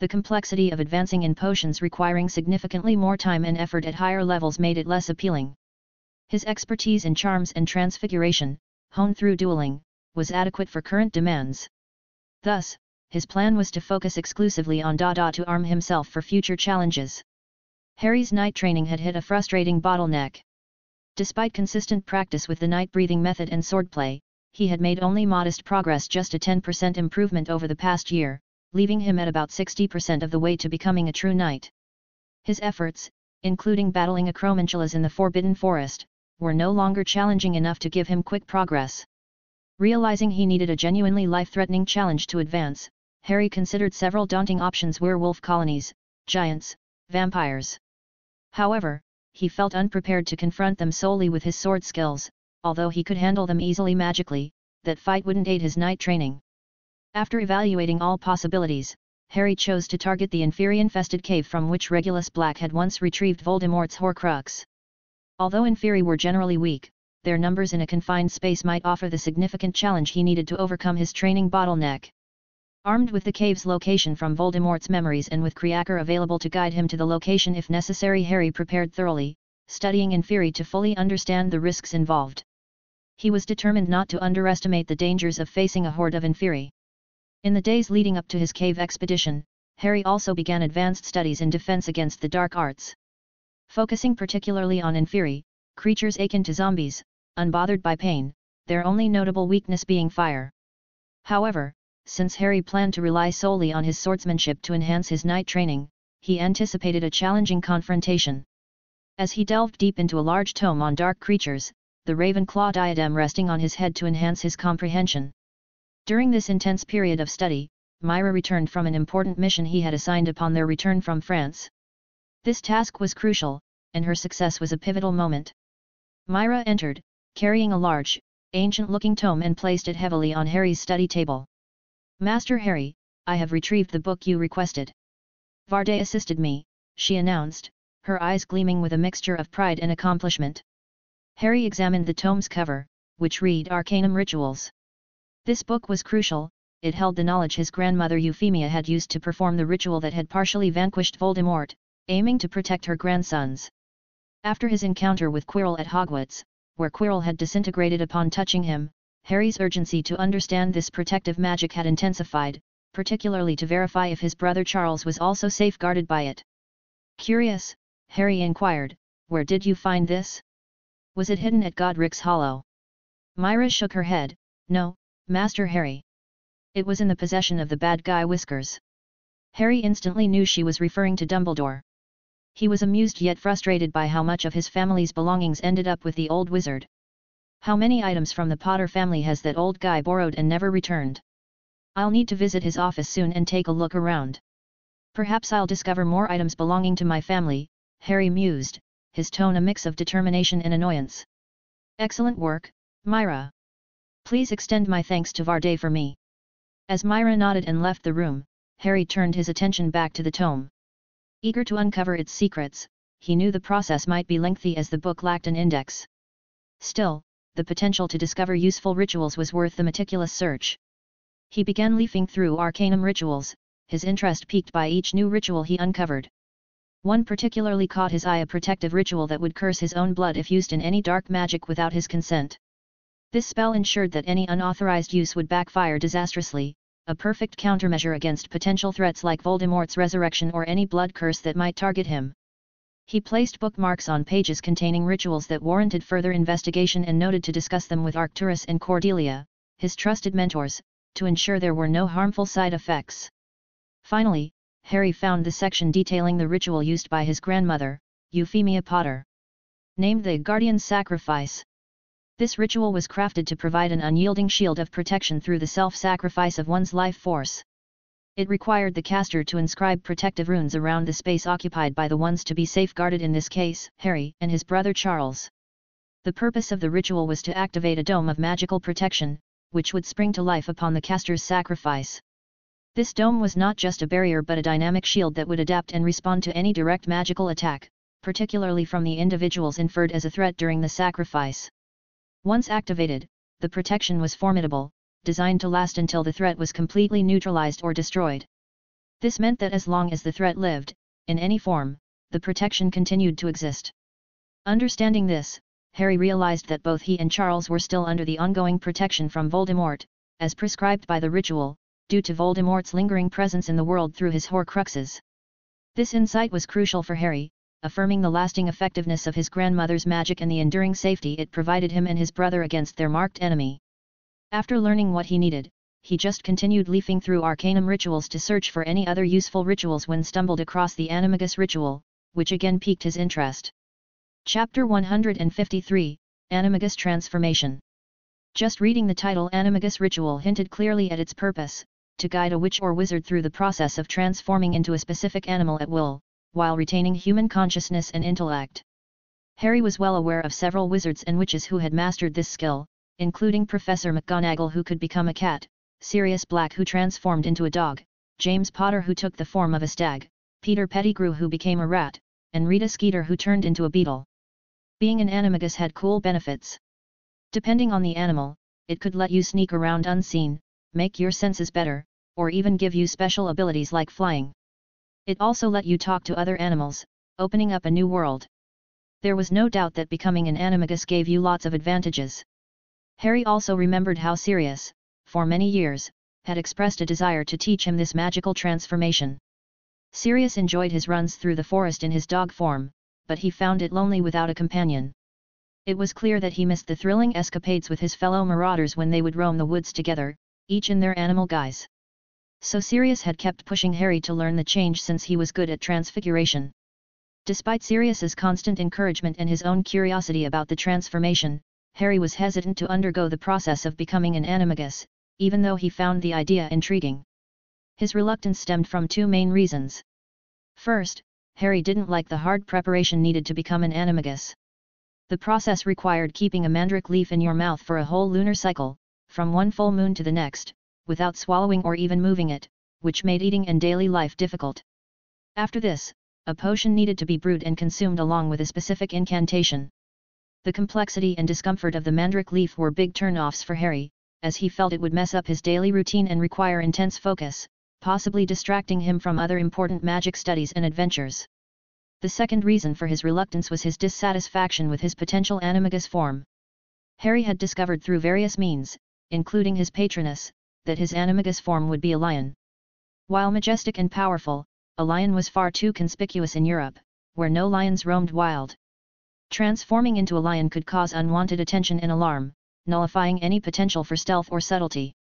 The complexity of advancing in potions requiring significantly more time and effort at higher levels made it less appealing. His expertise in charms and transfiguration, honed through dueling, was adequate for current demands. Thus, his plan was to focus exclusively on to arm himself for future challenges. Harry's night training had hit a frustrating bottleneck. Despite consistent practice with the night-breathing method and swordplay, he had made only modest progress, just a 10% improvement over the past year, leaving him at about 60% of the way to becoming a true knight. His efforts, including battling Acromantulas in the Forbidden Forest, were no longer challenging enough to give him quick progress. Realizing he needed a genuinely life-threatening challenge to advance, Harry considered several daunting options: werewolf colonies, giants, vampires. However, he felt unprepared to confront them solely with his sword skills, although he could handle them easily magically. That fight wouldn't aid his night training. After evaluating all possibilities, Harry chose to target the Inferi-infested cave from which Regulus Black had once retrieved Voldemort's Horcrux. Although Inferi were generally weak, their numbers in a confined space might offer the significant challenge he needed to overcome his training bottleneck. Armed with the cave's location from Voldemort's memories and with Kreaker available to guide him to the location if necessary, Harry prepared thoroughly, studying Inferi to fully understand the risks involved. He was determined not to underestimate the dangers of facing a horde of Inferi. In the days leading up to his cave expedition, Harry also began advanced studies in defense against the dark arts. Focusing particularly on Inferi, creatures akin to zombies, unbothered by pain, their only notable weakness being fire. However, since Harry planned to rely solely on his swordsmanship to enhance his night training, he anticipated a challenging confrontation. As he delved deep into a large tome on dark creatures, the Ravenclaw diadem resting on his head to enhance his comprehension. During this intense period of study, Myra returned from an important mission he had assigned upon their return from France. This task was crucial, and her success was a pivotal moment. Myra entered, carrying a large, ancient-looking tome and placed it heavily on Harry's study table. "Master Harry, I have retrieved the book you requested." "Varde assisted me," she announced, her eyes gleaming with a mixture of pride and accomplishment. Harry examined the tome's cover, which read Arcanum Rituals. This book was crucial. It held the knowledge his grandmother Euphemia had used to perform the ritual that had partially vanquished Voldemort, aiming to protect her grandsons. After his encounter with Quirrell at Hogwarts, where Quirrell had disintegrated upon touching him, Harry's urgency to understand this protective magic had intensified, particularly to verify if his brother Charles was also safeguarded by it. Curious, Harry inquired, "Where did you find this? Was it hidden at Godric's Hollow?" Myra shook her head, "No, Master Harry. It was in the possession of the bad guy Whiskers." Harry instantly knew she was referring to Dumbledore. He was amused yet frustrated by how much of his family's belongings ended up with the old wizard. How many items from the Potter family has that old guy borrowed and never returned? "I'll need to visit his office soon and take a look around. Perhaps I'll discover more items belonging to my family," Harry mused, his tone a mix of determination and annoyance. "Excellent work, Myra. Please extend my thanks to Varde for me." As Myra nodded and left the room, Harry turned his attention back to the tome. Eager to uncover its secrets, he knew the process might be lengthy as the book lacked an index. Still, the potential to discover useful rituals was worth the meticulous search. He began leafing through Arcanum Rituals, his interest piqued by each new ritual he uncovered. One particularly caught his eye: a protective ritual that would curse his own blood if used in any dark magic without his consent. This spell ensured that any unauthorized use would backfire disastrously, a perfect countermeasure against potential threats like Voldemort's resurrection or any blood curse that might target him. He placed bookmarks on pages containing rituals that warranted further investigation and noted to discuss them with Arcturus and Cordelia, his trusted mentors, to ensure there were no harmful side effects. Finally, Harry found the section detailing the ritual used by his grandmother, Euphemia Potter. Named the Guardian Sacrifice. This ritual was crafted to provide an unyielding shield of protection through the self-sacrifice of one's life force. It required the caster to inscribe protective runes around the space occupied by the ones to be safeguarded, in this case, Harry and his brother Charles. The purpose of the ritual was to activate a dome of magical protection, which would spring to life upon the caster's sacrifice. This dome was not just a barrier but a dynamic shield that would adapt and respond to any direct magical attack, particularly from the individuals inferred as a threat during the sacrifice. Once activated, the protection was formidable, designed to last until the threat was completely neutralized or destroyed. This meant that as long as the threat lived, in any form, the protection continued to exist. Understanding this, Harry realized that both he and Charles were still under the ongoing protection from Voldemort, as prescribed by the ritual, due to Voldemort's lingering presence in the world through his Horcruxes. This insight was crucial for Harry, affirming the lasting effectiveness of his grandmother's magic and the enduring safety it provided him and his brother against their marked enemy. After learning what he needed, he just continued leafing through Arcanum rituals to search for any other useful rituals when stumbled across the Animagus ritual, which again piqued his interest. Chapter 153, Animagus Transformation. Just reading the title Animagus Ritual hinted clearly at its purpose, to guide a witch or wizard through the process of transforming into a specific animal at will, while retaining human consciousness and intellect. Harry was well aware of several wizards and witches who had mastered this skill, including Professor McGonagall, who could become a cat, Sirius Black, who transformed into a dog, James Potter, who took the form of a stag, Peter Pettigrew, who became a rat, and Rita Skeeter, who turned into a beetle. Being an animagus had cool benefits. Depending on the animal, it could let you sneak around unseen, make your senses better, or even give you special abilities like flying. It also let you talk to other animals, opening up a new world. There was no doubt that becoming an animagus gave you lots of advantages. Harry also remembered how Sirius, for many years, had expressed a desire to teach him this magical transformation. Sirius enjoyed his runs through the forest in his dog form, but he found it lonely without a companion. It was clear that he missed the thrilling escapades with his fellow marauders when they would roam the woods together, each in their animal guise. So Sirius had kept pushing Harry to learn the change since he was good at transfiguration. Despite Sirius's constant encouragement and his own curiosity about the transformation, Harry was hesitant to undergo the process of becoming an animagus, even though he found the idea intriguing. His reluctance stemmed from two main reasons. First, Harry didn't like the hard preparation needed to become an animagus. The process required keeping a mandrake leaf in your mouth for a whole lunar cycle, from one full moon to the next, without swallowing or even moving it, which made eating and daily life difficult. After this, a potion needed to be brewed and consumed along with a specific incantation. The complexity and discomfort of the mandrake leaf were big turn-offs for Harry, as he felt it would mess up his daily routine and require intense focus, possibly distracting him from other important magic studies and adventures. The second reason for his reluctance was his dissatisfaction with his potential animagus form. Harry had discovered through various means, including his patroness, that his animagus form would be a lion. While majestic and powerful, a lion was far too conspicuous in Europe, where no lions roamed wild. Transforming into a lion could cause unwanted attention and alarm, nullifying any potential for stealth or subtlety.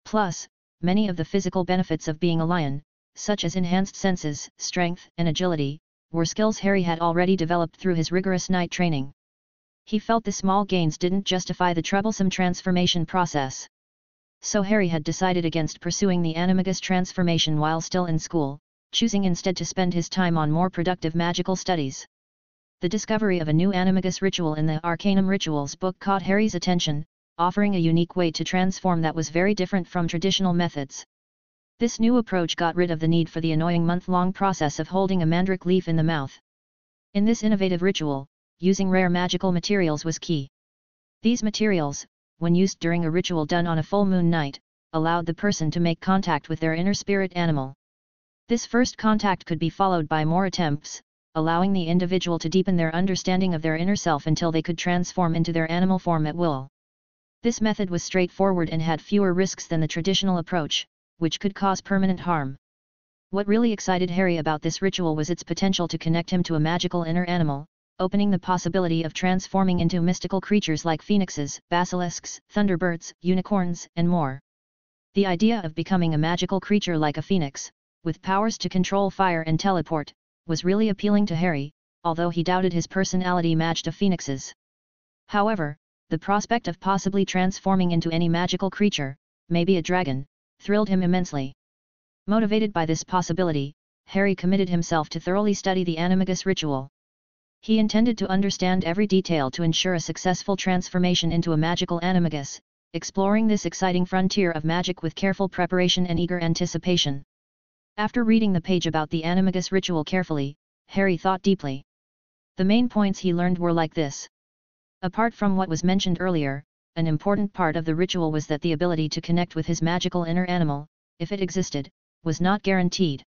Plus, many of the physical benefits of being a lion, such as enhanced senses, strength, and agility, were skills Harry had already developed through his rigorous knight training. He felt the small gains didn't justify the troublesome transformation process. So Harry had decided against pursuing the animagus transformation while still in school, choosing instead to spend his time on more productive magical studies. The discovery of a new animagus ritual in the Arcanum Rituals book caught Harry's attention, offering a unique way to transform that was very different from traditional methods. This new approach got rid of the need for the annoying month-long process of holding a mandrake leaf in the mouth. In this innovative ritual, using rare magical materials was key. These materials, when used during a ritual done on a full moon night, allowed the person to make contact with their inner spirit animal. This first contact could be followed by more attempts, allowing the individual to deepen their understanding of their inner self until they could transform into their animal form at will. This method was straightforward and had fewer risks than the traditional approach, which could cause permanent harm. What really excited Harry about this ritual was its potential to connect him to a magical inner animal, opening the possibility of transforming into mystical creatures like phoenixes, basilisks, thunderbirds, unicorns, and more. The idea of becoming a magical creature like a phoenix, with powers to control fire and teleport, was really appealing to Harry, although he doubted his personality matched a phoenix's. However, the prospect of possibly transforming into any magical creature, maybe a dragon, thrilled him immensely. Motivated by this possibility, Harry committed himself to thoroughly study the animagus ritual. He intended to understand every detail to ensure a successful transformation into a magical animagus, exploring this exciting frontier of magic with careful preparation and eager anticipation. After reading the page about the animagus ritual carefully, Harry thought deeply. The main points he learned were like this. Apart from what was mentioned earlier, an important part of the ritual was that the ability to connect with his magical inner animal, if it existed, was not guaranteed.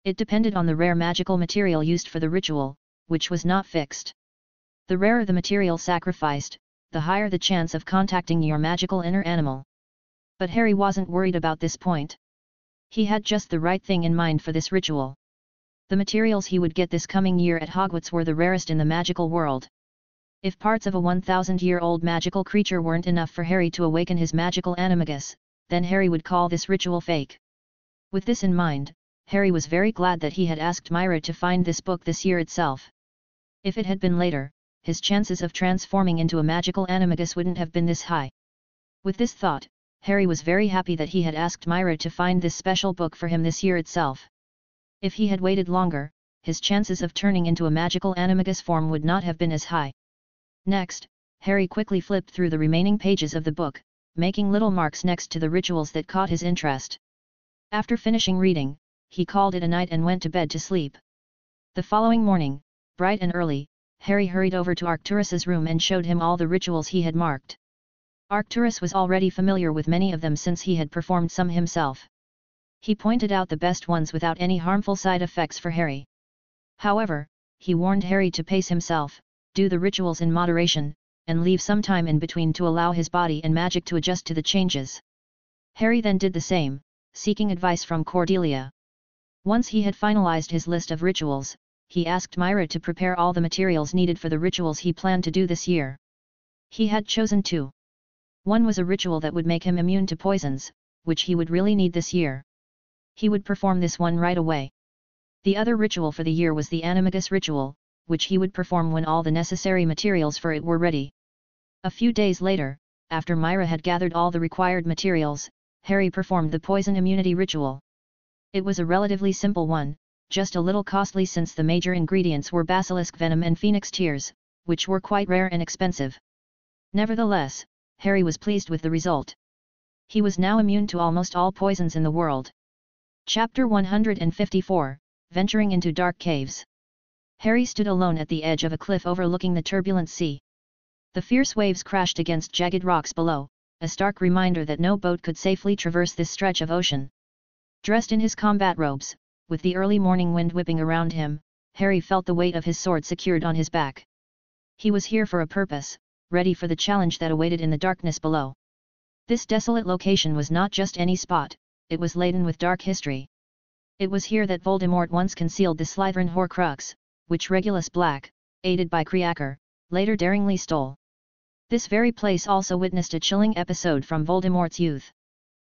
It depended on the rare magical material used for the ritual, which was not fixed. The rarer the material sacrificed, the higher the chance of contacting your magical inner animal. But Harry wasn't worried about this point. He had just the right thing in mind for this ritual. The materials he would get this coming year at Hogwarts were the rarest in the magical world. If parts of a 1,000-year-old magical creature weren't enough for Harry to awaken his magical animagus, then Harry would call this ritual fake. With this in mind, Harry was very glad that he had asked Myra to find this book this year itself. If it had been later, his chances of transforming into a magical animagus wouldn't have been this high. With this thought, Harry was very happy that he had asked Myra to find this special book for him this year itself. If he had waited longer, his chances of turning into a magical animagus form would not have been as high. Next, Harry quickly flipped through the remaining pages of the book, making little marks next to the rituals that caught his interest. After finishing reading, he called it a night and went to bed to sleep. The following morning, bright and early, Harry hurried over to Arcturus's room and showed him all the rituals he had marked. Arcturus was already familiar with many of them since he had performed some himself. He pointed out the best ones without any harmful side effects for Harry. However, he warned Harry to pace himself, do the rituals in moderation, and leave some time in between to allow his body and magic to adjust to the changes. Harry then did the same, seeking advice from Cordelia. Once he had finalized his list of rituals, he asked Myra to prepare all the materials needed for the rituals he planned to do this year. He had chosen two. One was a ritual that would make him immune to poisons, which he would really need this year. He would perform this one right away. The other ritual for the year was the animagus ritual, which he would perform when all the necessary materials for it were ready. A few days later, after Myra had gathered all the required materials, Harry performed the poison immunity ritual. It was a relatively simple one, just a little costly since the major ingredients were basilisk venom and phoenix tears, which were quite rare and expensive. Nevertheless, Harry was pleased with the result. He was now immune to almost all poisons in the world. Chapter 154, Venturing into Dark Caves. Harry stood alone at the edge of a cliff overlooking the turbulent sea. The fierce waves crashed against jagged rocks below, a stark reminder that no boat could safely traverse this stretch of ocean. Dressed in his combat robes, with the early morning wind whipping around him, Harry felt the weight of his sword secured on his back. He was here for a purpose, ready for the challenge that awaited in the darkness below. This desolate location was not just any spot, it was laden with dark history. It was here that Voldemort once concealed the Slytherin Horcrux, which Regulus Black, aided by Kreaker, later daringly stole. This very place also witnessed a chilling episode from Voldemort's youth.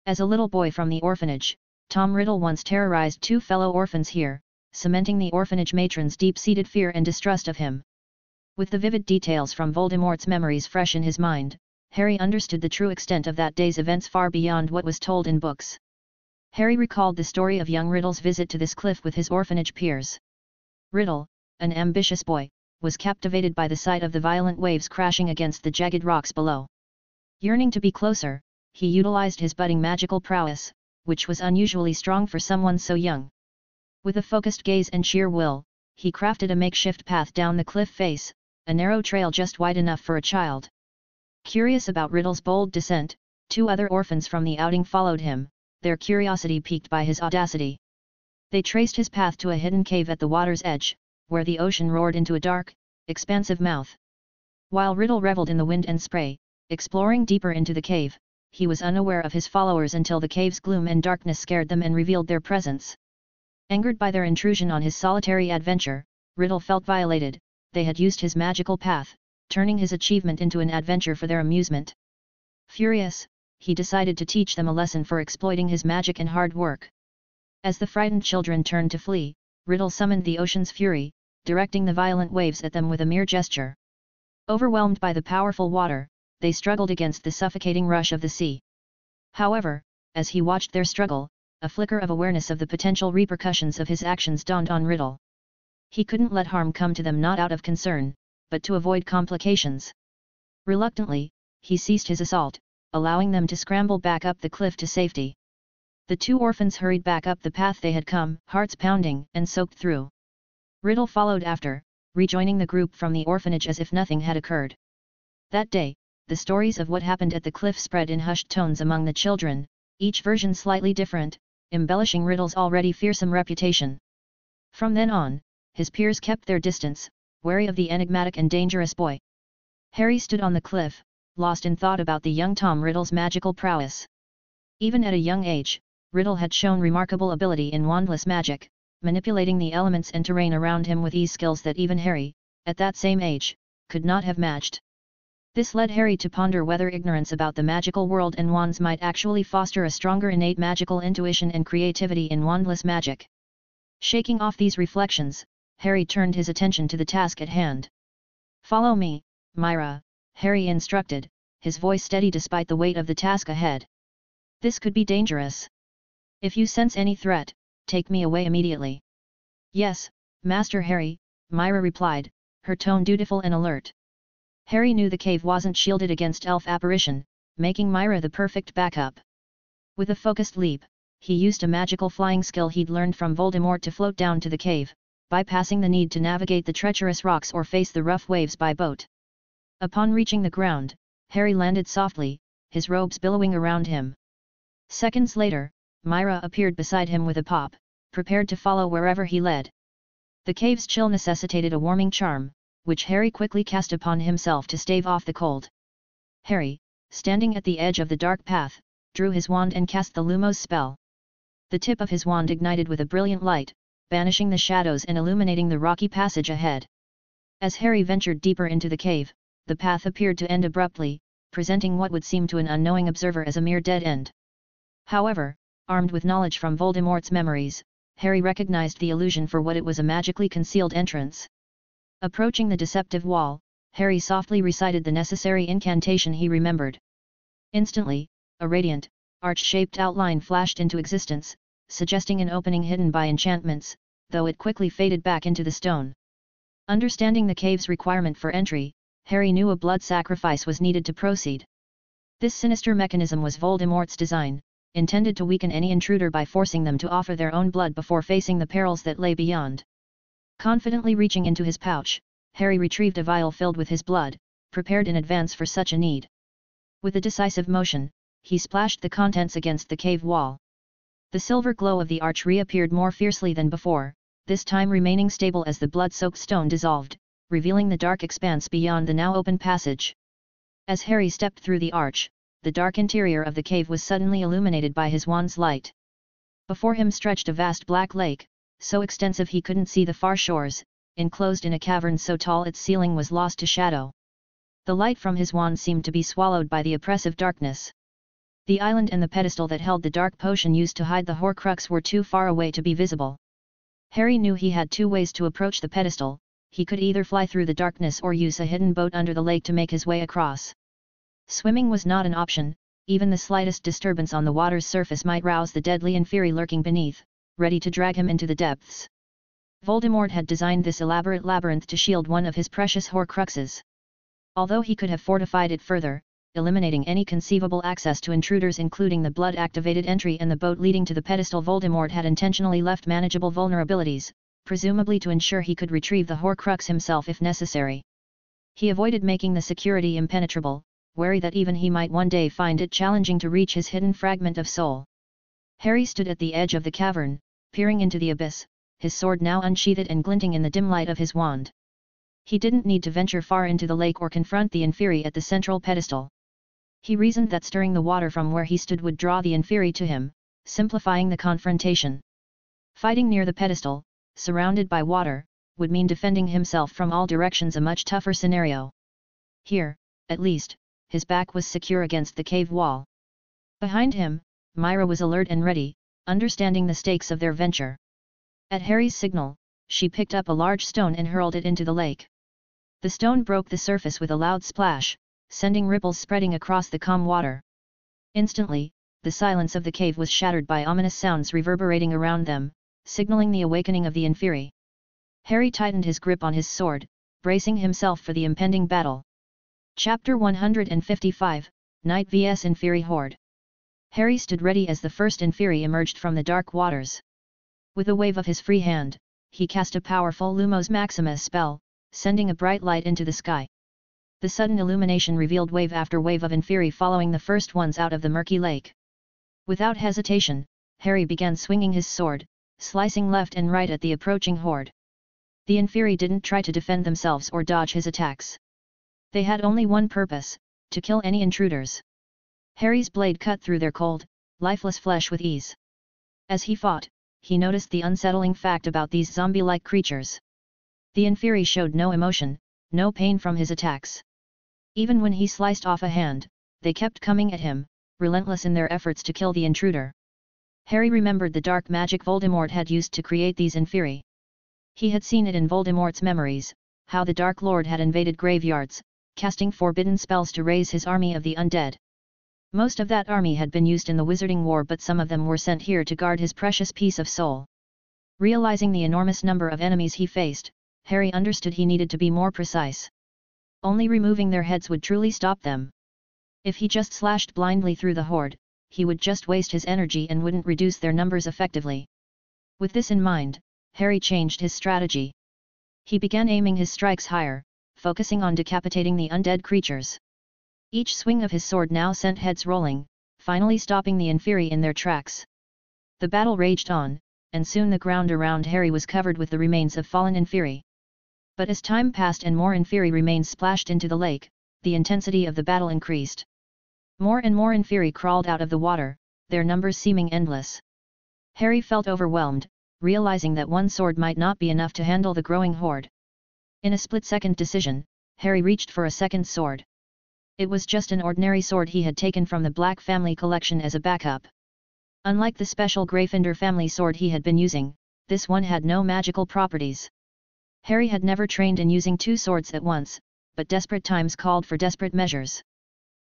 As a little boy from the orphanage, Tom Riddle once terrorized two fellow orphans here, cementing the orphanage matron's deep-seated fear and distrust of him. With the vivid details from Voldemort's memories fresh in his mind, Harry understood the true extent of that day's events far beyond what was told in books. Harry recalled the story of young Riddle's visit to this cliff with his orphanage peers. Riddle, an ambitious boy, was captivated by the sight of the violent waves crashing against the jagged rocks below. Yearning to be closer, he utilized his budding magical prowess, which was unusually strong for someone so young. With a focused gaze and sheer will, he crafted a makeshift path down the cliff face, a narrow trail just wide enough for a child. Curious about Riddle's bold descent, two other orphans from the outing followed him, their curiosity piqued by his audacity. They traced his path to a hidden cave at the water's edge, where the ocean roared into a dark, expansive mouth. While Riddle reveled in the wind and spray, exploring deeper into the cave, he was unaware of his followers until the cave's gloom and darkness scared them and revealed their presence. Angered by their intrusion on his solitary adventure, Riddle felt violated. They had used his magical path, turning his achievement into an adventure for their amusement. Furious, he decided to teach them a lesson for exploiting his magic and hard work. As the frightened children turned to flee, Riddle summoned the ocean's fury, directing the violent waves at them with a mere gesture. Overwhelmed by the powerful water, they struggled against the suffocating rush of the sea. However, as he watched their struggle, a flicker of awareness of the potential repercussions of his actions dawned on Riddle. He couldn't let harm come to them, not out of concern, but to avoid complications. Reluctantly, he ceased his assault, allowing them to scramble back up the cliff to safety. The two orphans hurried back up the path they had come, hearts pounding and soaked through. Riddle followed after, rejoining the group from the orphanage as if nothing had occurred. That day, the stories of what happened at the cliff spread in hushed tones among the children, each version slightly different, embellishing Riddle's already fearsome reputation. From then on, his peers kept their distance, wary of the enigmatic and dangerous boy. Harry stood on the cliff, lost in thought about the young Tom Riddle's magical prowess. Even at a young age, Riddle had shown remarkable ability in wandless magic, manipulating the elements and terrain around him with ease, skills that even Harry, at that same age, could not have matched. This led Harry to ponder whether ignorance about the magical world and wands might actually foster a stronger innate magical intuition and creativity in wandless magic. Shaking off these reflections, Harry turned his attention to the task at hand. "Follow me, Myra," Harry instructed, his voice steady despite the weight of the task ahead. "This could be dangerous. If you sense any threat, take me away immediately." "Yes, Master Harry," Myra replied, her tone dutiful and alert. Harry knew the cave wasn't shielded against elf apparition, making Myra the perfect backup. With a focused leap, he used a magical flying skill he'd learned from Voldemort to float down to the cave, bypassing the need to navigate the treacherous rocks or face the rough waves by boat. Upon reaching the ground, Harry landed softly, his robes billowing around him. Seconds later, Myra appeared beside him with a pop, prepared to follow wherever he led. The cave's chill necessitated a warming charm, which Harry quickly cast upon himself to stave off the cold. Harry, standing at the edge of the dark path, drew his wand and cast the Lumos spell. The tip of his wand ignited with a brilliant light, banishing the shadows and illuminating the rocky passage ahead. As Harry ventured deeper into the cave, the path appeared to end abruptly, presenting what would seem to an unknowing observer as a mere dead end. However, armed with knowledge from Voldemort's memories, Harry recognized the illusion for what it was: a magically concealed entrance. Approaching the deceptive wall, Harry softly recited the necessary incantation he remembered. Instantly, a radiant, arch-shaped outline flashed into existence, suggesting an opening hidden by enchantments, though it quickly faded back into the stone. Understanding the cave's requirement for entry, Harry knew a blood sacrifice was needed to proceed. This sinister mechanism was Voldemort's design, intended to weaken any intruder by forcing them to offer their own blood before facing the perils that lay beyond. Confidently reaching into his pouch, Harry retrieved a vial filled with his blood, prepared in advance for such a need. With a decisive motion, he splashed the contents against the cave wall. The silver glow of the arch reappeared more fiercely than before, this time remaining stable as the blood-soaked stone dissolved, revealing the dark expanse beyond the now open passage. As Harry stepped through the arch, the dark interior of the cave was suddenly illuminated by his wand's light. Before him stretched a vast black lake, so extensive he couldn't see the far shores, enclosed in a cavern so tall its ceiling was lost to shadow. The light from his wand seemed to be swallowed by the oppressive darkness. The island and the pedestal that held the dark potion used to hide the Horcrux were too far away to be visible. Harry knew he had two ways to approach the pedestal: he could either fly through the darkness or use a hidden boat under the lake to make his way across. Swimming was not an option, even the slightest disturbance on the water's surface might rouse the deadly Inferi lurking beneath, ready to drag him into the depths. Voldemort had designed this elaborate labyrinth to shield one of his precious Horcruxes. Although he could have fortified it further, eliminating any conceivable access to intruders including the blood-activated entry and the boat leading to the pedestal, Voldemort had intentionally left manageable vulnerabilities, presumably to ensure he could retrieve the Horcrux himself if necessary. He avoided making the security impenetrable, wary that even he might one day find it challenging to reach his hidden fragment of soul. Harry stood at the edge of the cavern, peering into the abyss, his sword now unsheathed and glinting in the dim light of his wand. He didn't need to venture far into the lake or confront the Inferi at the central pedestal. He reasoned that stirring the water from where he stood would draw the Inferi to him, simplifying the confrontation. Fighting near the pedestal, surrounded by water, would mean defending himself from all directions, a much tougher scenario. Here, at least, his back was secure against the cave wall. Behind him, Myra was alert and ready, understanding the stakes of their venture. At Harry's signal, she picked up a large stone and hurled it into the lake. The stone broke the surface with a loud splash, sending ripples spreading across the calm water. Instantly, the silence of the cave was shattered by ominous sounds reverberating around them, signaling the awakening of the Inferi. Harry tightened his grip on his sword, bracing himself for the impending battle. Chapter 155, Knight vs Inferi Horde. Harry stood ready as the first Inferi emerged from the dark waters. With a wave of his free hand, he cast a powerful Lumos Maximus spell, sending a bright light into the sky. The sudden illumination revealed wave after wave of Inferi following the first ones out of the murky lake. Without hesitation, Harry began swinging his sword, slicing left and right at the approaching horde. The Inferi didn't try to defend themselves or dodge his attacks. They had only one purpose: to kill any intruders. Harry's blade cut through their cold, lifeless flesh with ease. As he fought, he noticed the unsettling fact about these zombie-like creatures. The Inferi showed no emotion, no pain from his attacks. Even when he sliced off a hand, they kept coming at him, relentless in their efforts to kill the intruder. Harry remembered the dark magic Voldemort had used to create these Inferi. He had seen it in Voldemort's memories, how the Dark Lord had invaded graveyards, casting forbidden spells to raise his army of the undead. Most of that army had been used in the Wizarding War, but some of them were sent here to guard his precious piece of soul. Realizing the enormous number of enemies he faced, Harry understood he needed to be more precise. Only removing their heads would truly stop them. If he just slashed blindly through the horde, he would just waste his energy and wouldn't reduce their numbers effectively. With this in mind, Harry changed his strategy. He began aiming his strikes higher, focusing on decapitating the undead creatures. Each swing of his sword now sent heads rolling, finally stopping the Inferi in their tracks. The battle raged on, and soon the ground around Harry was covered with the remains of fallen Inferi. But as time passed and more Inferi remains splashed into the lake, the intensity of the battle increased. More and more Inferi crawled out of the water, their numbers seeming endless. Harry felt overwhelmed, realizing that one sword might not be enough to handle the growing horde. In a split-second decision, Harry reached for a second sword. It was just an ordinary sword he had taken from the Black family collection as a backup. Unlike the special Gryffindor family sword he had been using, this one had no magical properties. Harry had never trained in using two swords at once, but desperate times called for desperate measures.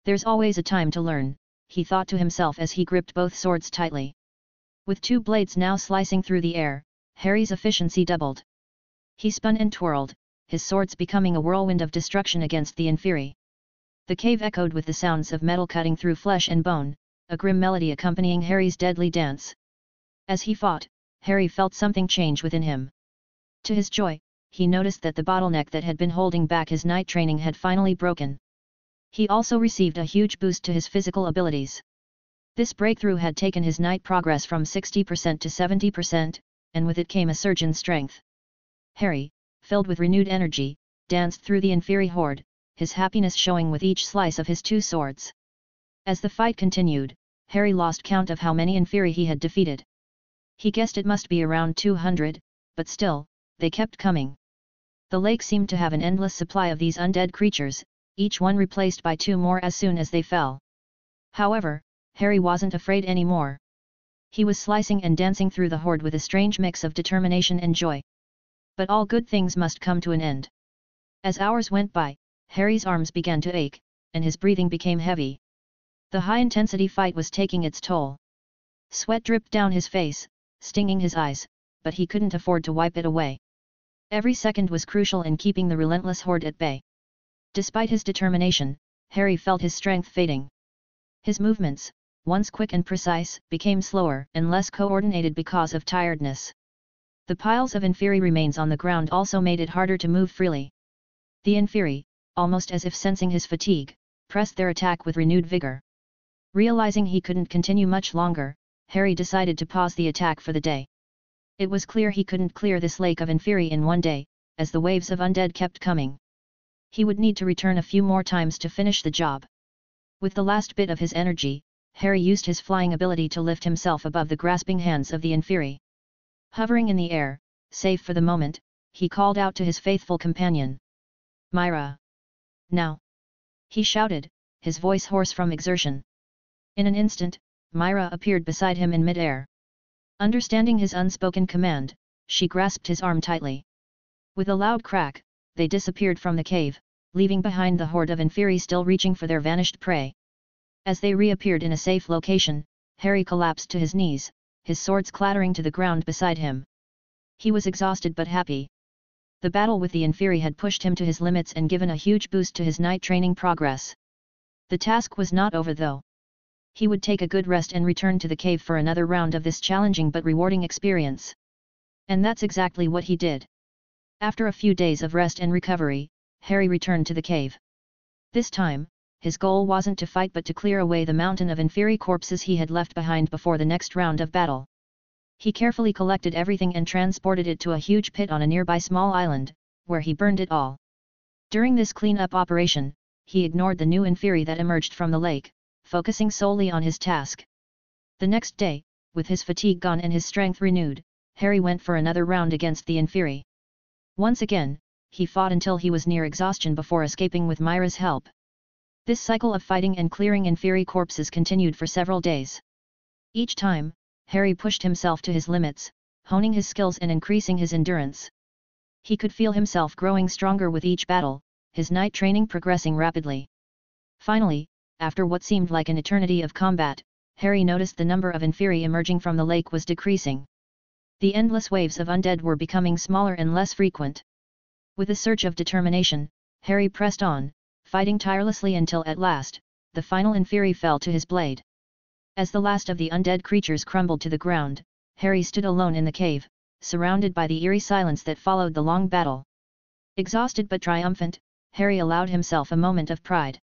There's always a time to learn, he thought to himself as he gripped both swords tightly. With two blades now slicing through the air, Harry's efficiency doubled. He spun and twirled, his swords becoming a whirlwind of destruction against the Inferi. The cave echoed with the sounds of metal cutting through flesh and bone, a grim melody accompanying Harry's deadly dance. As he fought, Harry felt something change within him. To his joy, he noticed that the bottleneck that had been holding back his knight training had finally broken. He also received a huge boost to his physical abilities. This breakthrough had taken his knight progress from 60% to 70%, and with it came a surge in strength. Harry, filled with renewed energy, danced through the Inferi horde, his happiness showing with each slice of his two swords. As the fight continued, Harry lost count of how many Inferi he had defeated. He guessed it must be around 200, but still, they kept coming. The lake seemed to have an endless supply of these undead creatures, each one replaced by two more as soon as they fell. However, Harry wasn't afraid anymore. He was slicing and dancing through the horde with a strange mix of determination and joy. But all good things must come to an end. As hours went by, Harry's arms began to ache, and his breathing became heavy. The high-intensity fight was taking its toll. Sweat dripped down his face, stinging his eyes, but he couldn't afford to wipe it away. Every second was crucial in keeping the relentless horde at bay. Despite his determination, Harry felt his strength fading. His movements, once quick and precise, became slower and less coordinated because of tiredness. The piles of Inferi remains on the ground also made it harder to move freely. The Inferi, almost as if sensing his fatigue, pressed their attack with renewed vigor. Realizing he couldn't continue much longer, Harry decided to pause the attack for the day. It was clear he couldn't clear this lake of Inferi in one day, as the waves of undead kept coming. He would need to return a few more times to finish the job. With the last bit of his energy, Harry used his flying ability to lift himself above the grasping hands of the Inferi. Hovering in the air, safe for the moment, he called out to his faithful companion. "Myra! Now!" he shouted, his voice hoarse from exertion. In an instant, Myra appeared beside him in mid-air. Understanding his unspoken command, she grasped his arm tightly. With a loud crack, they disappeared from the cave, leaving behind the horde of Inferi still reaching for their vanished prey. As they reappeared in a safe location, Harry collapsed to his knees, his swords clattering to the ground beside him. He was exhausted but happy. The battle with the Inferi had pushed him to his limits and given a huge boost to his night training progress. The task was not over though. He would take a good rest and return to the cave for another round of this challenging but rewarding experience. And that's exactly what he did. After a few days of rest and recovery, Harry returned to the cave. This time, his goal wasn't to fight but to clear away the mountain of Inferi corpses he had left behind before the next round of battle. He carefully collected everything and transported it to a huge pit on a nearby small island, where he burned it all. During this clean-up operation, he ignored the new Inferi that emerged from the lake, focusing solely on his task. The next day, with his fatigue gone and his strength renewed, Harry went for another round against the Inferi. Once again, he fought until he was near exhaustion before escaping with Myra's help. This cycle of fighting and clearing Inferi corpses continued for several days. Each time, Harry pushed himself to his limits, honing his skills and increasing his endurance. He could feel himself growing stronger with each battle, his night training progressing rapidly. Finally, after what seemed like an eternity of combat, Harry noticed the number of Inferi emerging from the lake was decreasing. The endless waves of undead were becoming smaller and less frequent. With a surge of determination, Harry pressed on, fighting tirelessly until at last, the final Inferi fell to his blade. As the last of the undead creatures crumbled to the ground, Harry stood alone in the cave, surrounded by the eerie silence that followed the long battle. Exhausted but triumphant, Harry allowed himself a moment of pride.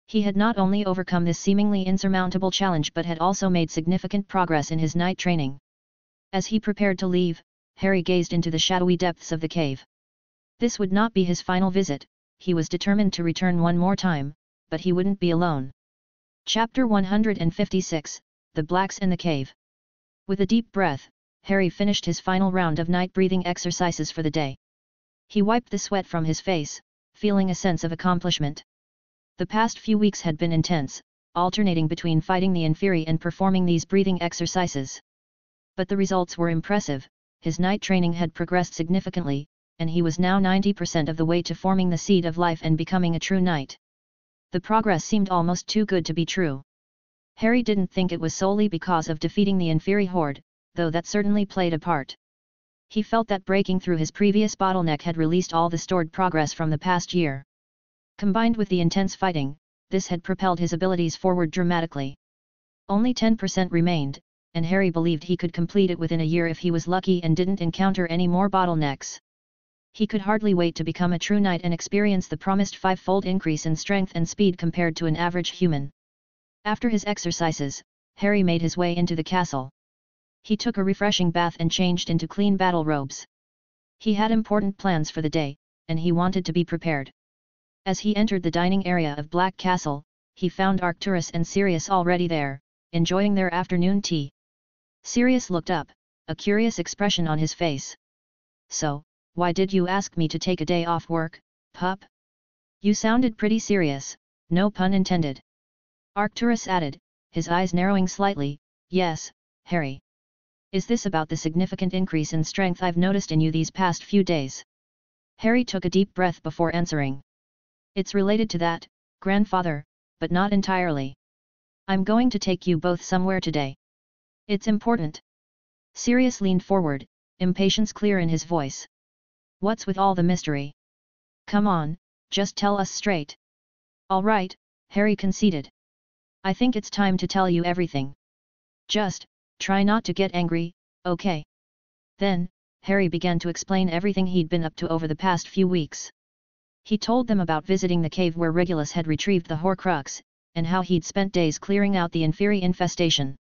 He had not only overcome this seemingly insurmountable challenge but had also made significant progress in his night training. As he prepared to leave, Harry gazed into the shadowy depths of the cave. This would not be his final visit, he was determined to return one more time, but he wouldn't be alone. Chapter 156, The Blacks and the Cave. With a deep breath, Harry finished his final round of night breathing exercises for the day. He wiped the sweat from his face, feeling a sense of accomplishment. The past few weeks had been intense, alternating between fighting the Inferi and performing these breathing exercises. But the results were impressive, his night training had progressed significantly, and he was now 90% of the way to forming the seed of life and becoming a true knight. The progress seemed almost too good to be true. Harry didn't think it was solely because of defeating the Inferi horde, though that certainly played a part. He felt that breaking through his previous bottleneck had released all the stored progress from the past year. Combined with the intense fighting, this had propelled his abilities forward dramatically. Only 10% remained, and Harry believed he could complete it within a year if he was lucky and didn't encounter any more bottlenecks. He could hardly wait to become a true knight and experience the promised 5-fold increase in strength and speed compared to an average human. After his exercises, Harry made his way into the castle. He took a refreshing bath and changed into clean battle robes. He had important plans for the day, and he wanted to be prepared. As he entered the dining area of Black Castle, he found Arcturus and Sirius already there, enjoying their afternoon tea. Sirius looked up, a curious expression on his face. "So, why did you ask me to take a day off work, pup? You sounded pretty serious, no pun intended." Arcturus added, his eyes narrowing slightly. "Yes, Harry. Is this about the significant increase in strength I've noticed in you these past few days?" Harry took a deep breath before answering. "It's related to that, grandfather, but not entirely. I'm going to take you both somewhere today. It's important." Sirius leaned forward, impatience clear in his voice. "What's with all the mystery? Come on, just tell us straight." "All right," Harry conceded. "I think it's time to tell you everything. Just, try not to get angry, okay?" Then, Harry began to explain everything he'd been up to over the past few weeks. He told them about visiting the cave where Regulus had retrieved the Horcrux, and how he'd spent days clearing out the Inferi infestation.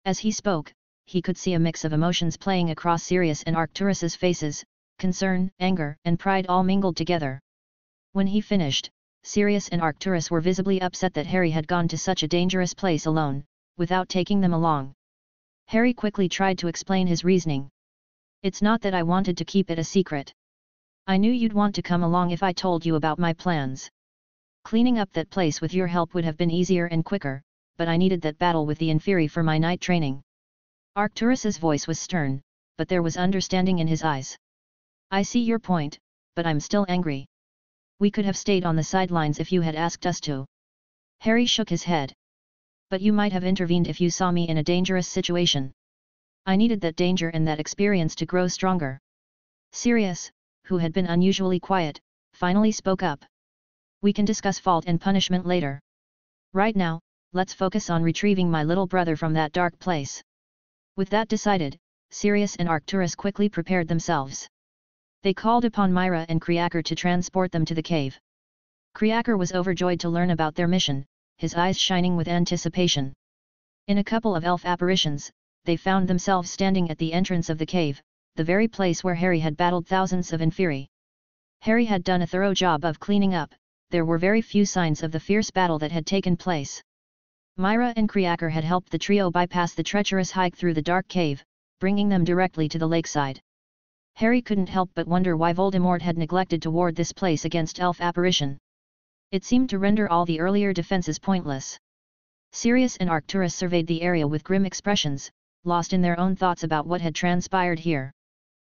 As he spoke, he could see a mix of emotions playing across Sirius and Arcturus's faces, concern, anger, and pride all mingled together. When he finished, Sirius and Arcturus were visibly upset that Harry had gone to such a dangerous place alone, without taking them along. Harry quickly tried to explain his reasoning. "It's not that I wanted to keep it a secret. I knew you'd want to come along if I told you about my plans. Cleaning up that place with your help would have been easier and quicker, but I needed that battle with the Inferi for my night training." Arcturus's voice was stern, but there was understanding in his eyes. "I see your point, but I'm still angry. We could have stayed on the sidelines if you had asked us to." Harry shook his head. But you might have intervened if you saw me in a dangerous situation. I needed that danger and that experience to grow stronger. Sirius, who had been unusually quiet, finally spoke up. We can discuss fault and punishment later. Right now, let's focus on retrieving my little brother from that dark place. With that decided, Sirius and Arcturus quickly prepared themselves. They called upon Myra and Kriakar to transport them to the cave. Kriakar was overjoyed to learn about their mission, his eyes shining with anticipation. In a couple of elf apparitions, they found themselves standing at the entrance of the cave, the very place where Harry had battled thousands of Inferi. Harry had done a thorough job of cleaning up, there were very few signs of the fierce battle that had taken place. Myra and Kriakar had helped the trio bypass the treacherous hike through the dark cave, bringing them directly to the lakeside. Harry couldn't help but wonder why Voldemort had neglected to ward this place against elf apparition. It seemed to render all the earlier defenses pointless. Sirius and Arcturus surveyed the area with grim expressions, lost in their own thoughts about what had transpired here.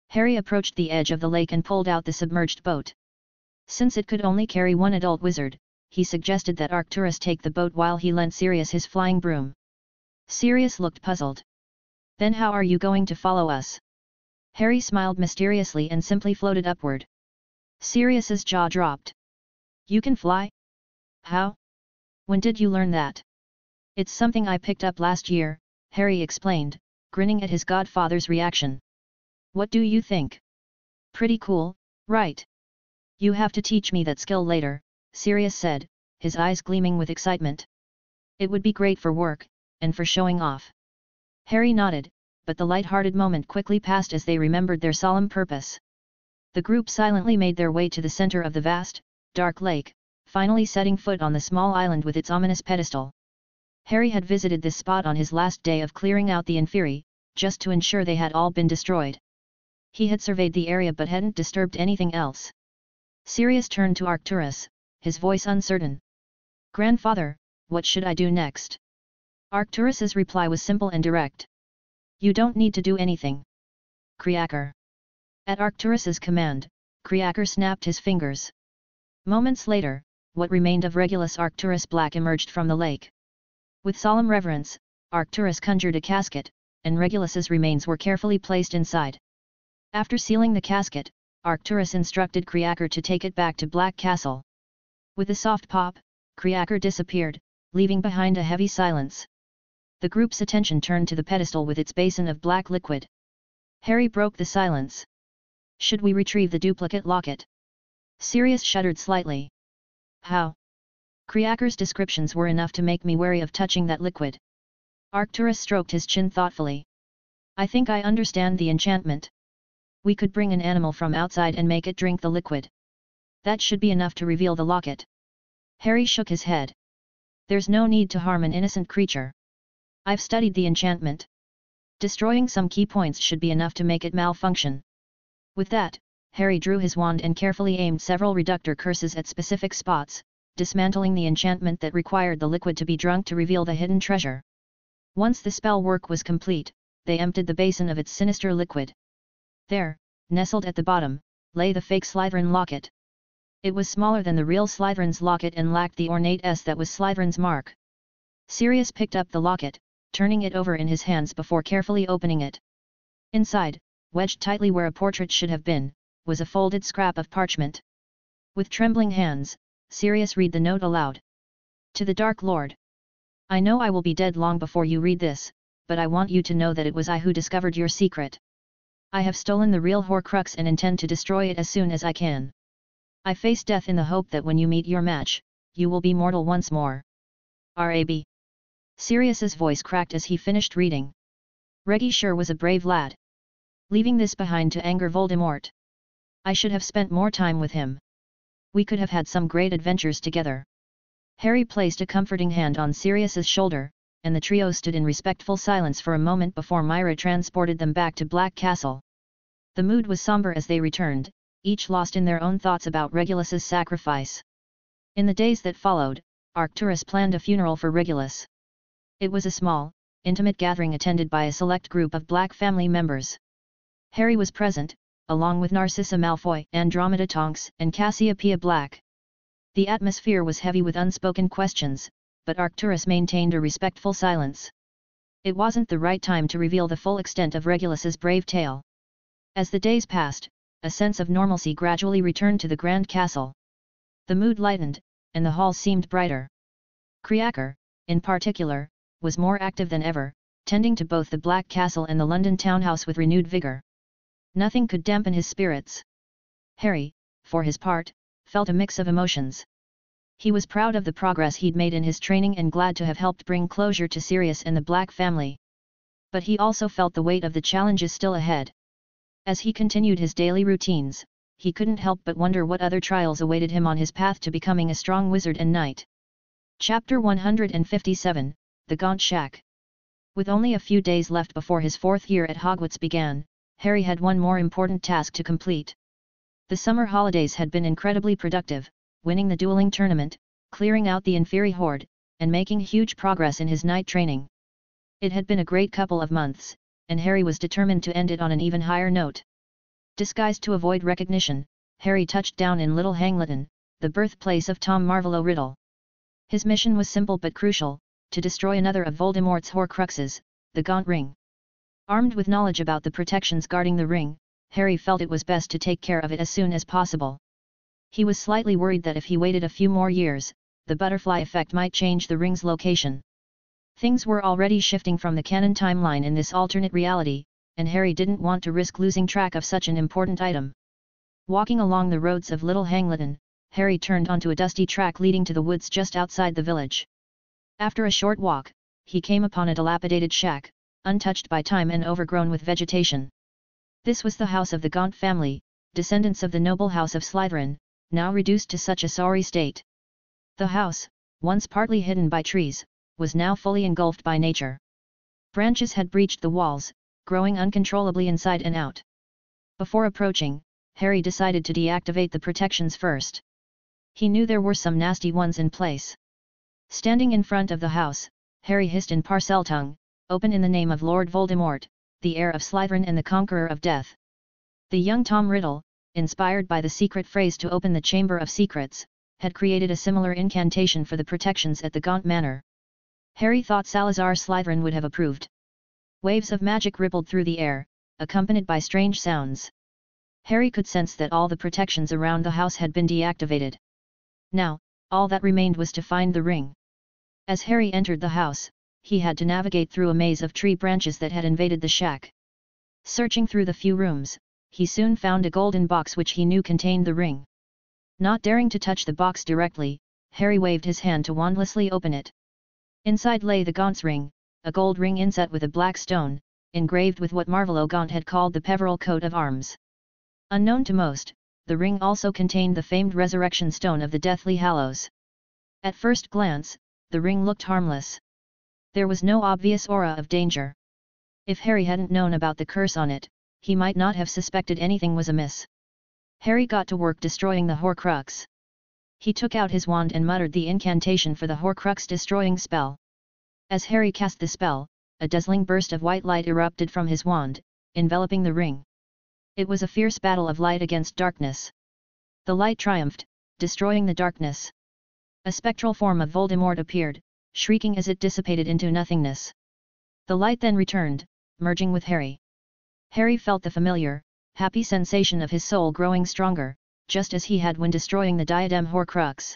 Harry approached the edge of the lake and pulled out the submerged boat. Since it could only carry one adult wizard, he suggested that Arcturus take the boat while he lent Sirius his flying broom. Sirius looked puzzled. Then how are you going to follow us? Harry smiled mysteriously and simply floated upward. Sirius's jaw dropped. You can fly? How? When did you learn that? It's something I picked up last year, Harry explained, grinning at his godfather's reaction. What do you think? Pretty cool, right? You have to teach me that skill later, Sirius said, his eyes gleaming with excitement. It would be great for work, and for showing off. Harry nodded, but the light-hearted moment quickly passed as they remembered their solemn purpose. The group silently made their way to the center of the vast, dark lake, finally setting foot on the small island with its ominous pedestal. Harry had visited this spot on his last day of clearing out the Inferi, just to ensure they had all been destroyed. He had surveyed the area but hadn't disturbed anything else. Sirius turned to Arcturus, his voice uncertain. Grandfather, what should I do next? Arcturus's reply was simple and direct. You don't need to do anything. Kriakar. At Arcturus's command, Kriakar snapped his fingers. Moments later, what remained of Regulus Arcturus Black emerged from the lake. With solemn reverence, Arcturus conjured a casket, and Regulus's remains were carefully placed inside. After sealing the casket, Arcturus instructed Kriakar to take it back to Black Castle. With a soft pop, Kriakar disappeared, leaving behind a heavy silence. The group's attention turned to the pedestal with its basin of black liquid. Harry broke the silence. Should we retrieve the duplicate locket? Sirius shuddered slightly. How? Kriakar's descriptions were enough to make me wary of touching that liquid. Arcturus stroked his chin thoughtfully. I think I understand the enchantment. We could bring an animal from outside and make it drink the liquid. That should be enough to reveal the locket. Harry shook his head. There's no need to harm an innocent creature. I've studied the enchantment. Destroying some key points should be enough to make it malfunction. With that, Harry drew his wand and carefully aimed several reductor curses at specific spots, dismantling the enchantment that required the liquid to be drunk to reveal the hidden treasure. Once the spell work was complete, they emptied the basin of its sinister liquid. There, nestled at the bottom, lay the fake Slytherin locket. It was smaller than the real Slytherin's locket and lacked the ornate S that was Slytherin's mark. Sirius picked up the locket, turning it over in his hands before carefully opening it. Inside, wedged tightly where a portrait should have been, was a folded scrap of parchment. With trembling hands, Sirius read the note aloud. To the Dark Lord. I know I will be dead long before you read this, but I want you to know that it was I who discovered your secret. I have stolen the real Horcrux and intend to destroy it as soon as I can. I face death in the hope that when you meet your match, you will be mortal once more. R.A.B. Sirius's voice cracked as he finished reading. Reggie sure was a brave lad. Leaving this behind to anger Voldemort. I should have spent more time with him. We could have had some great adventures together. Harry placed a comforting hand on Sirius's shoulder, and the trio stood in respectful silence for a moment before Myra transported them back to Black Castle. The mood was somber as they returned, each lost in their own thoughts about Regulus's sacrifice. In the days that followed, Arcturus planned a funeral for Regulus. It was a small, intimate gathering attended by a select group of Black family members. Harry was present, along with Narcissa Malfoy, Andromeda Tonks, and Cassiopeia Black. The atmosphere was heavy with unspoken questions, but Arcturus maintained a respectful silence. It wasn't the right time to reveal the full extent of Regulus's brave tale. As the days passed, a sense of normalcy gradually returned to the grand castle. The mood lightened, and the hall seemed brighter. Creaker, in particular, was more active than ever, tending to both the Black Castle and the London townhouse with renewed vigour. Nothing could dampen his spirits. Harry, for his part, felt a mix of emotions. He was proud of the progress he'd made in his training and glad to have helped bring closure to Sirius and the Black family. But he also felt the weight of the challenges still ahead. As he continued his daily routines, he couldn't help but wonder what other trials awaited him on his path to becoming a strong wizard and knight. Chapter 157, The Gaunt Shack. With only a few days left before his 4th year at Hogwarts began, Harry had one more important task to complete. The summer holidays had been incredibly productive, winning the dueling tournament, clearing out the Inferi horde, and making huge progress in his knight training. It had been a great couple of months, and Harry was determined to end it on an even higher note. Disguised to avoid recognition, Harry touched down in Little Hangleton, the birthplace of Tom Marvolo Riddle. His mission was simple but crucial, to destroy another of Voldemort's Horcruxes, the Gaunt Ring. Armed with knowledge about the protections guarding the ring, Harry felt it was best to take care of it as soon as possible. He was slightly worried that if he waited a few more years, the butterfly effect might change the ring's location. Things were already shifting from the canon timeline in this alternate reality, and Harry didn't want to risk losing track of such an important item. Walking along the roads of Little Hangleton, Harry turned onto a dusty track leading to the woods just outside the village. After a short walk, he came upon a dilapidated shack, untouched by time and overgrown with vegetation. This was the house of the Gaunt family, descendants of the noble house of Slytherin, now reduced to such a sorry state. The house, once partly hidden by trees, was now fully engulfed by nature. Branches had breached the walls, growing uncontrollably inside and out. Before approaching, Harry decided to deactivate the protections first. He knew there were some nasty ones in place. Standing in front of the house, Harry hissed in Parseltongue, "Open in the name of Lord Voldemort, the heir of Slytherin and the conqueror of death." The young Tom Riddle, inspired by the secret phrase to open the Chamber of Secrets, had created a similar incantation for the protections at the Gaunt Manor. Harry thought Salazar Slytherin would have approved. Waves of magic rippled through the air, accompanied by strange sounds. Harry could sense that all the protections around the house had been deactivated. Now, all that remained was to find the ring. As Harry entered the house, he had to navigate through a maze of tree branches that had invaded the shack. Searching through the few rooms, he soon found a golden box which he knew contained the ring. Not daring to touch the box directly, Harry waved his hand to wandlessly open it. Inside lay the Gaunt's ring, a gold ring inset with a black stone, engraved with what Marvolo Gaunt had called the Peveril coat of arms. Unknown to most, the ring also contained the famed resurrection stone of the Deathly Hallows. At first glance, the ring looked harmless. There was no obvious aura of danger. If Harry hadn't known about the curse on it, he might not have suspected anything was amiss. Harry got to work destroying the Horcrux. He took out his wand and muttered the incantation for the Horcrux destroying spell. As Harry cast the spell, a dazzling burst of white light erupted from his wand, enveloping the ring. It was a fierce battle of light against darkness. The light triumphed, destroying the darkness. A spectral form of Voldemort appeared, shrieking as it dissipated into nothingness. The light then returned, merging with Harry. Harry felt the familiar, happy sensation of his soul growing stronger, just as he had when destroying the Diadem Horcrux.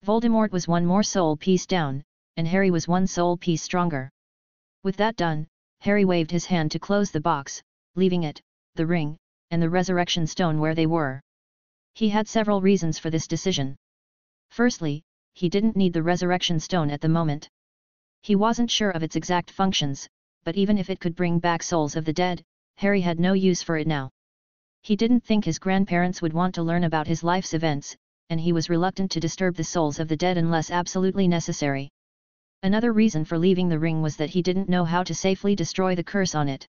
Voldemort was one more soul piece down, and Harry was one soul piece stronger. With that done, Harry waved his hand to close the box, leaving it, the ring, and the resurrection stone where they were. He had several reasons for this decision. Firstly, he didn't need the resurrection stone at the moment. He wasn't sure of its exact functions, but even if it could bring back souls of the dead, Harry had no use for it now. He didn't think his grandparents would want to learn about his life's events, and he was reluctant to disturb the souls of the dead unless absolutely necessary. Another reason for leaving the ring was that he didn't know how to safely destroy the curse on it.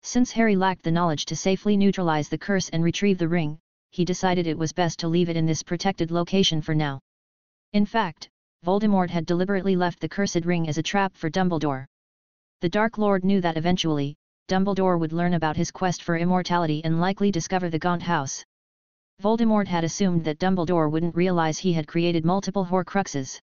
Since Harry lacked the knowledge to safely neutralize the curse and retrieve the ring, he decided it was best to leave it in this protected location for now. In fact, Voldemort had deliberately left the cursed ring as a trap for Dumbledore. The Dark Lord knew that eventually, Dumbledore would learn about his quest for immortality and likely discover the Gaunt House. Voldemort had assumed that Dumbledore wouldn't realize he had created multiple Horcruxes.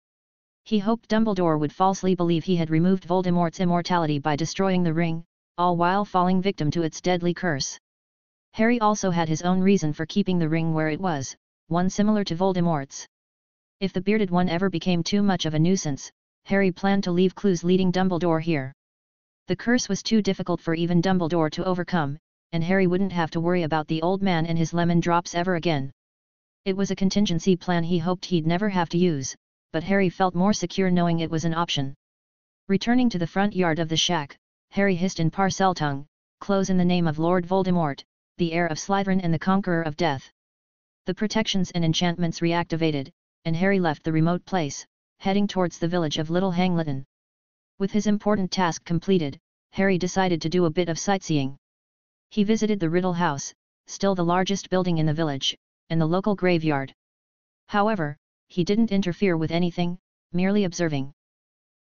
He hoped Dumbledore would falsely believe he had removed Voldemort's immortality by destroying the ring, all while falling victim to its deadly curse. Harry also had his own reason for keeping the ring where it was, one similar to Voldemort's. If the bearded one ever became too much of a nuisance, Harry planned to leave clues leading Dumbledore here. The curse was too difficult for even Dumbledore to overcome, and Harry wouldn't have to worry about the old man and his lemon drops ever again. It was a contingency plan he hoped he'd never have to use, but Harry felt more secure knowing it was an option. Returning to the front yard of the shack, Harry hissed in Parseltongue, "Close in the name of Lord Voldemort, the heir of Slytherin and the conqueror of death." The protections and enchantments reactivated, and Harry left the remote place, heading towards the village of Little Hangleton. With his important task completed, Harry decided to do a bit of sightseeing. He visited the Riddle House, still the largest building in the village, and the local graveyard. However, he didn't interfere with anything, merely observing.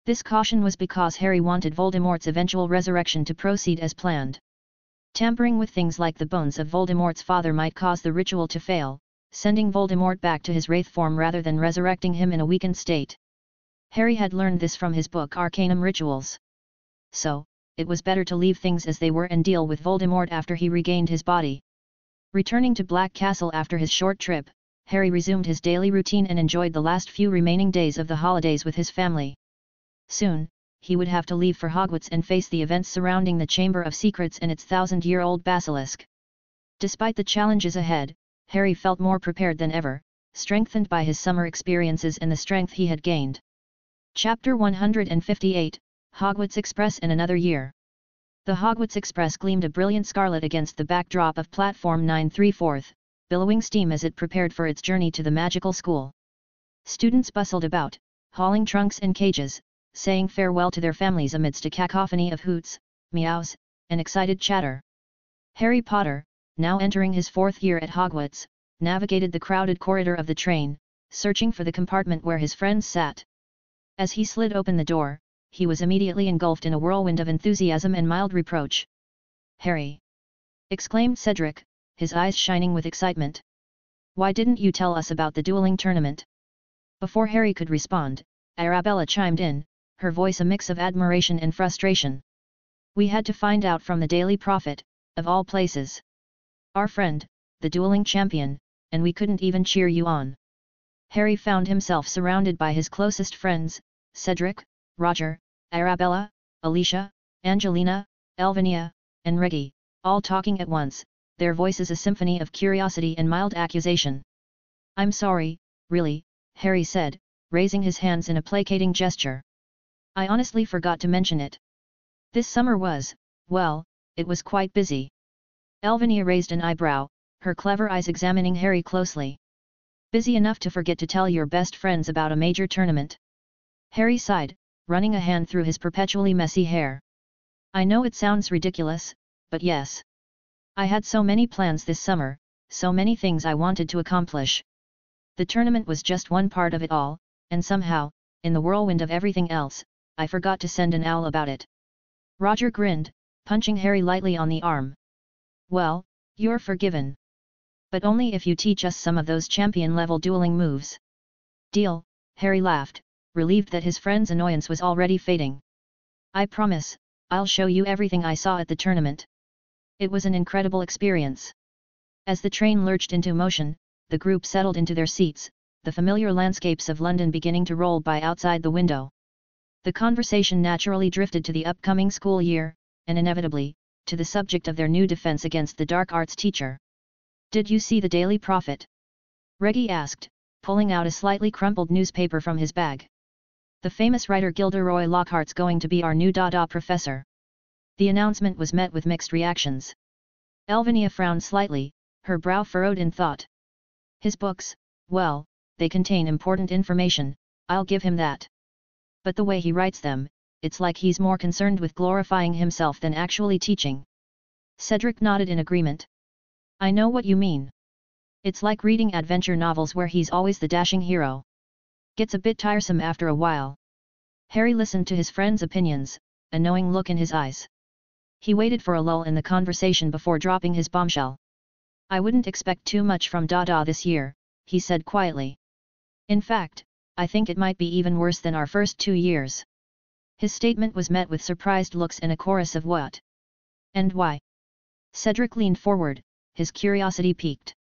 This caution was because Harry wanted Voldemort's eventual resurrection to proceed as planned. Tampering with things like the bones of Voldemort's father might cause the ritual to fail, sending Voldemort back to his wraith form rather than resurrecting him in a weakened state. Harry had learned this from his book Arcanum Rituals. So, it was better to leave things as they were and deal with Voldemort after he regained his body. Returning to Black Castle after his short trip, Harry resumed his daily routine and enjoyed the last few remaining days of the holidays with his family. Soon, he would have to leave for Hogwarts and face the events surrounding the Chamber of Secrets and its 1,000-year-old basilisk. Despite the challenges ahead, Harry felt more prepared than ever, strengthened by his summer experiences and the strength he had gained. Chapter 158, Hogwarts Express in Another Year. The Hogwarts Express gleamed a brilliant scarlet against the backdrop of Platform 9/3/4, billowing steam as it prepared for its journey to the magical school. Students bustled about, hauling trunks and cages, saying farewell to their families amidst a cacophony of hoots, meows, and excited chatter. Harry Potter, now entering his 4th year at Hogwarts, navigated the crowded corridor of the train, searching for the compartment where his friends sat. As he slid open the door, he was immediately engulfed in a whirlwind of enthusiasm and mild reproach. "Harry!" exclaimed Cedric, his eyes shining with excitement. "Why didn't you tell us about the dueling tournament?" Before Harry could respond, Arabella chimed in, her voice a mix of admiration and frustration. "We had to find out from the Daily Prophet, of all places. Our friend, the dueling champion, and we couldn't even cheer you on." Harry found himself surrounded by his closest friends, Cedric, Roger, Arabella, Alicia, Angelina, Elvinia, and Reggie, all talking at once, their voices a symphony of curiosity and mild accusation. "I'm sorry, really," Harry said, raising his hands in a placating gesture. "I honestly forgot to mention it. This summer was, well, it was quite busy." Elvinia raised an eyebrow, her clever eyes examining Harry closely. "Busy enough to forget to tell your best friends about a major tournament?" Harry sighed, running a hand through his perpetually messy hair. "I know it sounds ridiculous, but yes. I had so many plans this summer, so many things I wanted to accomplish. The tournament was just one part of it all, and somehow, in the whirlwind of everything else, I forgot to send an owl about it." Roger grinned, punching Harry lightly on the arm. "Well, you're forgiven. But only if you teach us some of those champion-level dueling moves." "Deal," Harry laughed, relieved that his friend's annoyance was already fading. "I promise, I'll show you everything I saw at the tournament." It was an incredible experience. As the train lurched into motion, the group settled into their seats, the familiar landscapes of London beginning to roll by outside the window. The conversation naturally drifted to the upcoming school year, and inevitably, to the subject of their new defense against the dark arts teacher. "Did you see the Daily Prophet?" Reggie asked, pulling out a slightly crumpled newspaper from his bag. "The famous writer Gilderoy Lockhart's going to be our new Dada professor." The announcement was met with mixed reactions. Elvinia frowned slightly, her brow furrowed in thought. "His books, well, they contain important information, I'll give him that. But the way he writes them, it's like he's more concerned with glorifying himself than actually teaching." Cedric nodded in agreement. "I know what you mean. It's like reading adventure novels where he's always the dashing hero. Gets a bit tiresome after a while." Harry listened to his friend's opinions, a knowing look in his eyes. He waited for a lull in the conversation before dropping his bombshell. "I wouldn't expect too much from Dada this year," he said quietly. "In fact, I think it might be even worse than our first 2 years. His statement was met with surprised looks and a chorus of what? And why? Cedric leaned forward, his curiosity piqued.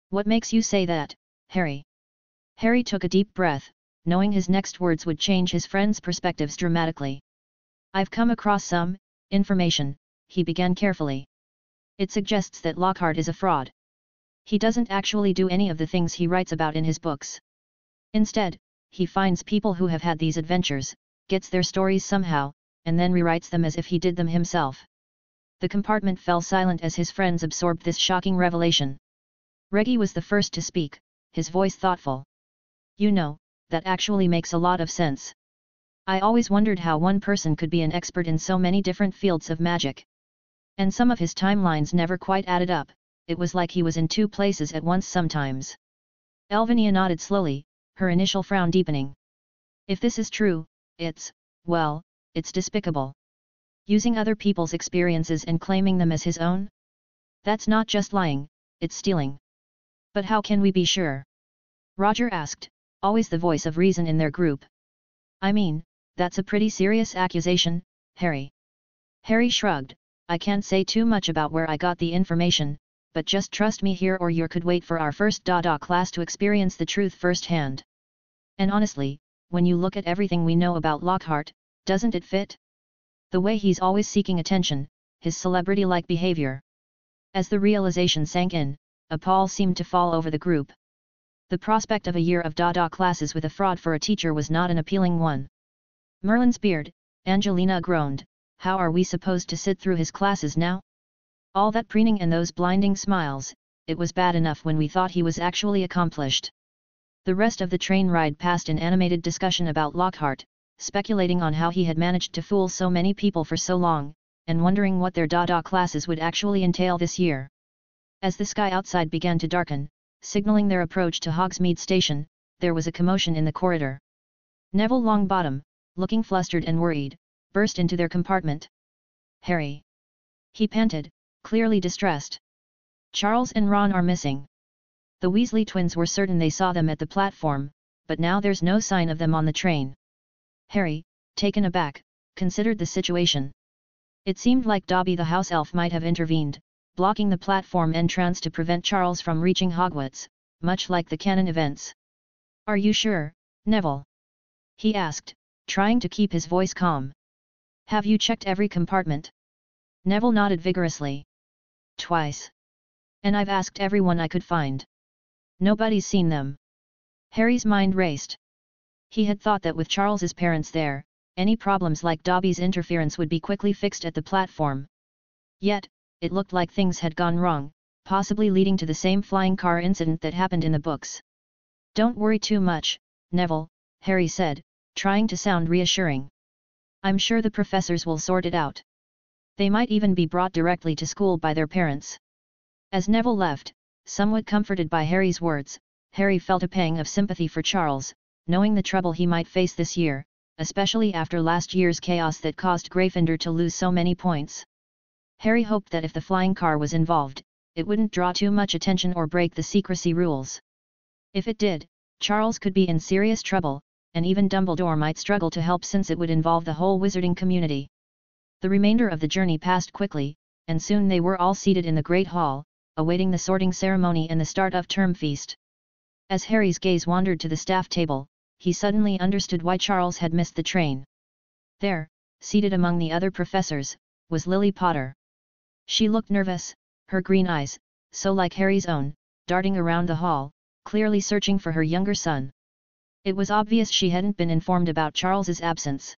What makes you say that, Harry? Harry took a deep breath, knowing his next words would change his friend's perspectives dramatically. I've come across some information, he began carefully. It suggests that Lockhart is a fraud. He doesn't actually do any of the things he writes about in his books. Instead, he finds people who have had these adventures, gets their stories somehow, and then rewrites them as if he did them himself. The compartment fell silent as his friends absorbed this shocking revelation. Reggie was the first to speak, his voice thoughtful. You know, that actually makes a lot of sense. I always wondered how one person could be an expert in so many different fields of magic. And some of his timelines never quite added up, it was like he was in 2 places at once sometimes. Elvinia nodded slowly, her initial frown deepening. If this is true, it's despicable. Using other people's experiences and claiming them as his own? That's not just lying, it's stealing. But how can we be sure? Roger asked, always the voice of reason in their group. I mean, that's a pretty serious accusation, Harry. Harry shrugged, I can't say too much about where I got the information, but just trust me here or you could wait for our first class to experience the truth firsthand. And honestly, when you look at everything we know about Lockhart, doesn't it fit? The way he's always seeking attention, his celebrity-like behavior. As the realization sank in, a pall seemed to fall over the group. The prospect of a year of classes with a fraud for a teacher was not an appealing one. Merlin's beard, Angelina groaned, how are we supposed to sit through his classes now? All that preening and those blinding smiles, it was bad enough when we thought he was actually accomplished. The rest of the train ride passed in animated discussion about Lockhart, speculating on how he had managed to fool so many people for so long, and wondering what their classes would actually entail this year. As the sky outside began to darken, signaling their approach to Hogsmeade Station, there was a commotion in the corridor. Neville Longbottom, looking flustered and worried, burst into their compartment. Harry! He panted, clearly distressed. Charles and Ron are missing. The Weasley twins were certain they saw them at the platform, but now there's no sign of them on the train. Harry, taken aback, considered the situation. It seemed like Dobby the house elf might have intervened, blocking the platform entrance to prevent Charles from reaching Hogwarts, much like the canon events. Are you sure, Neville? He asked, trying to keep his voice calm. Have you checked every compartment? Neville nodded vigorously. Twice. And I've asked everyone I could find. Nobody's seen them. Harry's mind raced. He had thought that with Charles's parents there, any problems like Dobby's interference would be quickly fixed at the platform. Yet, it looked like things had gone wrong, possibly leading to the same flying car incident that happened in the books. Don't worry too much, Neville, Harry said, trying to sound reassuring. I'm sure the professors will sort it out. They might even be brought directly to school by their parents. As Neville left, somewhat comforted by Harry's words, Harry felt a pang of sympathy for Charles, knowing the trouble he might face this year, especially after last year's chaos that caused Gryffindor to lose so many points. Harry hoped that if the flying car was involved, it wouldn't draw too much attention or break the secrecy rules. If it did, Charles could be in serious trouble, and even Dumbledore might struggle to help since it would involve the whole wizarding community. The remainder of the journey passed quickly, and soon they were all seated in the Great Hall, awaiting the sorting ceremony and the start of term feast. As Harry's gaze wandered to the staff table, he suddenly understood why Charles had missed the train. There, seated among the other professors, was Lily Potter. She looked nervous, her green eyes, so like Harry's own, darting around the hall, clearly searching for her younger son. It was obvious she hadn't been informed about Charles's absence.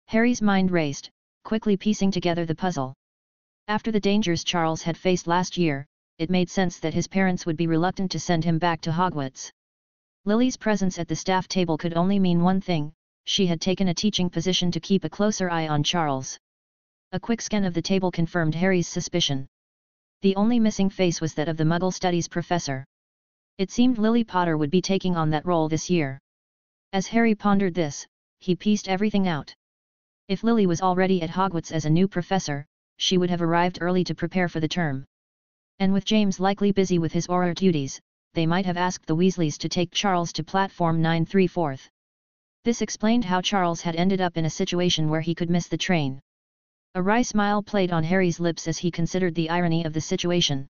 Harry's mind raced, quickly piecing together the puzzle. After the dangers Charles had faced last year, it made sense that his parents would be reluctant to send him back to Hogwarts. Lily's presence at the staff table could only mean one thing: she had taken a teaching position to keep a closer eye on Charles. A quick scan of the table confirmed Harry's suspicion. The only missing face was that of the Muggle Studies professor. It seemed Lily Potter would be taking on that role this year. As Harry pondered this, he pieced everything out. If Lily was already at Hogwarts as a new professor, she would have arrived early to prepare for the term. And with James likely busy with his Auror duties, they might have asked the Weasleys to take Charles to platform 934. This explained how Charles had ended up in a situation where he could miss the train. A wry smile played on Harry's lips as he considered the irony of the situation.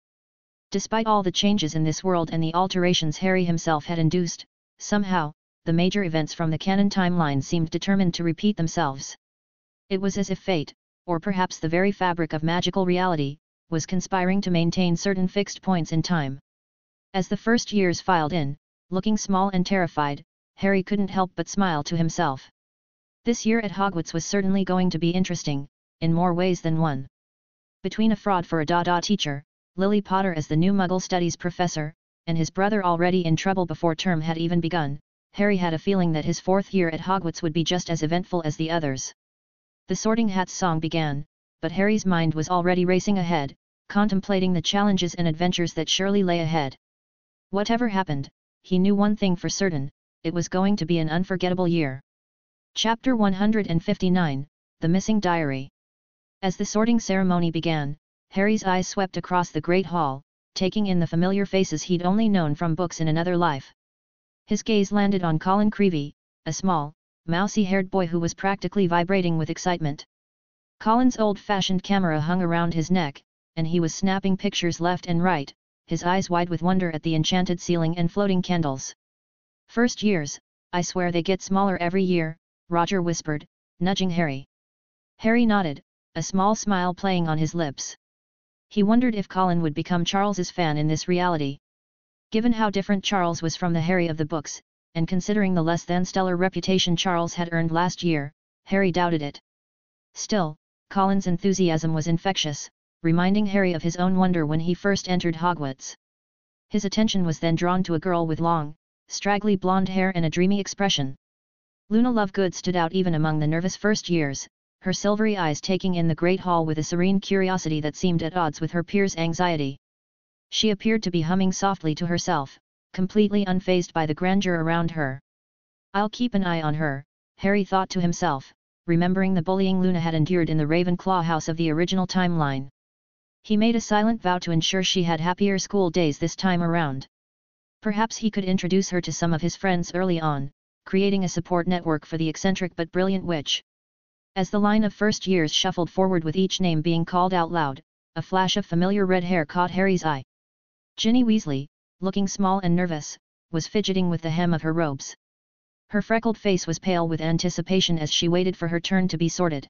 Despite all the changes in this world and the alterations Harry himself had induced, somehow, the major events from the canon timeline seemed determined to repeat themselves. It was as if fate, or perhaps the very fabric of magical reality, was conspiring to maintain certain fixed points in time. As the first years filed in, looking small and terrified, Harry couldn't help but smile to himself. This year at Hogwarts was certainly going to be interesting, in more ways than one. Between a fraud for a teacher, Lily Potter as the new Muggle Studies professor, and his brother already in trouble before term had even begun, Harry had a feeling that his fourth year at Hogwarts would be just as eventful as the others. The Sorting Hat's song began, but Harry's mind was already racing ahead, contemplating the challenges and adventures that surely lay ahead. Whatever happened, he knew one thing for certain, it was going to be an unforgettable year. Chapter 159, The Missing Diary. As the sorting ceremony began, Harry's eyes swept across the Great Hall, taking in the familiar faces he'd only known from books in another life. His gaze landed on Colin Creevey, a small, mousy-haired boy who was practically vibrating with excitement. Colin's old-fashioned camera hung around his neck, and he was snapping pictures left and right, his eyes wide with wonder at the enchanted ceiling and floating candles. "First years, I swear they get smaller every year," Roger whispered, nudging Harry. Harry nodded, a small smile playing on his lips. He wondered if Colin would become Charles's fan in this reality. Given how different Charles was from the Harry of the books, and considering the less-than-stellar reputation Charles had earned last year, Harry doubted it. Still, Colin's enthusiasm was infectious, reminding Harry of his own wonder when he first entered Hogwarts. His attention was then drawn to a girl with long, straggly blonde hair and a dreamy expression. Luna Lovegood stood out even among the nervous first years, her silvery eyes taking in the Great Hall with a serene curiosity that seemed at odds with her peers' anxiety. She appeared to be humming softly to herself, completely unfazed by the grandeur around her. "I'll keep an eye on her," Harry thought to himself, remembering the bullying Luna had endured in the Ravenclaw house of the original timeline. He made a silent vow to ensure she had happier school days this time around. Perhaps he could introduce her to some of his friends early on, creating a support network for the eccentric but brilliant witch. As the line of first years shuffled forward with each name being called out loud, a flash of familiar red hair caught Harry's eye. Ginny Weasley, looking small and nervous, was fidgeting with the hem of her robes. Her freckled face was pale with anticipation as she waited for her turn to be sorted.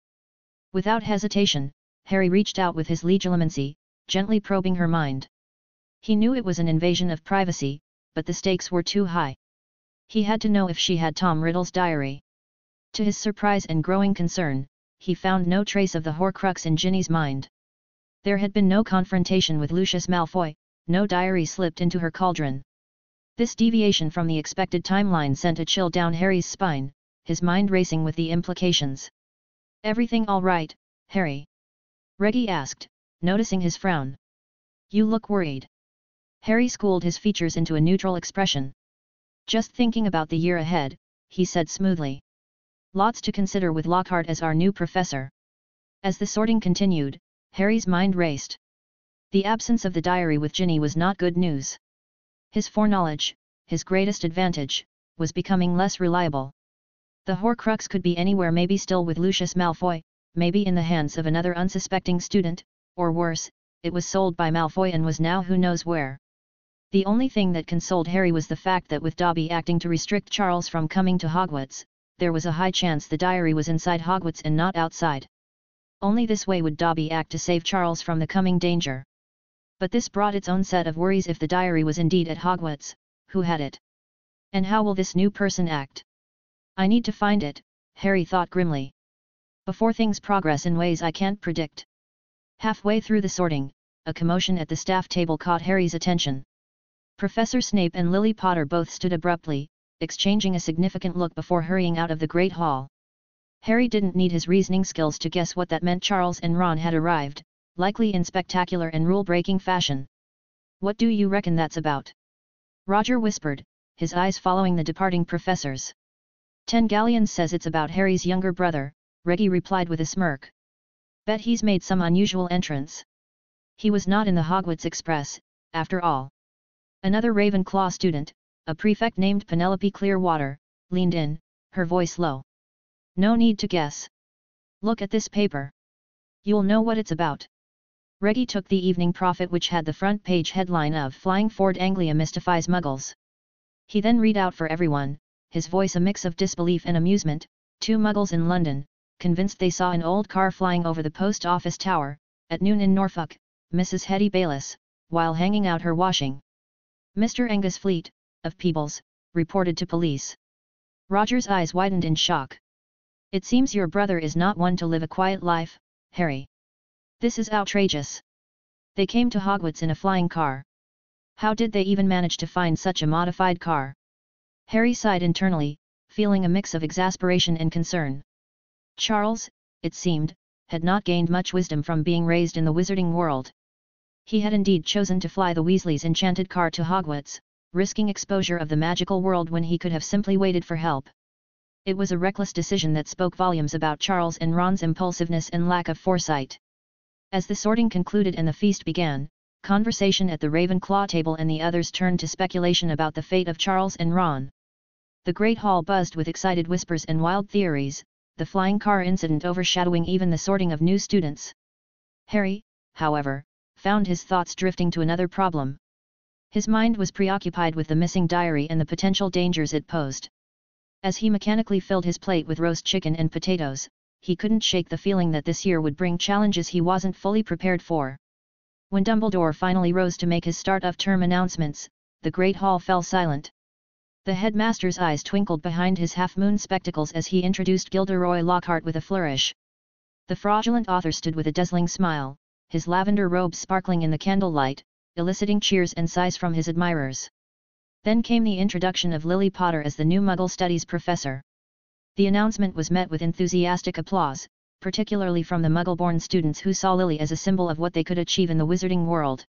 Without hesitation, Harry reached out with his legilimency, gently probing her mind. He knew it was an invasion of privacy, but the stakes were too high. He had to know if she had Tom Riddle's diary. To his surprise and growing concern, he found no trace of the Horcrux in Ginny's mind. There had been no confrontation with Lucius Malfoy, no diary slipped into her cauldron. This deviation from the expected timeline sent a chill down Harry's spine, his mind racing with the implications. "Everything all right, Harry?" Reggie asked, noticing his frown. "You look worried." Harry schooled his features into a neutral expression. "Just thinking about the year ahead," he said smoothly. "Lots to consider with Lockhart as our new professor." As the sorting continued, Harry's mind raced. The absence of the diary with Ginny was not good news. His foreknowledge, his greatest advantage, was becoming less reliable. The Horcrux could be anywhere, maybe still with Lucius Malfoy, maybe in the hands of another unsuspecting student, or worse, it was sold by Malfoy and was now who knows where. The only thing that consoled Harry was the fact that with Dobby acting to restrict Charles from coming to Hogwarts, there was a high chance the diary was inside Hogwarts and not outside. Only this way would Dobby act to save Charles from the coming danger. But this brought its own set of worries. If the diary was indeed at Hogwarts, who had it? And how will this new person act? "I need to find it," Harry thought grimly. "Before things progress in ways I can't predict." Halfway through the sorting, a commotion at the staff table caught Harry's attention. Professor Snape and Lily Potter both stood abruptly, exchanging a significant look before hurrying out of the Great Hall. Harry didn't need his reasoning skills to guess what that meant. Charles and Ron had arrived, likely in spectacular and rule-breaking fashion. "What do you reckon that's about?" Roger whispered, his eyes following the departing professors. "10 Galleons says it's about Harry's younger brother," Reggie replied with a smirk. "Bet he's made some unusual entrance. He was not in the Hogwarts Express, after all." Another Ravenclaw student, a prefect named Penelope Clearwater, leaned in, her voice low. No need to guess. Look at this paper. You'll know what it's about. Reggie took the Evening Prophet, which had the front page headline of Flying Ford Anglia Mystifies Muggles. He then read out for everyone, his voice a mix of disbelief and amusement. 2 Muggles in London, convinced they saw an old car flying over the post office tower, at noon in Norfolk, Mrs. Hetty Bayliss, while hanging out her washing. Mr. Angus Fleet, of Peebles, reported to police. Roger's eyes widened in shock. It seems your brother is not one to live a quiet life, Harry. This is outrageous. They came to Hogwarts in a flying car. How did they even manage to find such a modified car? Harry sighed internally, feeling a mix of exasperation and concern. Charles, it seemed, had not gained much wisdom from being raised in the wizarding world. He had indeed chosen to fly the Weasleys' enchanted car to Hogwarts, risking exposure of the magical world when he could have simply waited for help. It was a reckless decision that spoke volumes about Charles and Ron's impulsiveness and lack of foresight. As the sorting concluded and the feast began, conversation at the Ravenclaw table and the others turned to speculation about the fate of Charles and Ron. The Great Hall buzzed with excited whispers and wild theories, the flying car incident overshadowing even the sorting of new students. Harry, however, found his thoughts drifting to another problem. His mind was preoccupied with the missing diary and the potential dangers it posed. As he mechanically filled his plate with roast chicken and potatoes, he couldn't shake the feeling that this year would bring challenges he wasn't fully prepared for. When Dumbledore finally rose to make his start-of-term announcements, the Great Hall fell silent. The headmaster's eyes twinkled behind his half-moon spectacles as he introduced Gilderoy Lockhart with a flourish. The fraudulent author stood with a dazzling smile, his lavender robe sparkling in the candlelight, eliciting cheers and sighs from his admirers. Then came the introduction of Lily Potter as the new Muggle Studies professor. The announcement was met with enthusiastic applause, particularly from the Muggle-born students who saw Lily as a symbol of what they could achieve in the wizarding world.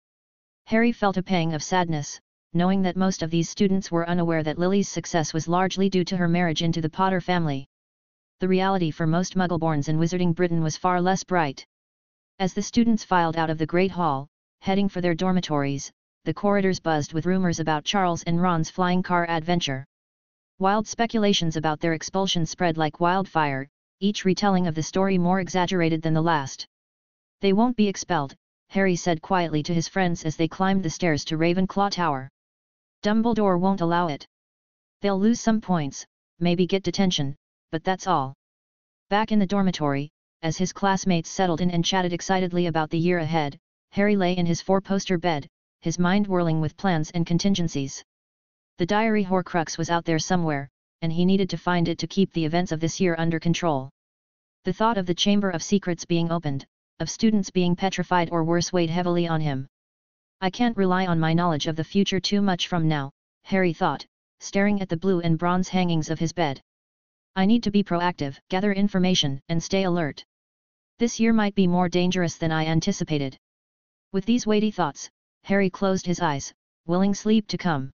Harry felt a pang of sadness, knowing that most of these students were unaware that Lily's success was largely due to her marriage into the Potter family. The reality for most Muggle-borns in wizarding Britain was far less bright. As the students filed out of the Great Hall, heading for their dormitories, the corridors buzzed with rumors about Charles and Ron's flying car adventure. Wild speculations about their expulsion spread like wildfire, each retelling of the story more exaggerated than the last. They won't be expelled, Harry said quietly to his friends as they climbed the stairs to Ravenclaw Tower. Dumbledore won't allow it. They'll lose some points, maybe get detention, but that's all. Back in the dormitory, as his classmates settled in and chatted excitedly about the year ahead, Harry lay in his 4-poster bed, his mind whirling with plans and contingencies. The diary Horcrux was out there somewhere, and he needed to find it to keep the events of this year under control. The thought of the Chamber of Secrets being opened, of students being petrified or worse, weighed heavily on him. I can't rely on my knowledge of the future too much from now, Harry thought, staring at the blue and bronze hangings of his bed. I need to be proactive, gather information, and stay alert. This year might be more dangerous than I anticipated. With these weighty thoughts, Harry closed his eyes, willing sleep to come.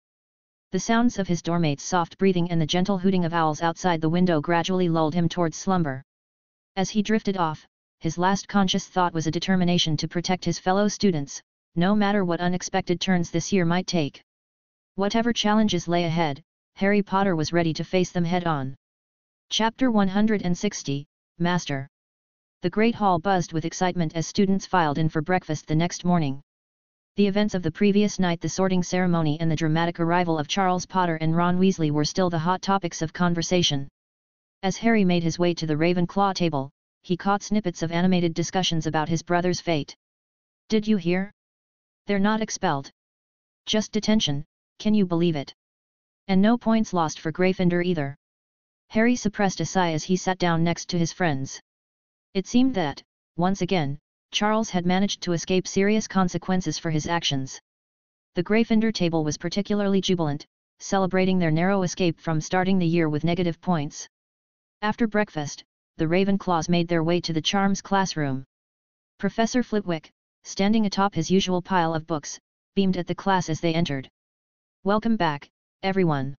The sounds of his dormmate's soft breathing and the gentle hooting of owls outside the window gradually lulled him towards slumber. As he drifted off, his last conscious thought was a determination to protect his fellow students, no matter what unexpected turns this year might take. Whatever challenges lay ahead, Harry Potter was ready to face them head-on. Chapter 160, Master. The Great Hall buzzed with excitement as students filed in for breakfast the next morning. The events of the previous night, the sorting ceremony and the dramatic arrival of Charles Potter and Ron Weasley, were still the hot topics of conversation. As Harry made his way to the Ravenclaw table, he caught snippets of animated discussions about his brother's fate. Did you hear? They're not expelled. Just detention, can you believe it? And no points lost for Gryffindor either. Harry suppressed a sigh as he sat down next to his friends. It seemed that, once again, Charles had managed to escape serious consequences for his actions. The Gryffindor table was particularly jubilant, celebrating their narrow escape from starting the year with negative points. After breakfast, the Ravenclaws made their way to the Charms classroom. Professor Flitwick, standing atop his usual pile of books, beamed at the class as they entered. "Welcome back, everyone,"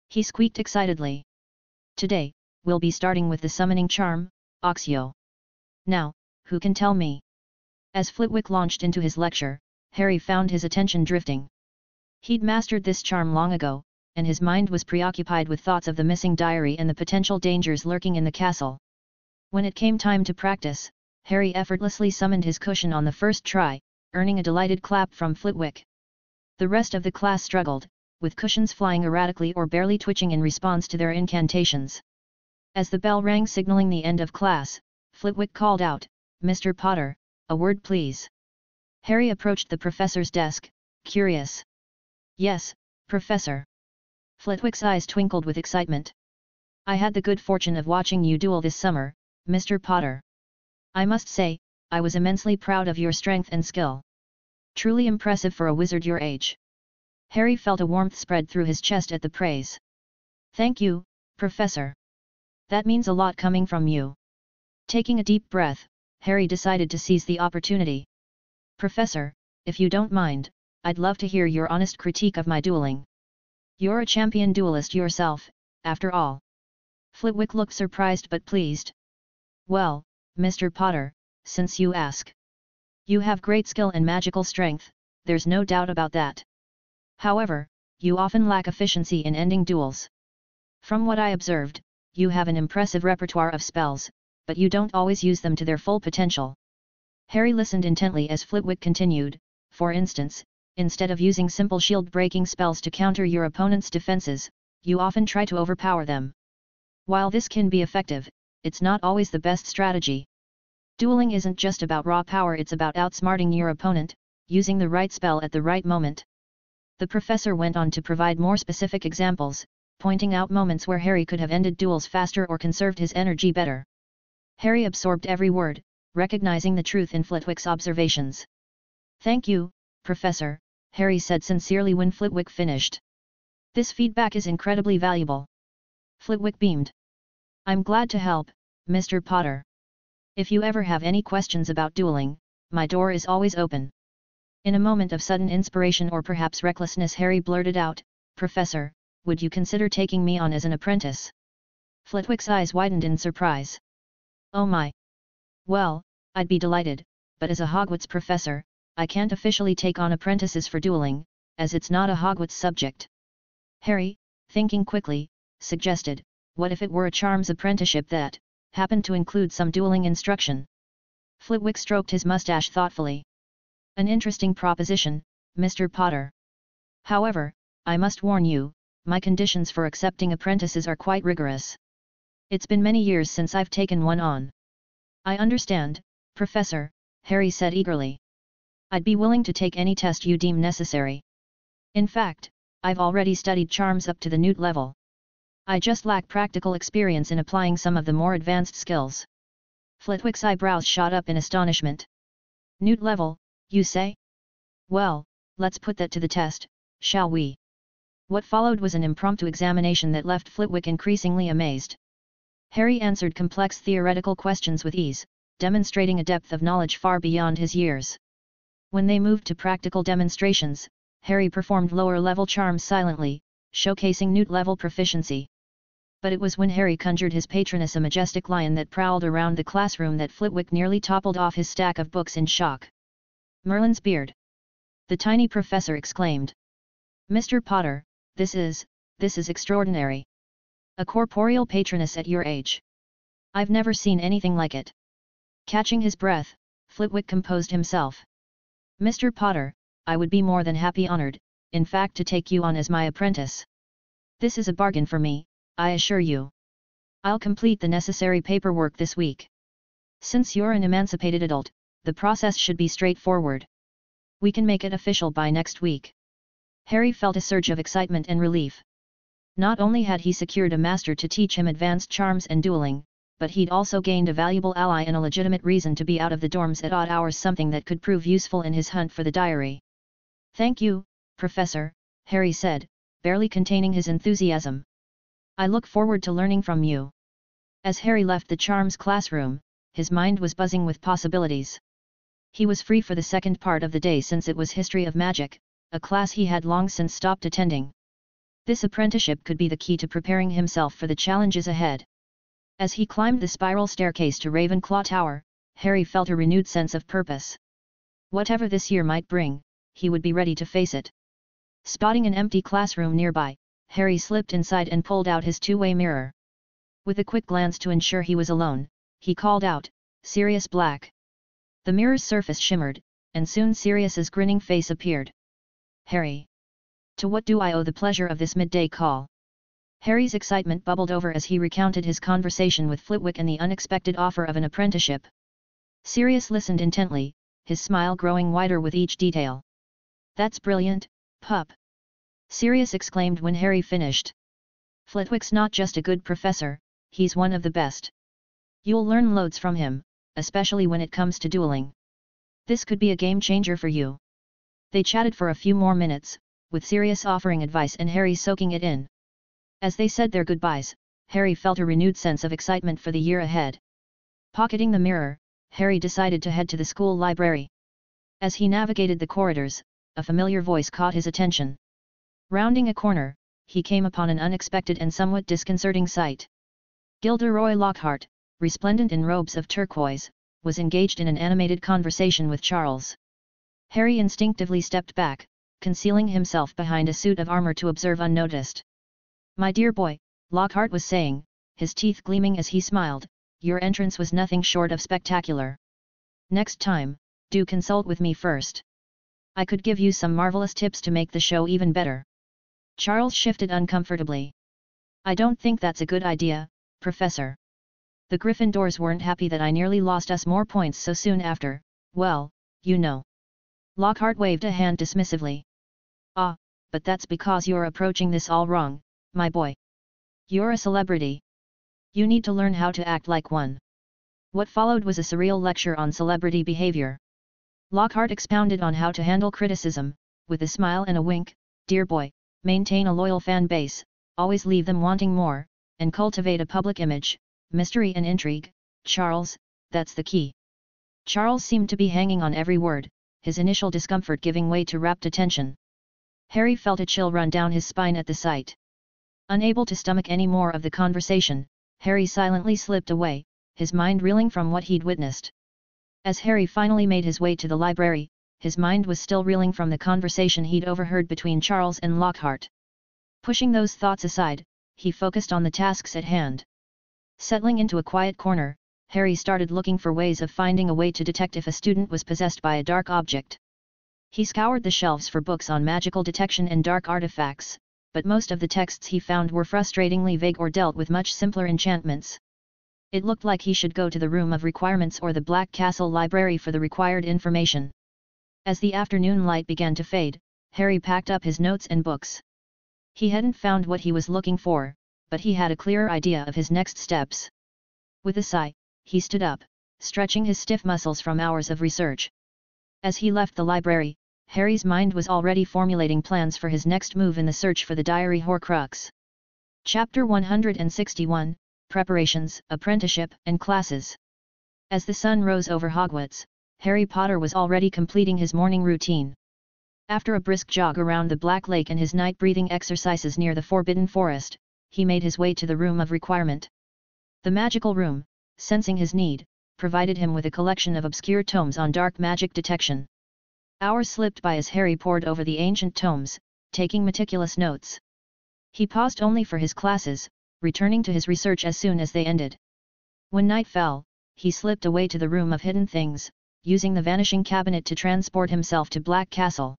he squeaked excitedly. "Today, we'll be starting with the summoning charm, Oxio. Now, who can tell me?" As Flitwick launched into his lecture, Harry found his attention drifting. He'd mastered this charm long ago, and his mind was preoccupied with thoughts of the missing diary and the potential dangers lurking in the castle. When it came time to practice, Harry effortlessly summoned his cushion on the first try, earning a delighted clap from Flitwick. The rest of the class struggled, with cushions flying erratically or barely twitching in response to their incantations. As the bell rang signaling the end of class, Flitwick called out, "Mr. Potter, a word please." Harry approached the professor's desk, curious. "Yes, Professor." Flitwick's eyes twinkled with excitement. "I had the good fortune of watching you duel this summer, Mr. Potter. I must say, I was immensely proud of your strength and skill. Truly impressive for a wizard your age." Harry felt a warmth spread through his chest at the praise. "Thank you, Professor. That means a lot coming from you." Taking a deep breath, Harry decided to seize the opportunity. "Professor, if you don't mind, I'd love to hear your honest critique of my dueling. You're a champion duelist yourself, after all." Flitwick looked surprised but pleased. "Well, Mr. Potter, since you ask. You have great skill and magical strength, there's no doubt about that. However, you often lack efficiency in ending duels. From what I observed, you have an impressive repertoire of spells, but you don't always use them to their full potential." Harry listened intently as Flitwick continued, "For instance, instead of using simple shield-breaking spells to counter your opponent's defenses, you often try to overpower them. While this can be effective, it's not always the best strategy. Dueling isn't just about raw power, it's about outsmarting your opponent, using the right spell at the right moment." The professor went on to provide more specific examples, pointing out moments where Harry could have ended duels faster or conserved his energy better. Harry absorbed every word, recognizing the truth in Flitwick's observations. "Thank you, Professor," Harry said sincerely when Flitwick finished. "This feedback is incredibly valuable." Flitwick beamed. "I'm glad to help, Mr. Potter. If you ever have any questions about dueling, my door is always open." In a moment of sudden inspiration or perhaps recklessness, Harry blurted out, "Professor, would you consider taking me on as an apprentice?" Flitwick's eyes widened in surprise. "Oh my! Well, I'd be delighted, but as a Hogwarts professor, I can't officially take on apprentices for dueling, as it's not a Hogwarts subject." Harry, thinking quickly, suggested, "What if it were a charms apprenticeship that happened to include some dueling instruction?" Flitwick stroked his mustache thoughtfully. "An interesting proposition, Mr. Potter. However, I must warn you, my conditions for accepting apprentices are quite rigorous. It's been many years since I've taken one on." "I understand, Professor," Harry said eagerly. "I'd be willing to take any test you deem necessary. In fact, I've already studied charms up to the Newt level. I just lack practical experience in applying some of the more advanced skills." Flitwick's eyebrows shot up in astonishment. "Newt level, you say? Well, let's put that to the test, shall we?" What followed was an impromptu examination that left Flitwick increasingly amazed. Harry answered complex theoretical questions with ease, demonstrating a depth of knowledge far beyond his years. When they moved to practical demonstrations, Harry performed lower-level charms silently, showcasing Newt-level proficiency. But it was when Harry conjured his patroness, a majestic lion that prowled around the classroom, that Flitwick nearly toppled off his stack of books in shock. "Merlin's beard!" the tiny professor exclaimed. "Mr. Potter, this is extraordinary. A corporeal patroness at your age. I've never seen anything like it." Catching his breath, Flitwick composed himself. "Mr. Potter, I would be more than happy, honored, in fact, to take you on as my apprentice. This is a bargain for me, I assure you. I'll complete the necessary paperwork this week. Since you're an emancipated adult, the process should be straightforward. We can make it official by next week." Harry felt a surge of excitement and relief. Not only had he secured a master to teach him advanced charms and dueling, but he'd also gained a valuable ally and a legitimate reason to be out of the dorms at odd hours, something that could prove useful in his hunt for the diary. "Thank you, Professor," Harry said, barely containing his enthusiasm. "I look forward to learning from you." As Harry left the charms classroom, his mind was buzzing with possibilities. He was free for the second part of the day, since it was History of Magic, a class he had long since stopped attending. This apprenticeship could be the key to preparing himself for the challenges ahead. As he climbed the spiral staircase to Ravenclaw Tower, Harry felt a renewed sense of purpose. Whatever this year might bring, he would be ready to face it. Spotting an empty classroom nearby, Harry slipped inside and pulled out his two-way mirror. With a quick glance to ensure he was alone, he called out, "Sirius Black." The mirror's surface shimmered, and soon Sirius's grinning face appeared. "Harry. To what do I owe the pleasure of this midday call?" Harry's excitement bubbled over as he recounted his conversation with Flitwick and the unexpected offer of an apprenticeship. Sirius listened intently, his smile growing wider with each detail. "That's brilliant, pup!" Sirius exclaimed when Harry finished. "Flitwick's not just a good professor, he's one of the best. You'll learn loads from him, especially when it comes to dueling. This could be a game changer for you." They chatted for a few more minutes, with Sirius offering advice and Harry soaking it in. As they said their goodbyes, Harry felt a renewed sense of excitement for the year ahead. Pocketing the mirror, Harry decided to head to the school library. As he navigated the corridors, a familiar voice caught his attention. Rounding a corner, he came upon an unexpected and somewhat disconcerting sight. Gilderoy Lockhart, resplendent in robes of turquoise, was engaged in an animated conversation with Charles. Harry instinctively stepped back, concealing himself behind a suit of armor to observe unnoticed. "My dear boy," Lockhart was saying, his teeth gleaming as he smiled, "your entrance was nothing short of spectacular. Next time, do consult with me first. I could give you some marvelous tips to make the show even better." Charles shifted uncomfortably. "I don't think that's a good idea, Professor. The Gryffindors weren't happy that I nearly lost us more points so soon after, well, you know." Lockhart waved a hand dismissively. "Ah, but that's because you're approaching this all wrong, my boy. You're a celebrity. You need to learn how to act like one." What followed was a surreal lecture on celebrity behavior. Lockhart expounded on how to handle criticism, with a smile and a wink, "Dear boy, maintain a loyal fan base, always leave them wanting more, and cultivate a public image, mystery and intrigue, Charles, that's the key." Charles seemed to be hanging on every word, his initial discomfort giving way to rapt attention. Harry felt a chill run down his spine at the sight. Unable to stomach any more of the conversation, Harry silently slipped away, his mind reeling from what he'd witnessed. As Harry finally made his way to the library, his mind was still reeling from the conversation he'd overheard between Charles and Lockhart. Pushing those thoughts aside, he focused on the tasks at hand. Settling into a quiet corner, Harry started looking for ways of finding a way to detect if a student was possessed by a dark object. He scoured the shelves for books on magical detection and dark artifacts, but most of the texts he found were frustratingly vague or dealt with much simpler enchantments. It looked like he should go to the Room of Requirements or the Black Castle Library for the required information. As the afternoon light began to fade, Harry packed up his notes and books. He hadn't found what he was looking for, but he had a clearer idea of his next steps. With a sigh, he stood up, stretching his stiff muscles from hours of research. As he left the library, Harry's mind was already formulating plans for his next move in the search for the Diary Horcrux. Chapter 161, Preparations, Apprenticeship, and Classes. As the sun rose over Hogwarts, Harry Potter was already completing his morning routine. After a brisk jog around the Black Lake and his night-breathing exercises near the Forbidden Forest, he made his way to the Room of Requirement. The magical room, sensing his need, provided him with a collection of obscure tomes on dark magic detection. Hours slipped by as Harry pored over the ancient tomes, taking meticulous notes. He paused only for his classes, returning to his research as soon as they ended. When night fell, he slipped away to the Room of Hidden Things, using the Vanishing Cabinet to transport himself to Black Castle.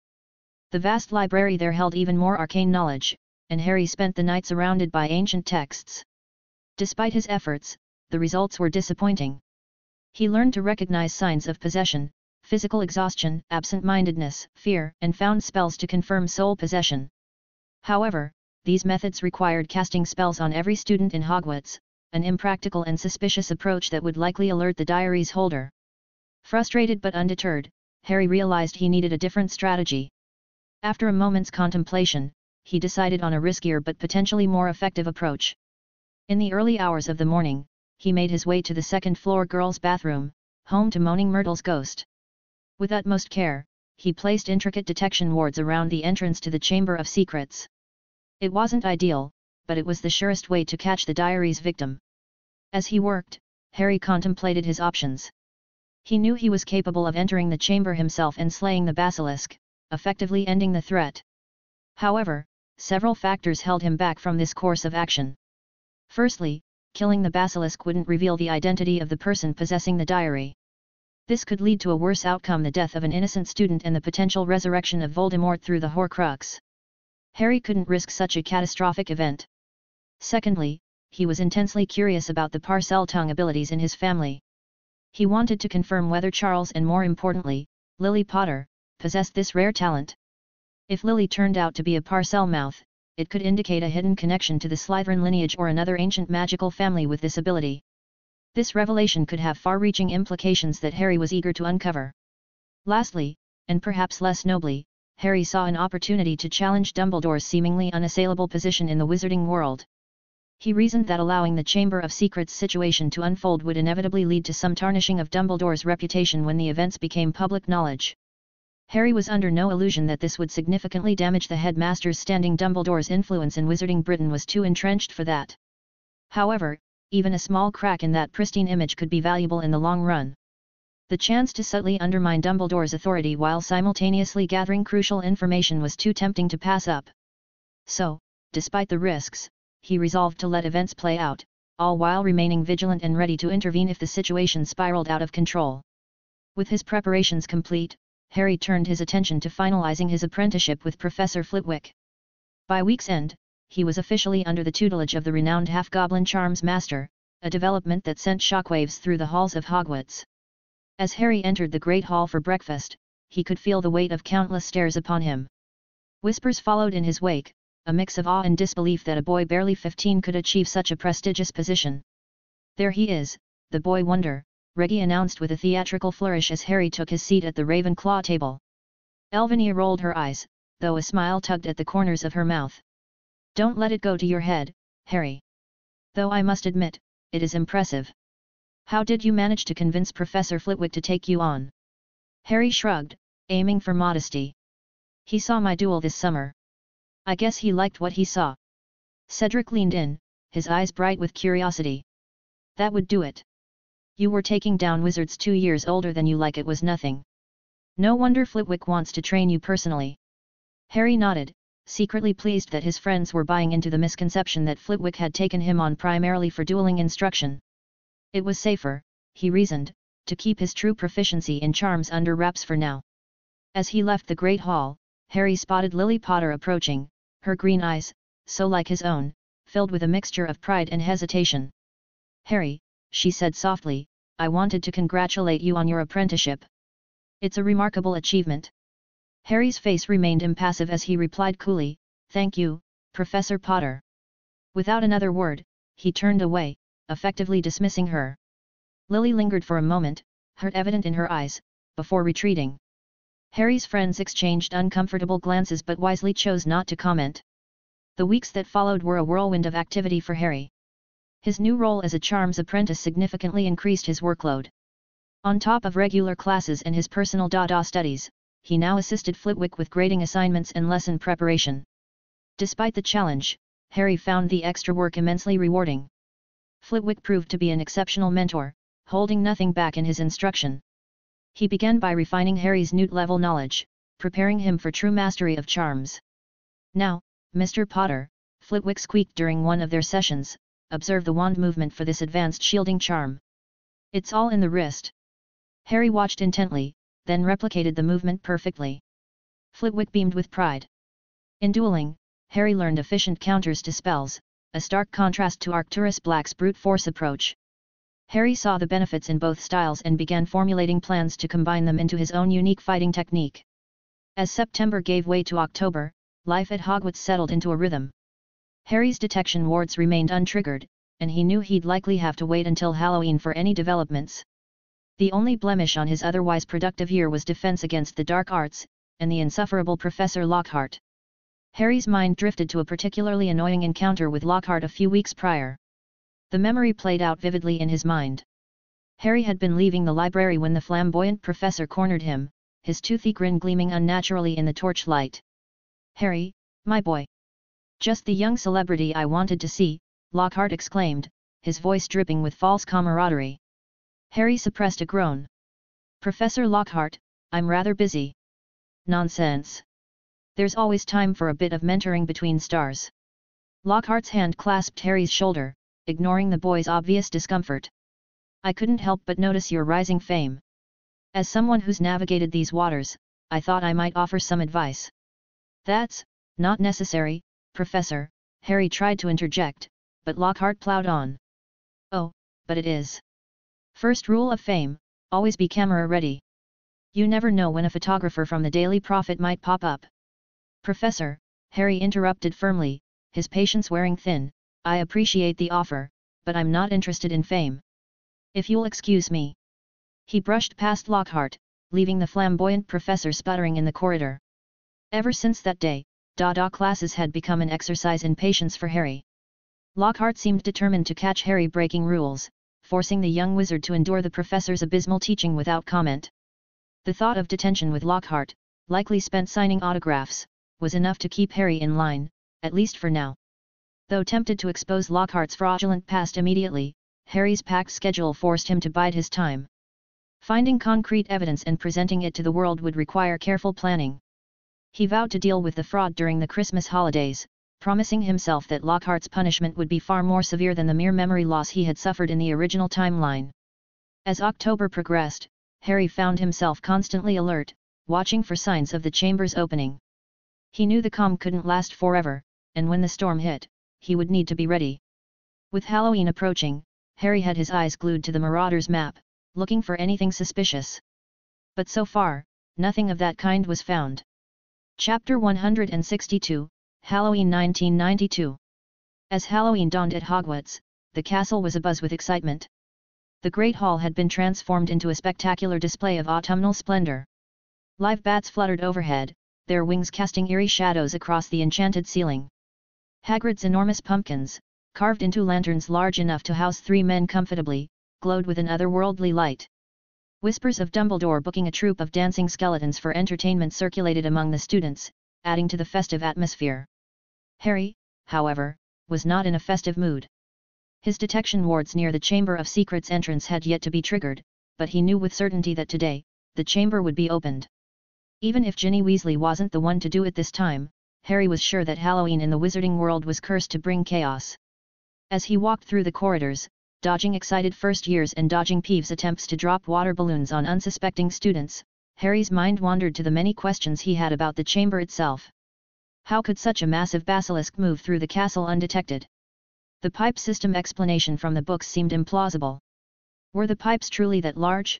The vast library there held even more arcane knowledge, and Harry spent the night surrounded by ancient texts. Despite his efforts, the results were disappointing. He learned to recognize signs of possession, physical exhaustion, absent-mindedness, fear, and found spells to confirm soul possession. However, these methods required casting spells on every student in Hogwarts, an impractical and suspicious approach that would likely alert the diary's holder. Frustrated but undeterred, Harry realized he needed a different strategy. After a moment's contemplation, he decided on a riskier but potentially more effective approach. In the early hours of the morning, he made his way to the second-floor girls' bathroom, home to Moaning Myrtle's ghost. With utmost care, he placed intricate detection wards around the entrance to the Chamber of Secrets. It wasn't ideal, but it was the surest way to catch the diary's victim. As he worked, Harry contemplated his options. He knew he was capable of entering the chamber himself and slaying the basilisk, effectively ending the threat. However, several factors held him back from this course of action. Firstly, killing the basilisk wouldn't reveal the identity of the person possessing the diary. This could lead to a worse outcome, the death of an innocent student and the potential resurrection of Voldemort through the Horcrux. Harry couldn't risk such a catastrophic event. Secondly, he was intensely curious about the Parseltongue abilities in his family. He wanted to confirm whether Charles and, more importantly, Lily Potter, possessed this rare talent. If Lily turned out to be a Parselmouth, it could indicate a hidden connection to the Slytherin lineage or another ancient magical family with this ability. This revelation could have far-reaching implications that Harry was eager to uncover. Lastly, and perhaps less nobly, Harry saw an opportunity to challenge Dumbledore's seemingly unassailable position in the wizarding world. He reasoned that allowing the Chamber of Secrets situation to unfold would inevitably lead to some tarnishing of Dumbledore's reputation when the events became public knowledge. Harry was under no illusion that this would significantly damage the headmaster's standing. Dumbledore's influence in Wizarding Britain was too entrenched for that. However, even a small crack in that pristine image could be valuable in the long run. The chance to subtly undermine Dumbledore's authority while simultaneously gathering crucial information was too tempting to pass up. So, despite the risks, he resolved to let events play out, all while remaining vigilant and ready to intervene if the situation spiraled out of control. With his preparations complete, Harry turned his attention to finalizing his apprenticeship with Professor Flitwick. By week's end, he was officially under the tutelage of the renowned half-goblin charms master, a development that sent shockwaves through the halls of Hogwarts. As Harry entered the Great Hall for breakfast, he could feel the weight of countless stares upon him. Whispers followed in his wake, a mix of awe and disbelief that a boy barely 15 could achieve such a prestigious position. "There he is, the boy wonder," Reggie announced with a theatrical flourish as Harry took his seat at the Ravenclaw table. Elvinia rolled her eyes, though a smile tugged at the corners of her mouth. "Don't let it go to your head, Harry. Though I must admit, it is impressive. How did you manage to convince Professor Flitwick to take you on?" Harry shrugged, aiming for modesty. "He saw my duel this summer. I guess he liked what he saw." Cedric leaned in, his eyes bright with curiosity. "That would do it. You were taking down wizards 2 years older than you, like it was nothing. No wonder Flitwick wants to train you personally." Harry nodded, secretly pleased that his friends were buying into the misconception that Flitwick had taken him on primarily for dueling instruction. It was safer, he reasoned, to keep his true proficiency in charms under wraps for now. As he left the Great Hall, Harry spotted Lily Potter approaching, her green eyes, so like his own, filled with a mixture of pride and hesitation. "Harry," she said softly, "I wanted to congratulate you on your apprenticeship. It's a remarkable achievement." Harry's face remained impassive as he replied coolly, "Thank you, Professor Potter." Without another word, he turned away, effectively dismissing her. Lily lingered for a moment, hurt evident in her eyes, before retreating. Harry's friends exchanged uncomfortable glances but wisely chose not to comment. The weeks that followed were a whirlwind of activity for Harry. His new role as a charms apprentice significantly increased his workload. On top of regular classes and his personal Dada studies, he now assisted Flitwick with grading assignments and lesson preparation. Despite the challenge, Harry found the extra work immensely rewarding. Flitwick proved to be an exceptional mentor, holding nothing back in his instruction. He began by refining Harry's Newt-level knowledge, preparing him for true mastery of charms. "Now, Mr. Potter," Flitwick squeaked during one of their sessions, "observe the wand movement for this advanced shielding charm. It's all in the wrist." Harry watched intently, then replicated the movement perfectly. Flitwick beamed with pride. In dueling, Harry learned efficient counters to spells, a stark contrast to Arcturus Black's brute force approach. Harry saw the benefits in both styles and began formulating plans to combine them into his own unique fighting technique. As September gave way to October, life at Hogwarts settled into a rhythm. Harry's detection wards remained untriggered, and he knew he'd likely have to wait until Halloween for any developments. The only blemish on his otherwise productive year was defense against the dark arts, and the insufferable Professor Lockhart. Harry's mind drifted to a particularly annoying encounter with Lockhart a few weeks prior. The memory played out vividly in his mind. Harry had been leaving the library when the flamboyant professor cornered him, his toothy grin gleaming unnaturally in the torchlight. "Harry, my boy! Just the young celebrity I wanted to see," Lockhart exclaimed, his voice dripping with false camaraderie. Harry suppressed a groan. "Professor Lockhart, I'm rather busy." "Nonsense. There's always time for a bit of mentoring between stars. Lockhart's hand clasped Harry's shoulder, ignoring the boy's obvious discomfort. I couldn't help but notice your rising fame. As someone who's navigated these waters, I thought I might offer some advice. That's not necessary, Professor, Harry tried to interject, but Lockhart plowed on. Oh, but it is. First rule of fame, always be camera ready. You never know when a photographer from the Daily Prophet might pop up. Professor, Harry interrupted firmly, his patience wearing thin, I appreciate the offer, but I'm not interested in fame. If you'll excuse me. He brushed past Lockhart, leaving the flamboyant professor sputtering in the corridor. Ever since that day, Dada classes had become an exercise in patience for Harry. Lockhart seemed determined to catch Harry breaking rules, forcing the young wizard to endure the professor's abysmal teaching without comment. The thought of detention with Lockhart, likely spent signing autographs, was enough to keep Harry in line, at least for now. Though tempted to expose Lockhart's fraudulent past immediately, Harry's packed schedule forced him to bide his time. Finding concrete evidence and presenting it to the world would require careful planning. He vowed to deal with the fraud during the Christmas holidays, promising himself that Lockhart's punishment would be far more severe than the mere memory loss he had suffered in the original timeline. As October progressed, Harry found himself constantly alert, watching for signs of the chamber's opening. He knew the calm couldn't last forever, and when the storm hit, he would need to be ready. With Halloween approaching, Harry had his eyes glued to the Marauders map, looking for anything suspicious. But so far, nothing of that kind was found. Chapter 162, Halloween 1992. As Halloween dawned at Hogwarts, the castle was abuzz with excitement. The Great Hall had been transformed into a spectacular display of autumnal splendor. Live bats fluttered overhead, their wings casting eerie shadows across the enchanted ceiling. Hagrid's enormous pumpkins, carved into lanterns large enough to house 3 men comfortably, glowed with an otherworldly light. Whispers of Dumbledore booking a troupe of dancing skeletons for entertainment circulated among the students, adding to the festive atmosphere. Harry, however, was not in a festive mood. His detection wards near the Chamber of Secrets entrance had yet to be triggered, but he knew with certainty that today, the chamber would be opened. Even if Ginny Weasley wasn't the one to do it this time, Harry was sure that Halloween in the wizarding world was cursed to bring chaos. As he walked through the corridors, dodging excited first years and dodging Peeves' attempts to drop water balloons on unsuspecting students, Harry's mind wandered to the many questions he had about the chamber itself. How could such a massive basilisk move through the castle undetected? The pipe system explanation from the books seemed implausible. Were the pipes truly that large?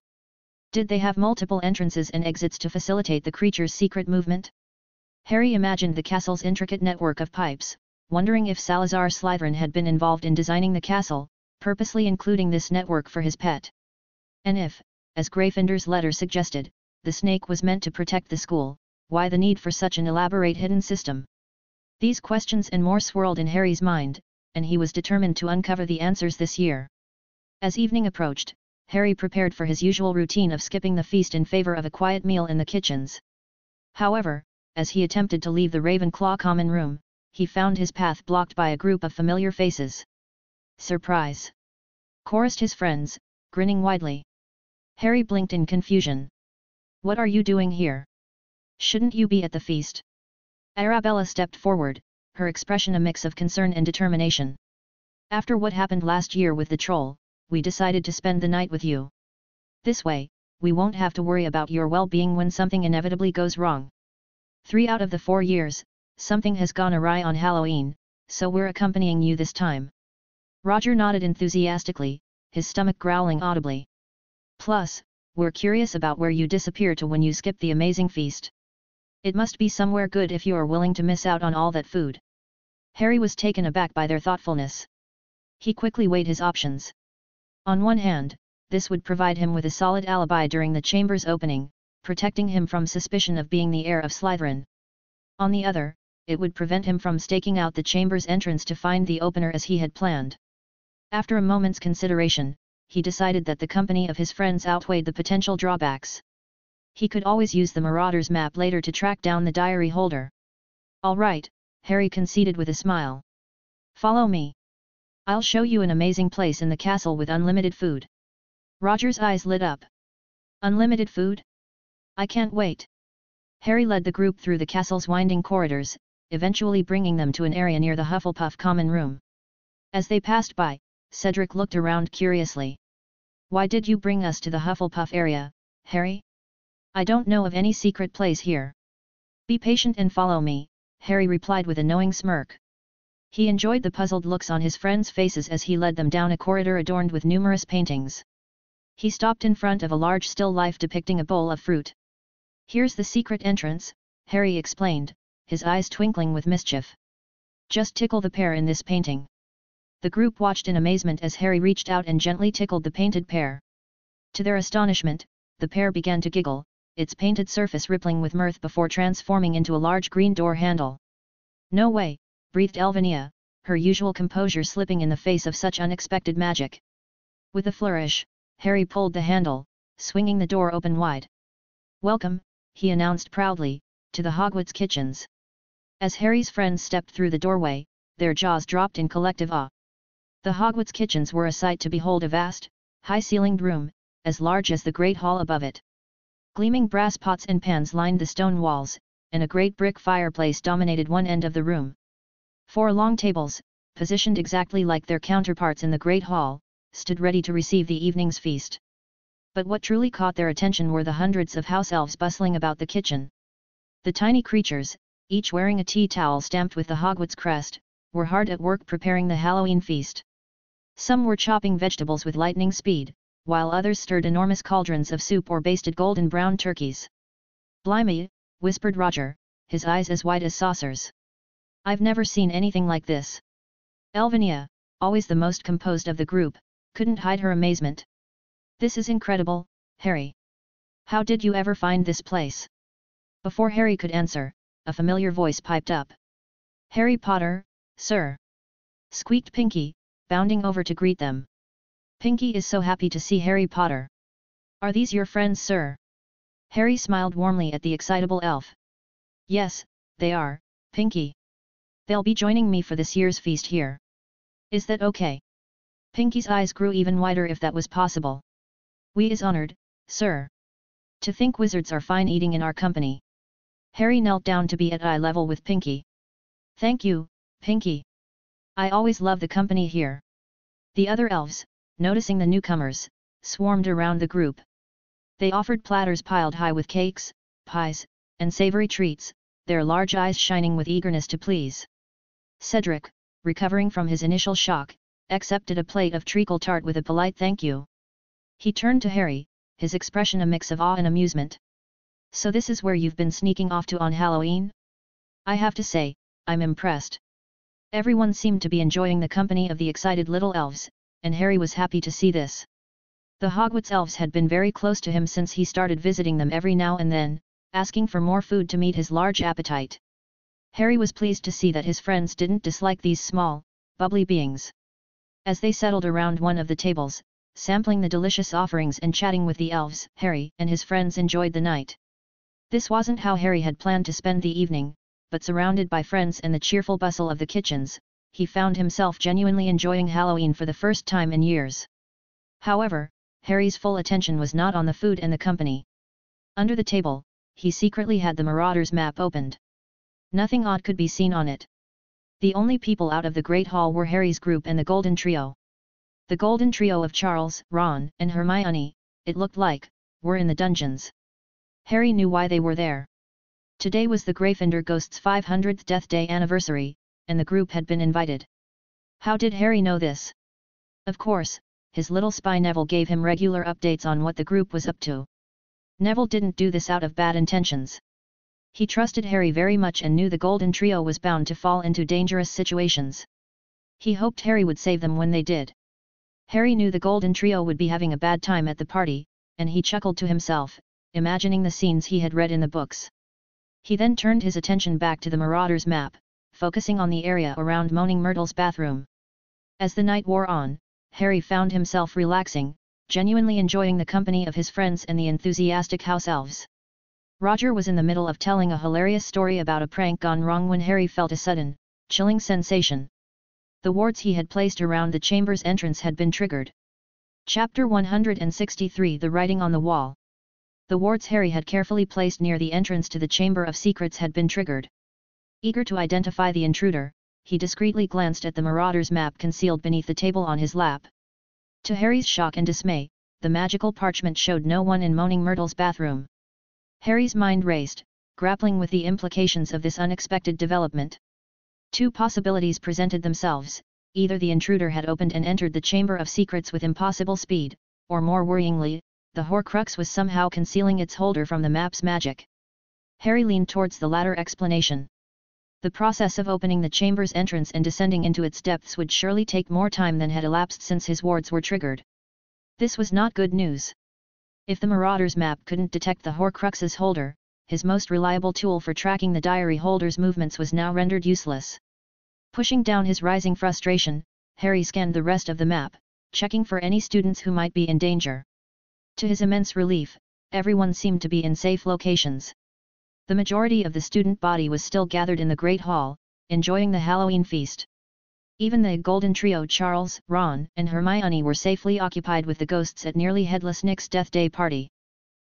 Did they have multiple entrances and exits to facilitate the creature's secret movement? Harry imagined the castle's intricate network of pipes, wondering if Salazar Slytherin had been involved in designing the castle, purposely including this network for his pet. And if, as Gryffindor's letter suggested, the snake was meant to protect the school, why the need for such an elaborate hidden system? These questions and more swirled in Harry's mind, and he was determined to uncover the answers this year. As evening approached, Harry prepared for his usual routine of skipping the feast in favor of a quiet meal in the kitchens. However, as he attempted to leave the Ravenclaw common room, he found his path blocked by a group of familiar faces. Surprise! Chorused his friends, grinning widely. Harry blinked in confusion. What are you doing here? Shouldn't you be at the feast? Arabella stepped forward, her expression a mix of concern and determination. After what happened last year with the troll, we decided to spend the night with you. This way, we won't have to worry about your well-being when something inevitably goes wrong. 3 out of the 4 years, something has gone awry on Halloween, so we're accompanying you this time. Roger nodded enthusiastically, his stomach growling audibly. Plus, we're curious about where you disappear to when you skip the amazing feast. It must be somewhere good if you're willing to miss out on all that food. Harry was taken aback by their thoughtfulness. He quickly weighed his options. On one hand, this would provide him with a solid alibi during the chamber's opening, protecting him from suspicion of being the heir of Slytherin. On the other, it would prevent him from staking out the chamber's entrance to find the opener as he had planned. After a moment's consideration, he decided that the company of his friends outweighed the potential drawbacks. He could always use the Marauders map later to track down the diary holder. All right, Harry conceded with a smile. Follow me. I'll show you an amazing place in the castle with unlimited food. Roger's eyes lit up. Unlimited food? I can't wait. Harry led the group through the castle's winding corridors, eventually bringing them to an area near the Hufflepuff common room. As they passed by, Cedric looked around curiously. "Why did you bring us to the Hufflepuff area, Harry? I don't know of any secret place here." "Be patient and follow me," Harry replied with a knowing smirk. He enjoyed the puzzled looks on his friends' faces as he led them down a corridor adorned with numerous paintings. He stopped in front of a large still life depicting a bowl of fruit. "Here's the secret entrance," Harry explained, his eyes twinkling with mischief. "Just tickle the pear in this painting." The group watched in amazement as Harry reached out and gently tickled the painted pear. To their astonishment, the pear began to giggle, its painted surface rippling with mirth before transforming into a large green door handle. "No way," breathed Elvinia, her usual composure slipping in the face of such unexpected magic. With a flourish, Harry pulled the handle, swinging the door open wide. "Welcome," he announced proudly, "to the Hogwarts kitchens." As Harry's friends stepped through the doorway, their jaws dropped in collective awe. The Hogwarts kitchens were a sight to behold, a vast, high-ceilinged room, as large as the Great Hall above it. Gleaming brass pots and pans lined the stone walls, and a great brick fireplace dominated one end of the room. 4 long tables, positioned exactly like their counterparts in the Great Hall, stood ready to receive the evening's feast. But what truly caught their attention were the hundreds of house elves bustling about the kitchen. The tiny creatures, each wearing a tea towel stamped with the Hogwarts crest, were hard at work preparing the Halloween feast. Some were chopping vegetables with lightning speed, while others stirred enormous cauldrons of soup or basted golden brown turkeys. "Blimey," whispered Roger, his eyes as wide as saucers. "I've never seen anything like this." Elvinia, always the most composed of the group, couldn't hide her amazement. "This is incredible, Harry. How did you ever find this place?" Before Harry could answer, a familiar voice piped up. "Harry Potter, sir!" squeaked Pinky, bounding over to greet them. Pinky is so happy to see Harry Potter. "Are these your friends, sir?" Harry smiled warmly at the excitable elf. "Yes, they are, Pinky. They'll be joining me for this year's feast here. Is that okay?" Pinky's eyes grew even wider if that was possible. "We is honored, sir. To think wizards are fine eating in our company." Harry knelt down to be at eye level with Pinky. "Thank you, Pinky. I always love the company here." The other elves, noticing the newcomers, swarmed around the group. They offered platters piled high with cakes, pies, and savory treats, their large eyes shining with eagerness to please. Cedric, recovering from his initial shock, accepted a plate of treacle tart with a polite thank you. He turned to Harry, his expression a mix of awe and amusement. "So this is where you've been sneaking off to on Halloween? I have to say, I'm impressed." Everyone seemed to be enjoying the company of the excited little elves, and Harry was happy to see this. The Hogwarts elves had been very close to him since he started visiting them every now and then, asking for more food to meet his large appetite. Harry was pleased to see that his friends didn't dislike these small, bubbly beings. As they settled around one of the tables, sampling the delicious offerings and chatting with the elves, Harry and his friends enjoyed the night. This wasn't how Harry had planned to spend the evening, but surrounded by friends and the cheerful bustle of the kitchens, he found himself genuinely enjoying Halloween for the first time in years. However, Harry's full attention was not on the food and the company. Under the table, he secretly had the Marauders map opened. Nothing odd could be seen on it. The only people out of the Great Hall were Harry's group and the Golden Trio. The Golden Trio of Charles, Ron, and Hermione, it looked like, were in the dungeons. Harry knew why they were there. Today was the Gryffindor Ghost's 500th Death Day anniversary, and the group had been invited. How did Harry know this? Of course, his little spy Neville gave him regular updates on what the group was up to. Neville didn't do this out of bad intentions. He trusted Harry very much and knew the Golden Trio was bound to fall into dangerous situations. He hoped Harry would save them when they did. Harry knew the Golden Trio would be having a bad time at the party, and he chuckled to himself, imagining the scenes he had read in the books. He then turned his attention back to the Marauders map, focusing on the area around Moaning Myrtle's bathroom. As the night wore on, Harry found himself relaxing, genuinely enjoying the company of his friends and the enthusiastic house elves. Roger was in the middle of telling a hilarious story about a prank gone wrong when Harry felt a sudden, chilling sensation. The wards he had placed around the chamber's entrance had been triggered. Chapter 163 The Writing on the Wall. The wards Harry had carefully placed near the entrance to the Chamber of Secrets had been triggered. Eager to identify the intruder, he discreetly glanced at the Marauder's map concealed beneath the table on his lap. To Harry's shock and dismay, the magical parchment showed no one in Moaning Myrtle's bathroom. Harry's mind raced, grappling with the implications of this unexpected development. Two possibilities presented themselves: either the intruder had opened and entered the Chamber of Secrets with impossible speed, or more worryingly, the Horcrux was somehow concealing its holder from the map's magic. Harry leaned towards the latter explanation. The process of opening the chamber's entrance and descending into its depths would surely take more time than had elapsed since his wards were triggered. This was not good news. If the Marauder's map couldn't detect the Horcrux's holder, his most reliable tool for tracking the diary holder's movements was now rendered useless. Pushing down his rising frustration, Harry scanned the rest of the map, checking for any students who might be in danger. To his immense relief, everyone seemed to be in safe locations. The majority of the student body was still gathered in the Great Hall, enjoying the Halloween feast. Even the Golden Trio Charles, Ron, and Hermione were safely occupied with the ghosts at nearly Headless Nick's Death Day party.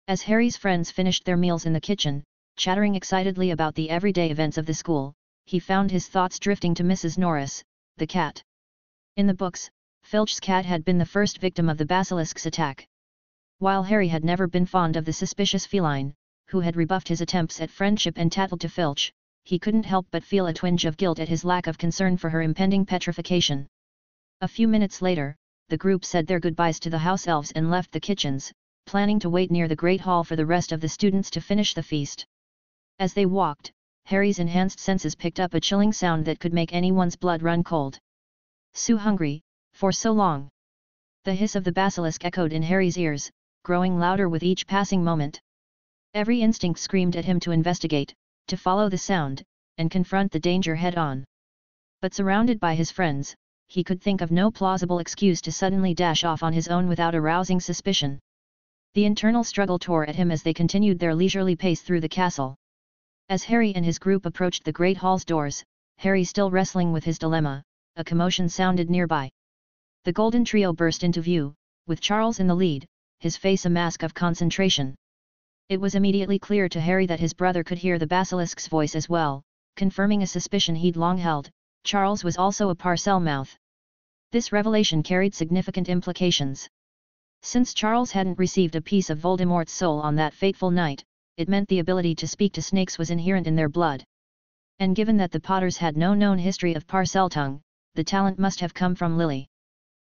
As Harry's friends finished their meals in the kitchen, chattering excitedly about the everyday events of the school, he found his thoughts drifting to Mrs. Norris, the cat. In the books, Filch's cat had been the first victim of the basilisk's attack. While Harry had never been fond of the suspicious feline, who had rebuffed his attempts at friendship and tattled to Filch, he couldn't help but feel a twinge of guilt at his lack of concern for her impending petrification. A few minutes later, the group said their goodbyes to the house elves and left the kitchens, planning to wait near the Great Hall for the rest of the students to finish the feast. As they walked, Harry's enhanced senses picked up a chilling sound that could make anyone's blood run cold. "So hungry, for so long." The hiss of the basilisk echoed in Harry's ears, growing louder with each passing moment. Every instinct screamed at him to investigate, to follow the sound, and confront the danger head-on. But surrounded by his friends, he could think of no plausible excuse to suddenly dash off on his own without arousing suspicion. The internal struggle tore at him as they continued their leisurely pace through the castle. As Harry and his group approached the Great Hall's doors, Harry still wrestling with his dilemma, a commotion sounded nearby. The Golden Trio burst into view, with Charles in the lead, his face a mask of concentration. It was immediately clear to Harry that his brother could hear the basilisk's voice as well, confirming a suspicion he'd long held: Charles was also a Parselmouth. This revelation carried significant implications. Since Charles hadn't received a piece of Voldemort's soul on that fateful night, it meant the ability to speak to snakes was inherent in their blood. And given that the Potters had no known history of Parseltongue, the talent must have come from Lily.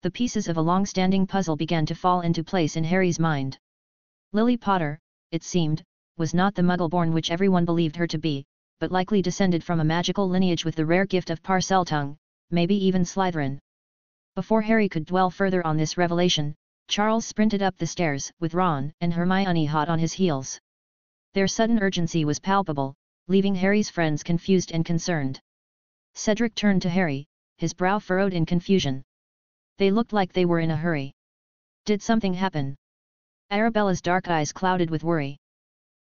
The pieces of a long-standing puzzle began to fall into place in Harry's mind. Lily Potter, it seemed, was not the Muggle-born which everyone believed her to be, but likely descended from a magical lineage with the rare gift of Parseltongue, maybe even Slytherin. Before Harry could dwell further on this revelation, Charles sprinted up the stairs with Ron and Hermione hot on his heels. Their sudden urgency was palpable, leaving Harry's friends confused and concerned. Cedric turned to Harry, his brow furrowed in confusion. They looked like they were in a hurry. Did something happen? Arabella's dark eyes clouded with worry.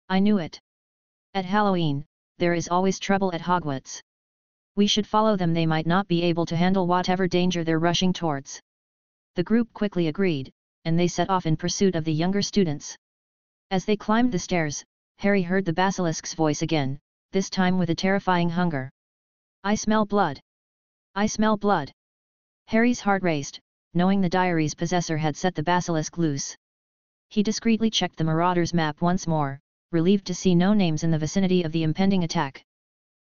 "I knew it. At Halloween, there is always trouble at Hogwarts. We should follow them. They might not be able to handle whatever danger they're rushing towards." The group quickly agreed, and they set off in pursuit of the younger students. As they climbed the stairs, Harry heard the basilisk's voice again, this time with a terrifying hunger. "I smell blood. I smell blood." Harry's heart raced, knowing the diary's possessor had set the basilisk loose. He discreetly checked the Marauder's map once more, relieved to see no names in the vicinity of the impending attack.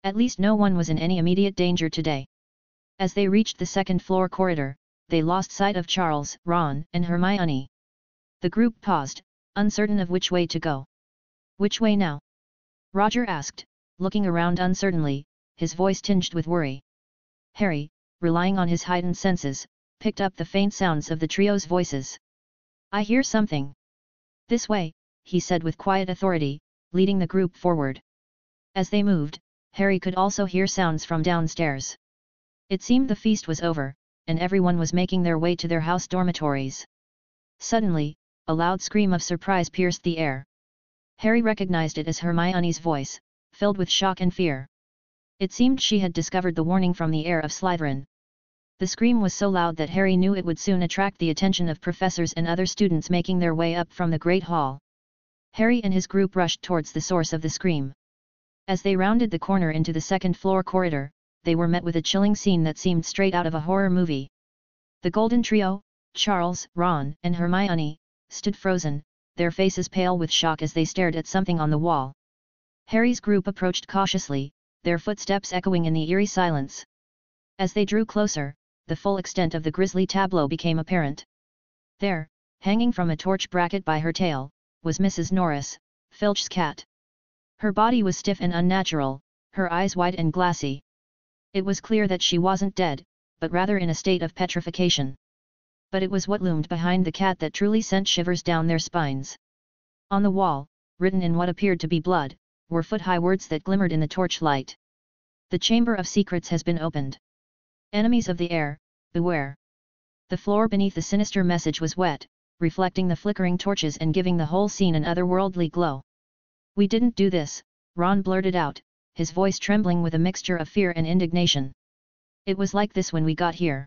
At least no one was in any immediate danger today. As they reached the second-floor corridor, they lost sight of Charles, Ron, and Hermione. The group paused, uncertain of which way to go. "Which way now?" Roger asked, looking around uncertainly, his voice tinged with worry. Harry, relying on his heightened senses, picked up the faint sounds of the trio's voices. "I hear something." "This way," he said with quiet authority, leading the group forward. As they moved, Harry could also hear sounds from downstairs. It seemed the feast was over, and everyone was making their way to their house dormitories. Suddenly, a loud scream of surprise pierced the air. Harry recognized it as Hermione's voice, filled with shock and fear. It seemed she had discovered the warning from the heir of Slytherin. The scream was so loud that Harry knew it would soon attract the attention of professors and other students making their way up from the Great Hall. Harry and his group rushed towards the source of the scream. As they rounded the corner into the second-floor corridor, they were met with a chilling scene that seemed straight out of a horror movie. The Golden Trio, Charles, Ron, and Hermione, stood frozen, their faces pale with shock as they stared at something on the wall. Harry's group approached cautiously, their footsteps echoing in the eerie silence. As they drew closer, the full extent of the grisly tableau became apparent. There, hanging from a torch bracket by her tail, was Mrs. Norris, Filch's cat. Her body was stiff and unnatural, her eyes wide and glassy. It was clear that she wasn't dead, but rather in a state of petrification. But it was what loomed behind the cat that truly sent shivers down their spines. On the wall, written in what appeared to be blood, were foot-high words that glimmered in the torchlight. The Chamber of Secrets has been opened. Enemies of the air, beware. The floor beneath the sinister message was wet, reflecting the flickering torches and giving the whole scene an otherworldly glow. "We didn't do this," Ron blurted out, his voice trembling with a mixture of fear and indignation. "It was like this when we got here.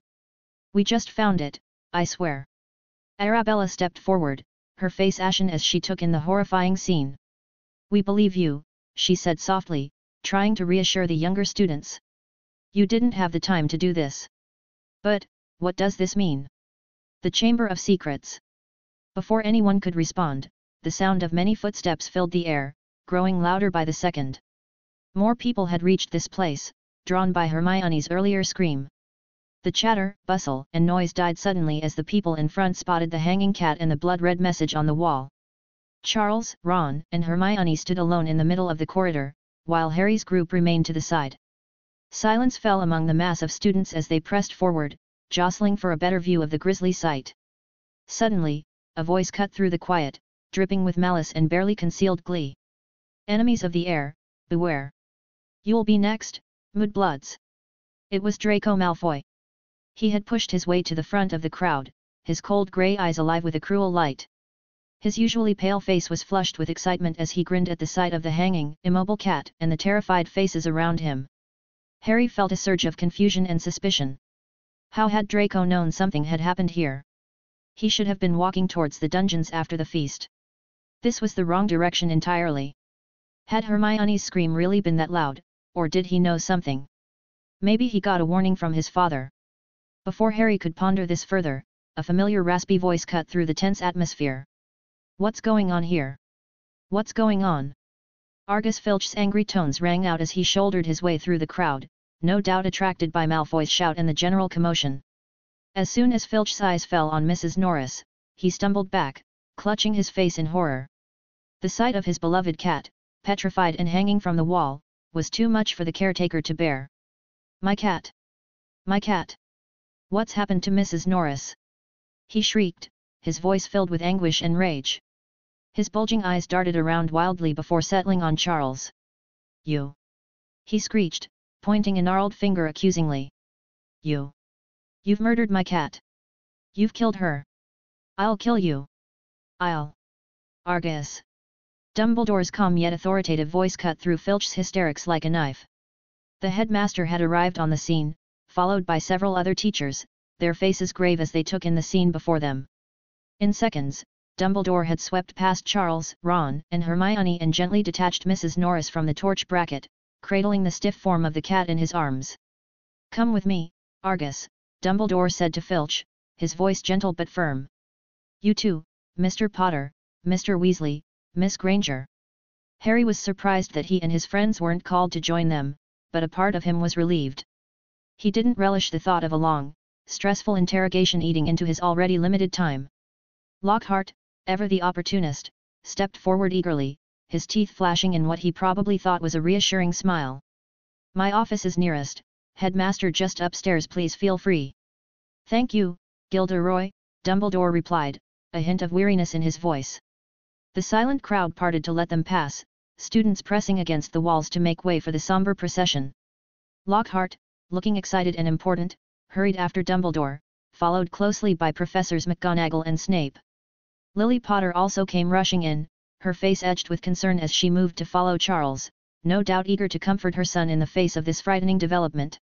We just found it, I swear." Arabella stepped forward, her face ashen as she took in the horrifying scene. "We believe you," she said softly, trying to reassure the younger students. "You didn't have the time to do this." "But, what does this mean?" "The Chamber of Secrets." Before anyone could respond, the sound of many footsteps filled the air, growing louder by the second. More people had reached this place, drawn by Hermione's earlier scream. The chatter, bustle, and noise died suddenly as the people in front spotted the hanging cat and the blood-red message on the wall. Charles, Ron, and Hermione stood alone in the middle of the corridor, while Harry's group remained to the side. Silence fell among the mass of students as they pressed forward, jostling for a better view of the grisly sight. Suddenly, a voice cut through the quiet, dripping with malice and barely concealed glee. "Enemies of the air, beware. You'll be next, mudbloods." It was Draco Malfoy. He had pushed his way to the front of the crowd, his cold grey eyes alive with a cruel light. His usually pale face was flushed with excitement as he grinned at the sight of the hanging, immobile cat and the terrified faces around him. Harry felt a surge of confusion and suspicion. How had Draco known something had happened here? He should have been walking towards the dungeons after the feast. This was the wrong direction entirely. Had Hermione's scream really been that loud, or did he know something? Maybe he got a warning from his father. Before Harry could ponder this further, a familiar raspy voice cut through the tense atmosphere. "What's going on here? What's going on?" Argus Filch's angry tones rang out as he shouldered his way through the crowd, no doubt attracted by Malfoy's shout and the general commotion. As soon as Filch's eyes fell on Mrs. Norris, he stumbled back, clutching his face in horror. The sight of his beloved cat, petrified and hanging from the wall, was too much for the caretaker to bear. "My cat! My cat! What's happened to Mrs. Norris?" he shrieked, his voice filled with anguish and rage. His bulging eyes darted around wildly before settling on Charles. "You!" he screeched, pointing a gnarled finger accusingly. You've murdered my cat! You've killed her! I'll kill you! I'll..." "Argus!" Dumbledore's calm yet authoritative voice cut through Filch's hysterics like a knife. The headmaster had arrived on the scene, followed by several other teachers, their faces grave as they took in the scene before them. In seconds, Dumbledore had swept past Charles, Ron, and Hermione and gently detached Mrs. Norris from the torch bracket, cradling the stiff form of the cat in his arms. "Come with me, Argus," Dumbledore said to Filch, his voice gentle but firm. "You too, Mr. Potter, Mr. Weasley, Miss Granger." Harry was surprised that he and his friends weren't called to join them, but a part of him was relieved. He didn't relish the thought of a long, stressful interrogation eating into his already limited time. Lockhart, ever the opportunist, stepped forward eagerly, his teeth flashing in what he probably thought was a reassuring smile. "My office is nearest, headmaster just upstairs, please feel free." "Thank you, Gilderoy," Dumbledore replied, a hint of weariness in his voice. The silent crowd parted to let them pass, students pressing against the walls to make way for the somber procession. Lockhart, looking excited and important, hurried after Dumbledore, followed closely by Professors McGonagall and Snape. Lily Potter also came rushing in, her face edged with concern as she moved to follow Charles, no doubt eager to comfort her son in the face of this frightening development.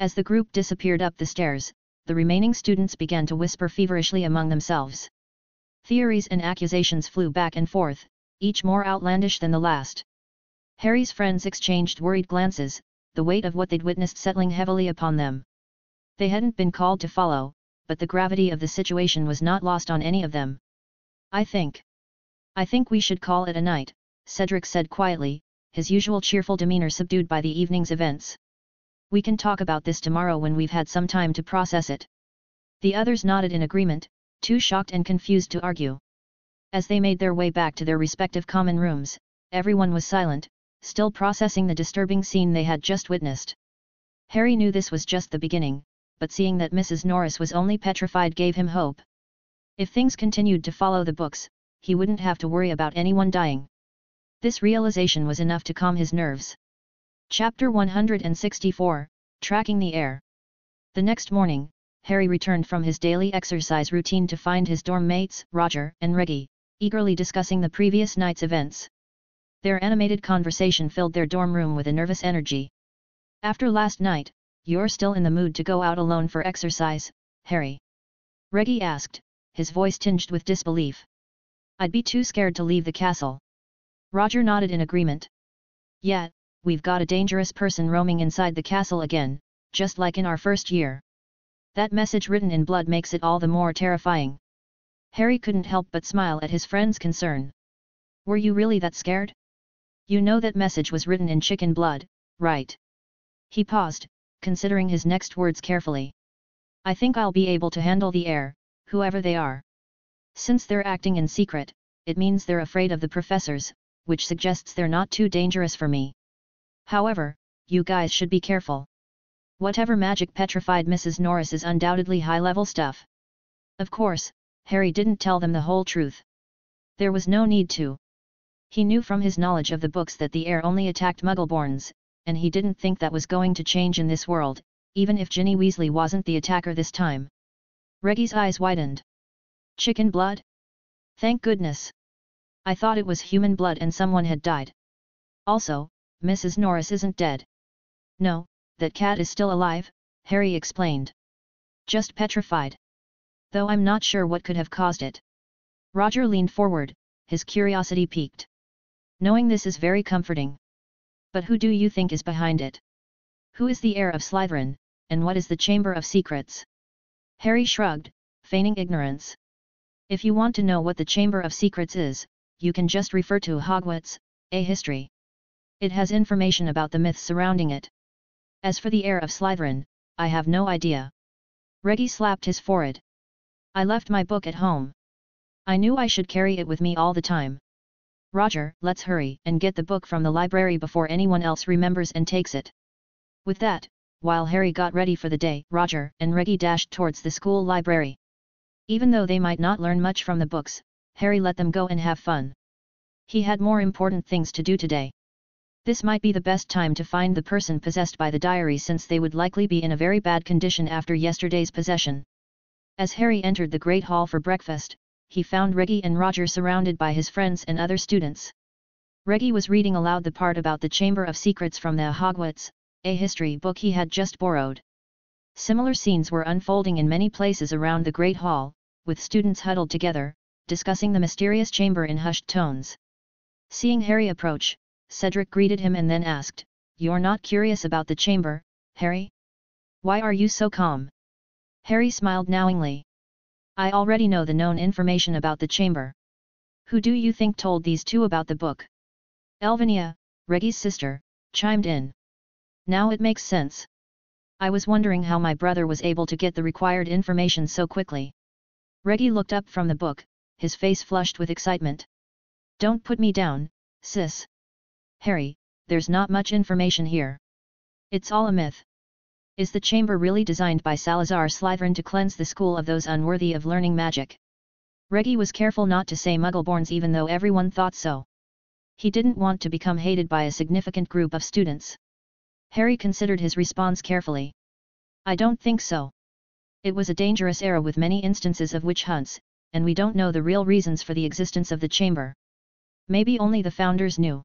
As the group disappeared up the stairs, the remaining students began to whisper feverishly among themselves. Theories and accusations flew back and forth, each more outlandish than the last. Harry's friends exchanged worried glances, the weight of what they'd witnessed settling heavily upon them. They hadn't been called to follow, but the gravity of the situation was not lost on any of them. I think we should call it a night," Cedric said quietly, his usual cheerful demeanor subdued by the evening's events. "We can talk about this tomorrow when we've had some time to process it." The others nodded in agreement, too shocked and confused to argue. As they made their way back to their respective common rooms, everyone was silent, still processing the disturbing scene they had just witnessed. Harry knew this was just the beginning, but seeing that Mrs. Norris was only petrified gave him hope. If things continued to follow the books, he wouldn't have to worry about anyone dying. This realization was enough to calm his nerves. Chapter 164, Tracking the Heir. The next morning, Harry returned from his daily exercise routine to find his dorm mates, Roger and Reggie, eagerly discussing the previous night's events. Their animated conversation filled their dorm room with a nervous energy. "After last night, you're still in the mood to go out alone for exercise, Harry?" Reggie asked, his voice tinged with disbelief. "I'd be too scared to leave the castle." Roger nodded in agreement. "Yeah, we've got a dangerous person roaming inside the castle again, just like in our first year. That message written in blood makes it all the more terrifying." Harry couldn't help but smile at his friend's concern. "Were you really that scared? You know that message was written in chicken blood, right?" He paused, considering his next words carefully. "I think I'll be able to handle the heir, whoever they are. Since they're acting in secret, it means they're afraid of the professors, which suggests they're not too dangerous for me. However, you guys should be careful. Whatever magic petrified Mrs. Norris is undoubtedly high-level stuff." Of course, Harry didn't tell them the whole truth. There was no need to. He knew from his knowledge of the books that the heir only attacked Muggleborns, and he didn't think that was going to change in this world, even if Ginny Weasley wasn't the attacker this time. Reggie's eyes widened. "Chicken blood? Thank goodness. I thought it was human blood and someone had died. Also, Mrs. Norris isn't dead." "No, that cat is still alive," Harry explained. "Just petrified. Though I'm not sure what could have caused it." Roger leaned forward, his curiosity piqued. "Knowing this is very comforting. But who do you think is behind it? Who is the heir of Slytherin, and what is the Chamber of Secrets?" Harry shrugged, feigning ignorance. "If you want to know what the Chamber of Secrets is, you can just refer to Hogwarts, a history. It has information about the myths surrounding it. As for the heir of Slytherin, I have no idea." Reggie slapped his forehead. "I left my book at home. I knew I should carry it with me all the time. Roger, let's hurry and get the book from the library before anyone else remembers and takes it." With that, while Harry got ready for the day, Roger and Reggie dashed towards the school library. Even though they might not learn much from the books, Harry let them go and have fun. He had more important things to do today. This might be the best time to find the person possessed by the diary, since they would likely be in a very bad condition after yesterday's possession. As Harry entered the Great Hall for breakfast, he found Reggie and Roger surrounded by his friends and other students. Reggie was reading aloud the part about the Chamber of Secrets from the Hogwarts, a history book he had just borrowed. Similar scenes were unfolding in many places around the Great Hall, with students huddled together, discussing the mysterious chamber in hushed tones. Seeing Harry approach, Cedric greeted him and then asked, "You're not curious about the chamber, Harry? Why are you so calm?" Harry smiled knowingly. "I already know the known information about the chamber." "Who do you think told these two about the book?" Elvinia, Reggie's sister, chimed in. "Now it makes sense. I was wondering how my brother was able to get the required information so quickly." Reggie looked up from the book, his face flushed with excitement. "Don't put me down, sis. Harry, there's not much information here. It's all a myth. Is the chamber really designed by Salazar Slytherin to cleanse the school of those unworthy of learning magic?" Reggie was careful not to say Muggleborns even though everyone thought so. He didn't want to become hated by a significant group of students. Harry considered his response carefully. "I don't think so. It was a dangerous era with many instances of witch hunts, and we don't know the real reasons for the existence of the chamber. Maybe only the founders knew.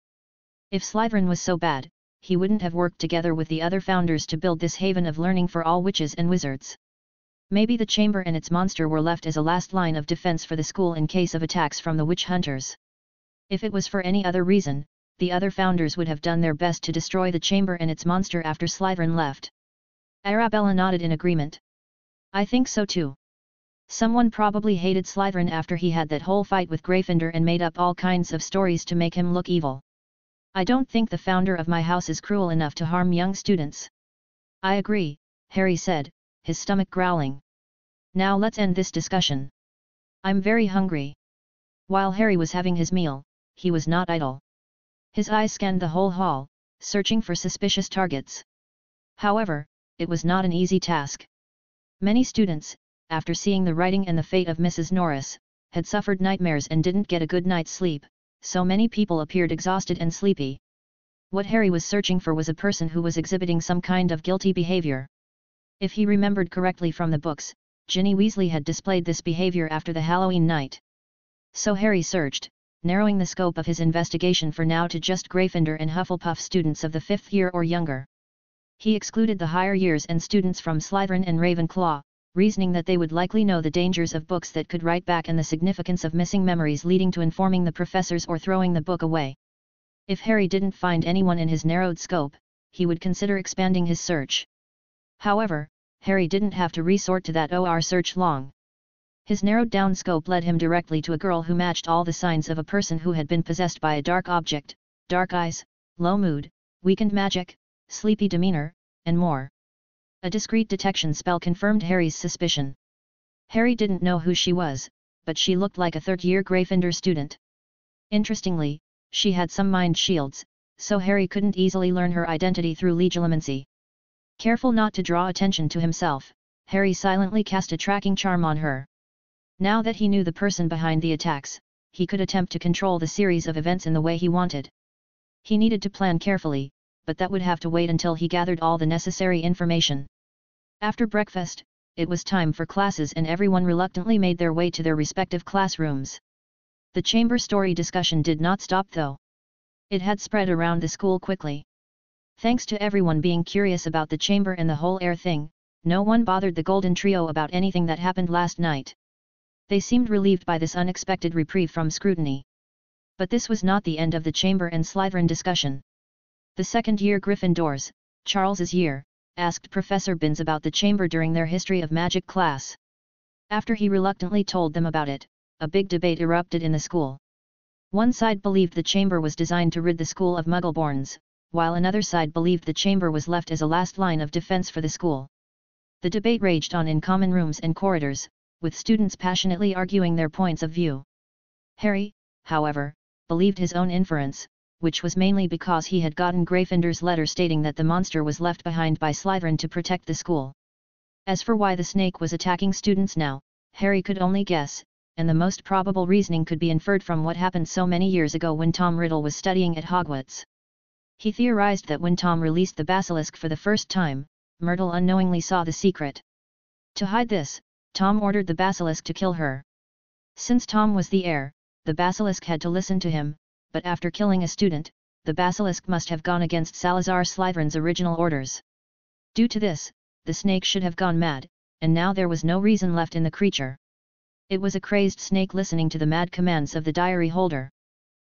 If Slytherin was so bad, he wouldn't have worked together with the other founders to build this haven of learning for all witches and wizards. Maybe the chamber and its monster were left as a last line of defense for the school in case of attacks from the witch hunters." If it was for any other reason, the other founders would have done their best to destroy the chamber and its monster after Slytherin left. Arabella nodded in agreement. I think so too. Someone probably hated Slytherin after he had that whole fight with Gryffindor and made up all kinds of stories to make him look evil. I don't think the founder of my house is cruel enough to harm young students. I agree, Harry said, his stomach growling. Now let's end this discussion. I'm very hungry. While Harry was having his meal, he was not idle. His eyes scanned the whole hall, searching for suspicious targets. However, it was not an easy task. Many students, after seeing the writing and the fate of Mrs. Norris, had suffered nightmares and didn't get a good night's sleep, so many people appeared exhausted and sleepy. What Harry was searching for was a person who was exhibiting some kind of guilty behavior. If he remembered correctly from the books, Ginny Weasley had displayed this behavior after the Halloween night. So Harry searched, narrowing the scope of his investigation for now to just Gryffindor and Hufflepuff students of the 5th year or younger. He excluded the higher years and students from Slytherin and Ravenclaw, reasoning that they would likely know the dangers of books that could write back and the significance of missing memories leading to informing the professors or throwing the book away. If Harry didn't find anyone in his narrowed scope, he would consider expanding his search. However, Harry didn't have to resort to that OR search long. His narrowed-down scope led him directly to a girl who matched all the signs of a person who had been possessed by a dark object: dark eyes, low mood, weakened magic, sleepy demeanor, and more. A discreet detection spell confirmed Harry's suspicion. Harry didn't know who she was, but she looked like a third-year Gryffindor student. Interestingly, she had some mind shields, so Harry couldn't easily learn her identity through legilimency. Careful not to draw attention to himself, Harry silently cast a tracking charm on her. Now that he knew the person behind the attacks, he could attempt to control the series of events in the way he wanted. He needed to plan carefully, but that would have to wait until he gathered all the necessary information. After breakfast, it was time for classes and everyone reluctantly made their way to their respective classrooms. The chamber story discussion did not stop though. It had spread around the school quickly. Thanks to everyone being curious about the chamber and the whole air thing, no one bothered the Golden Trio about anything that happened last night. They seemed relieved by this unexpected reprieve from scrutiny. But this was not the end of the chamber and Slytherin discussion. The second-year Gryffindors, Charles's year, asked Professor Binns about the chamber during their History of Magic class. After he reluctantly told them about it, a big debate erupted in the school. One side believed the chamber was designed to rid the school of Muggleborns, while another side believed the chamber was left as a last line of defense for the school. The debate raged on in common rooms and corridors, with students passionately arguing their points of view. Harry, however, believed his own inference, which was mainly because he had gotten Gryffindor's letter stating that the monster was left behind by Slytherin to protect the school. As for why the snake was attacking students now, Harry could only guess, and the most probable reasoning could be inferred from what happened so many years ago when Tom Riddle was studying at Hogwarts. He theorized that when Tom released the basilisk for the first time, Myrtle unknowingly saw the secret. To hide this, Tom ordered the basilisk to kill her. Since Tom was the heir, the basilisk had to listen to him, but after killing a student, the basilisk must have gone against Salazar Slytherin's original orders. Due to this, the snake should have gone mad, and now there was no reason left in the creature. It was a crazed snake listening to the mad commands of the diary holder.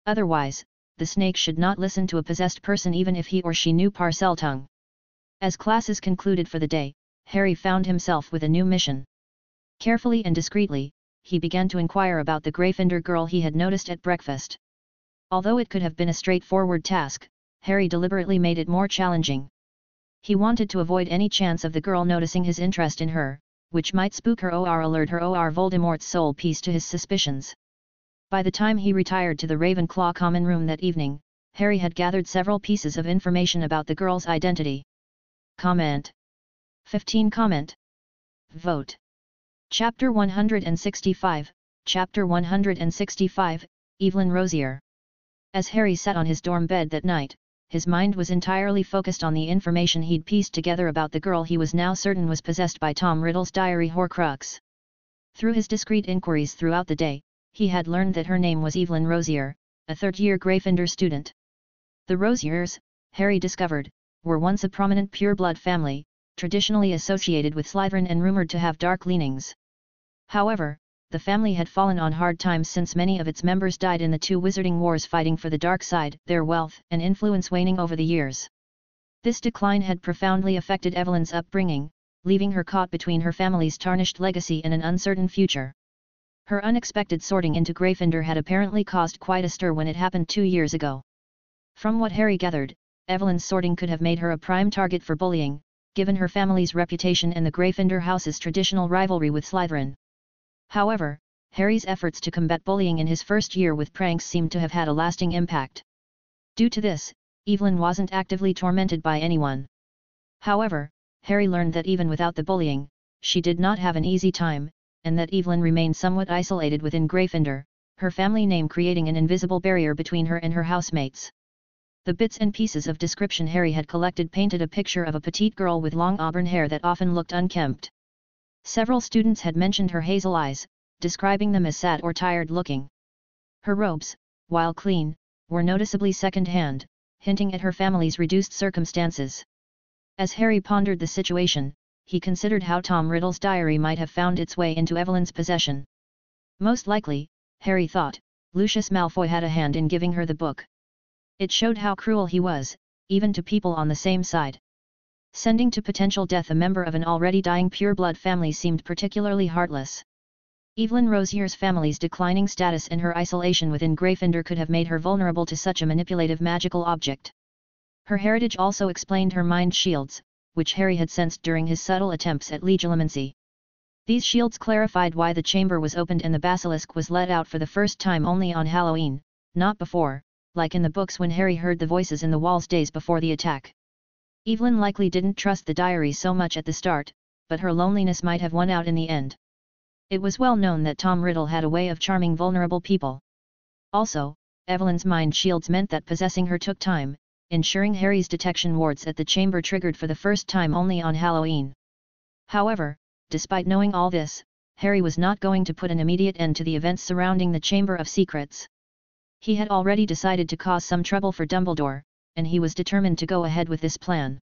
Otherwise, the snake should not listen to a possessed person even if he or she knew Parseltongue. As classes concluded for the day, Harry found himself with a new mission. Carefully and discreetly, he began to inquire about the Gryffindor girl he had noticed at breakfast. Although it could have been a straightforward task, Harry deliberately made it more challenging. He wanted to avoid any chance of the girl noticing his interest in her, which might spook her or alert her or Voldemort's soul piece to his suspicions. By the time he retired to the Ravenclaw common room that evening, Harry had gathered several pieces of information about the girl's identity. Comment. 15 Comment. Vote. Chapter 165, Chapter 165, Evelyn Rosier. As Harry sat on his dorm bed that night, his mind was entirely focused on the information he'd pieced together about the girl he was now certain was possessed by Tom Riddle's diary Horcrux. Through his discreet inquiries throughout the day, he had learned that her name was Evelyn Rosier, a third-year Gryffindor student. The Rosiers, Harry discovered, were once a prominent pure-blood family, traditionally associated with Slytherin and rumoured to have dark leanings. However, the family had fallen on hard times since many of its members died in the two Wizarding Wars fighting for the dark side, their wealth and influence waning over the years. This decline had profoundly affected Evelyn's upbringing, leaving her caught between her family's tarnished legacy and an uncertain future. Her unexpected sorting into Gryffindor had apparently caused quite a stir when it happened 2 years ago. From what Harry gathered, Evelyn's sorting could have made her a prime target for bullying, given her family's reputation and the Gryffindor house's traditional rivalry with Slytherin. However, Harry's efforts to combat bullying in his first year with pranks seemed to have had a lasting impact. Due to this, Evelyn wasn't actively tormented by anyone. However, Harry learned that even without the bullying, she did not have an easy time, and that Evelyn remained somewhat isolated within Gryffindor, her family name creating an invisible barrier between her and her housemates. The bits and pieces of description Harry had collected painted a picture of a petite girl with long auburn hair that often looked unkempt. Several students had mentioned her hazel eyes, describing them as sad or tired-looking. Her robes, while clean, were noticeably second-hand, hinting at her family's reduced circumstances. As Harry pondered the situation, he considered how Tom Riddle's diary might have found its way into Evelyn's possession. Most likely, Harry thought, Lucius Malfoy had a hand in giving her the book. It showed how cruel he was, even to people on the same side. Sending to potential death a member of an already dying pure-blood family seemed particularly heartless. Evelyn Rosier's family's declining status and her isolation within Gryffindor could have made her vulnerable to such a manipulative magical object. Her heritage also explained her mind shields, which Harry had sensed during his subtle attempts at legilimency. These shields clarified why the chamber was opened and the basilisk was let out for the first time only on Halloween, not before, like in the books when Harry heard the voices in the walls days before the attack. Evelyn likely didn't trust the diary so much at the start, but her loneliness might have won out in the end. It was well known that Tom Riddle had a way of charming vulnerable people. Also, Evelyn's mind shields meant that possessing her took time, ensuring Harry's detection wards at the chamber triggered for the first time only on Halloween. However, despite knowing all this, Harry was not going to put an immediate end to the events surrounding the Chamber of Secrets. He had already decided to cause some trouble for Dumbledore, and he was determined to go ahead with this plan.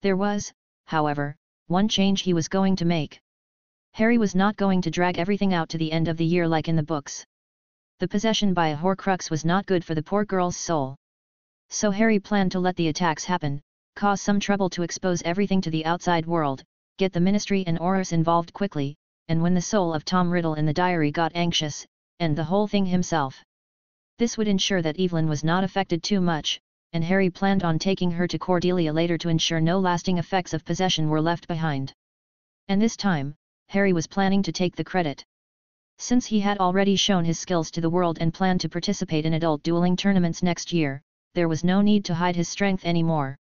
There was, however, one change he was going to make. Harry was not going to drag everything out to the end of the year like in the books. The possession by a Horcrux was not good for the poor girl's soul. So Harry planned to let the attacks happen, cause some trouble to expose everything to the outside world, get the Ministry and Aurors involved quickly, and when the soul of Tom Riddle in the diary got anxious, end the whole thing himself. This would ensure that Evelyn was not affected too much, and Harry planned on taking her to Cordelia later to ensure no lasting effects of possession were left behind. And this time, Harry was planning to take the credit. Since he had already shown his skills to the world and planned to participate in adult dueling tournaments next year, there was no need to hide his strength anymore.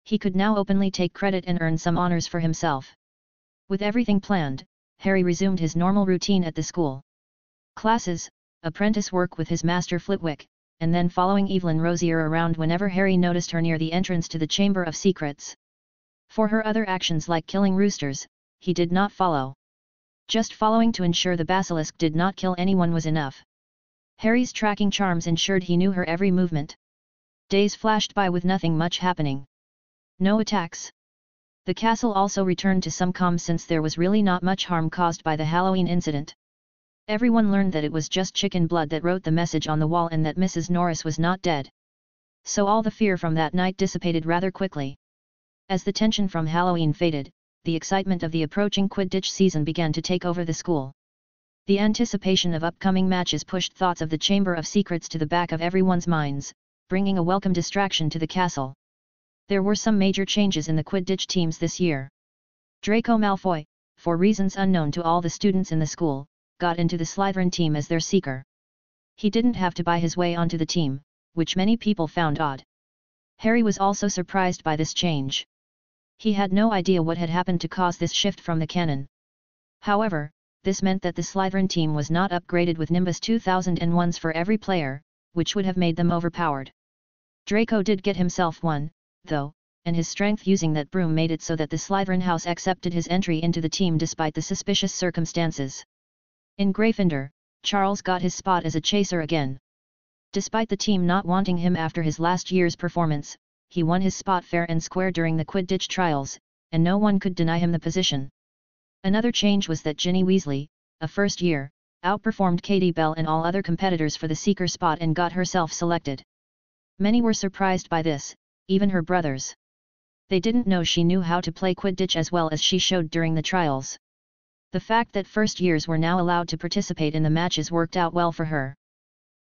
He could now openly take credit and earn some honors for himself. With everything planned, Harry resumed his normal routine at the school. Classes, apprentice work with his master Flitwick, and then following Evelyn Rosier around whenever Harry noticed her near the entrance to the Chamber of Secrets. For her other actions like killing roosters, he did not follow. Just following to ensure the basilisk did not kill anyone was enough. Harry's tracking charms ensured he knew her every movement. Days flashed by with nothing much happening. No attacks. The castle also returned to some calm since there was really not much harm caused by the Halloween incident. Everyone learned that it was just chicken blood that wrote the message on the wall and that Mrs. Norris was not dead. So all the fear from that night dissipated rather quickly. As the tension from Halloween faded, the excitement of the approaching Quidditch season began to take over the school. The anticipation of upcoming matches pushed thoughts of the Chamber of Secrets to the back of everyone's minds, bringing a welcome distraction to the castle. There were some major changes in the Quidditch teams this year. Draco Malfoy, for reasons unknown to all the students in the school, got into the Slytherin team as their seeker. He didn't have to buy his way onto the team, which many people found odd. Harry was also surprised by this change. He had no idea what had happened to cause this shift from the canon. However, this meant that the Slytherin team was not upgraded with Nimbus 2001s for every player, which would have made them overpowered. Draco did get himself one, though, and his strength using that broom made it so that the Slytherin house accepted his entry into the team despite the suspicious circumstances. In Gryffindor, Charles got his spot as a chaser again. Despite the team not wanting him after his last year's performance, he won his spot fair and square during the Quidditch trials, and no one could deny him the position. Another change was that Ginny Weasley, a first-year, outperformed Katie Bell and all other competitors for the seeker spot and got herself selected. Many were surprised by this, even her brothers. They didn't know she knew how to play Quidditch as well as she showed during the trials. The fact that first years were now allowed to participate in the matches worked out well for her.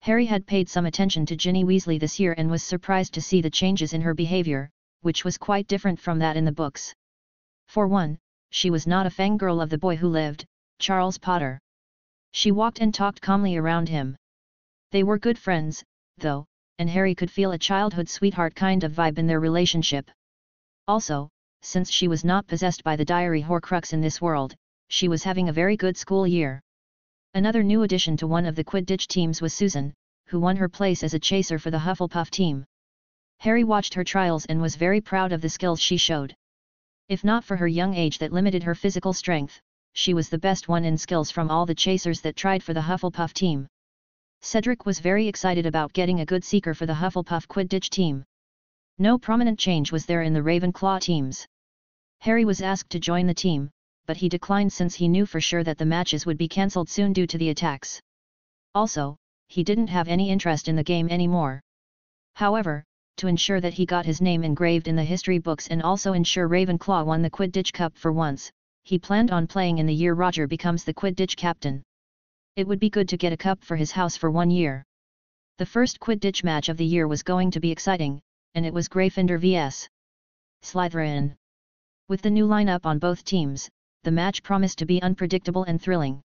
Harry had paid some attention to Ginny Weasley this year and was surprised to see the changes in her behavior, which was quite different from that in the books. For one, she was not a fangirl of the boy who lived, Charles Potter. She walked and talked calmly around him. They were good friends, though, and Harry could feel a childhood sweetheart kind of vibe in their relationship. Also, since she was not possessed by the Diary Horcrux in this world, she was having a very good school year. Another new addition to one of the Quidditch teams was Susan, who won her place as a chaser for the Hufflepuff team. Harry watched her trials and was very proud of the skills she showed. If not for her young age that limited her physical strength, she was the best one in skills from all the chasers that tried for the Hufflepuff team. Cedric was very excited about getting a good seeker for the Hufflepuff Quidditch team. No prominent change was there in the Ravenclaw teams. Harry was asked to join the team, but he declined since he knew for sure that the matches would be cancelled soon due to the attacks. Also, he didn't have any interest in the game anymore. However, to ensure that he got his name engraved in the history books and also ensure Ravenclaw won the Quidditch Cup for once, he planned on playing in the year Roger becomes the Quidditch captain. It would be good to get a cup for his house for 1 year. The first Quidditch match of the year was going to be exciting, and it was Gryffindor vs. Slytherin. With the new lineup on both teams, the match promised to be unpredictable and thrilling.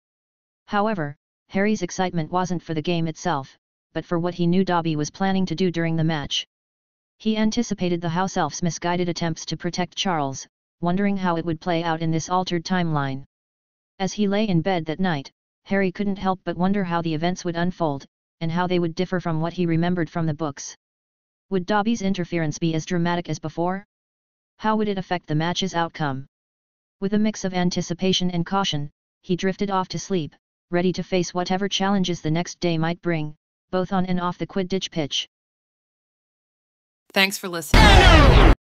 However, Harry's excitement wasn't for the game itself, but for what he knew Dobby was planning to do during the match. He anticipated the House Elf's misguided attempts to protect Charles, wondering how it would play out in this altered timeline. As he lay in bed that night, Harry couldn't help but wonder how the events would unfold, and how they would differ from what he remembered from the books. Would Dobby's interference be as dramatic as before? How would it affect the match's outcome? With a mix of anticipation and caution, he drifted off to sleep, ready to face whatever challenges the next day might bring, both on and off the Quidditch pitch. Thanks for listening.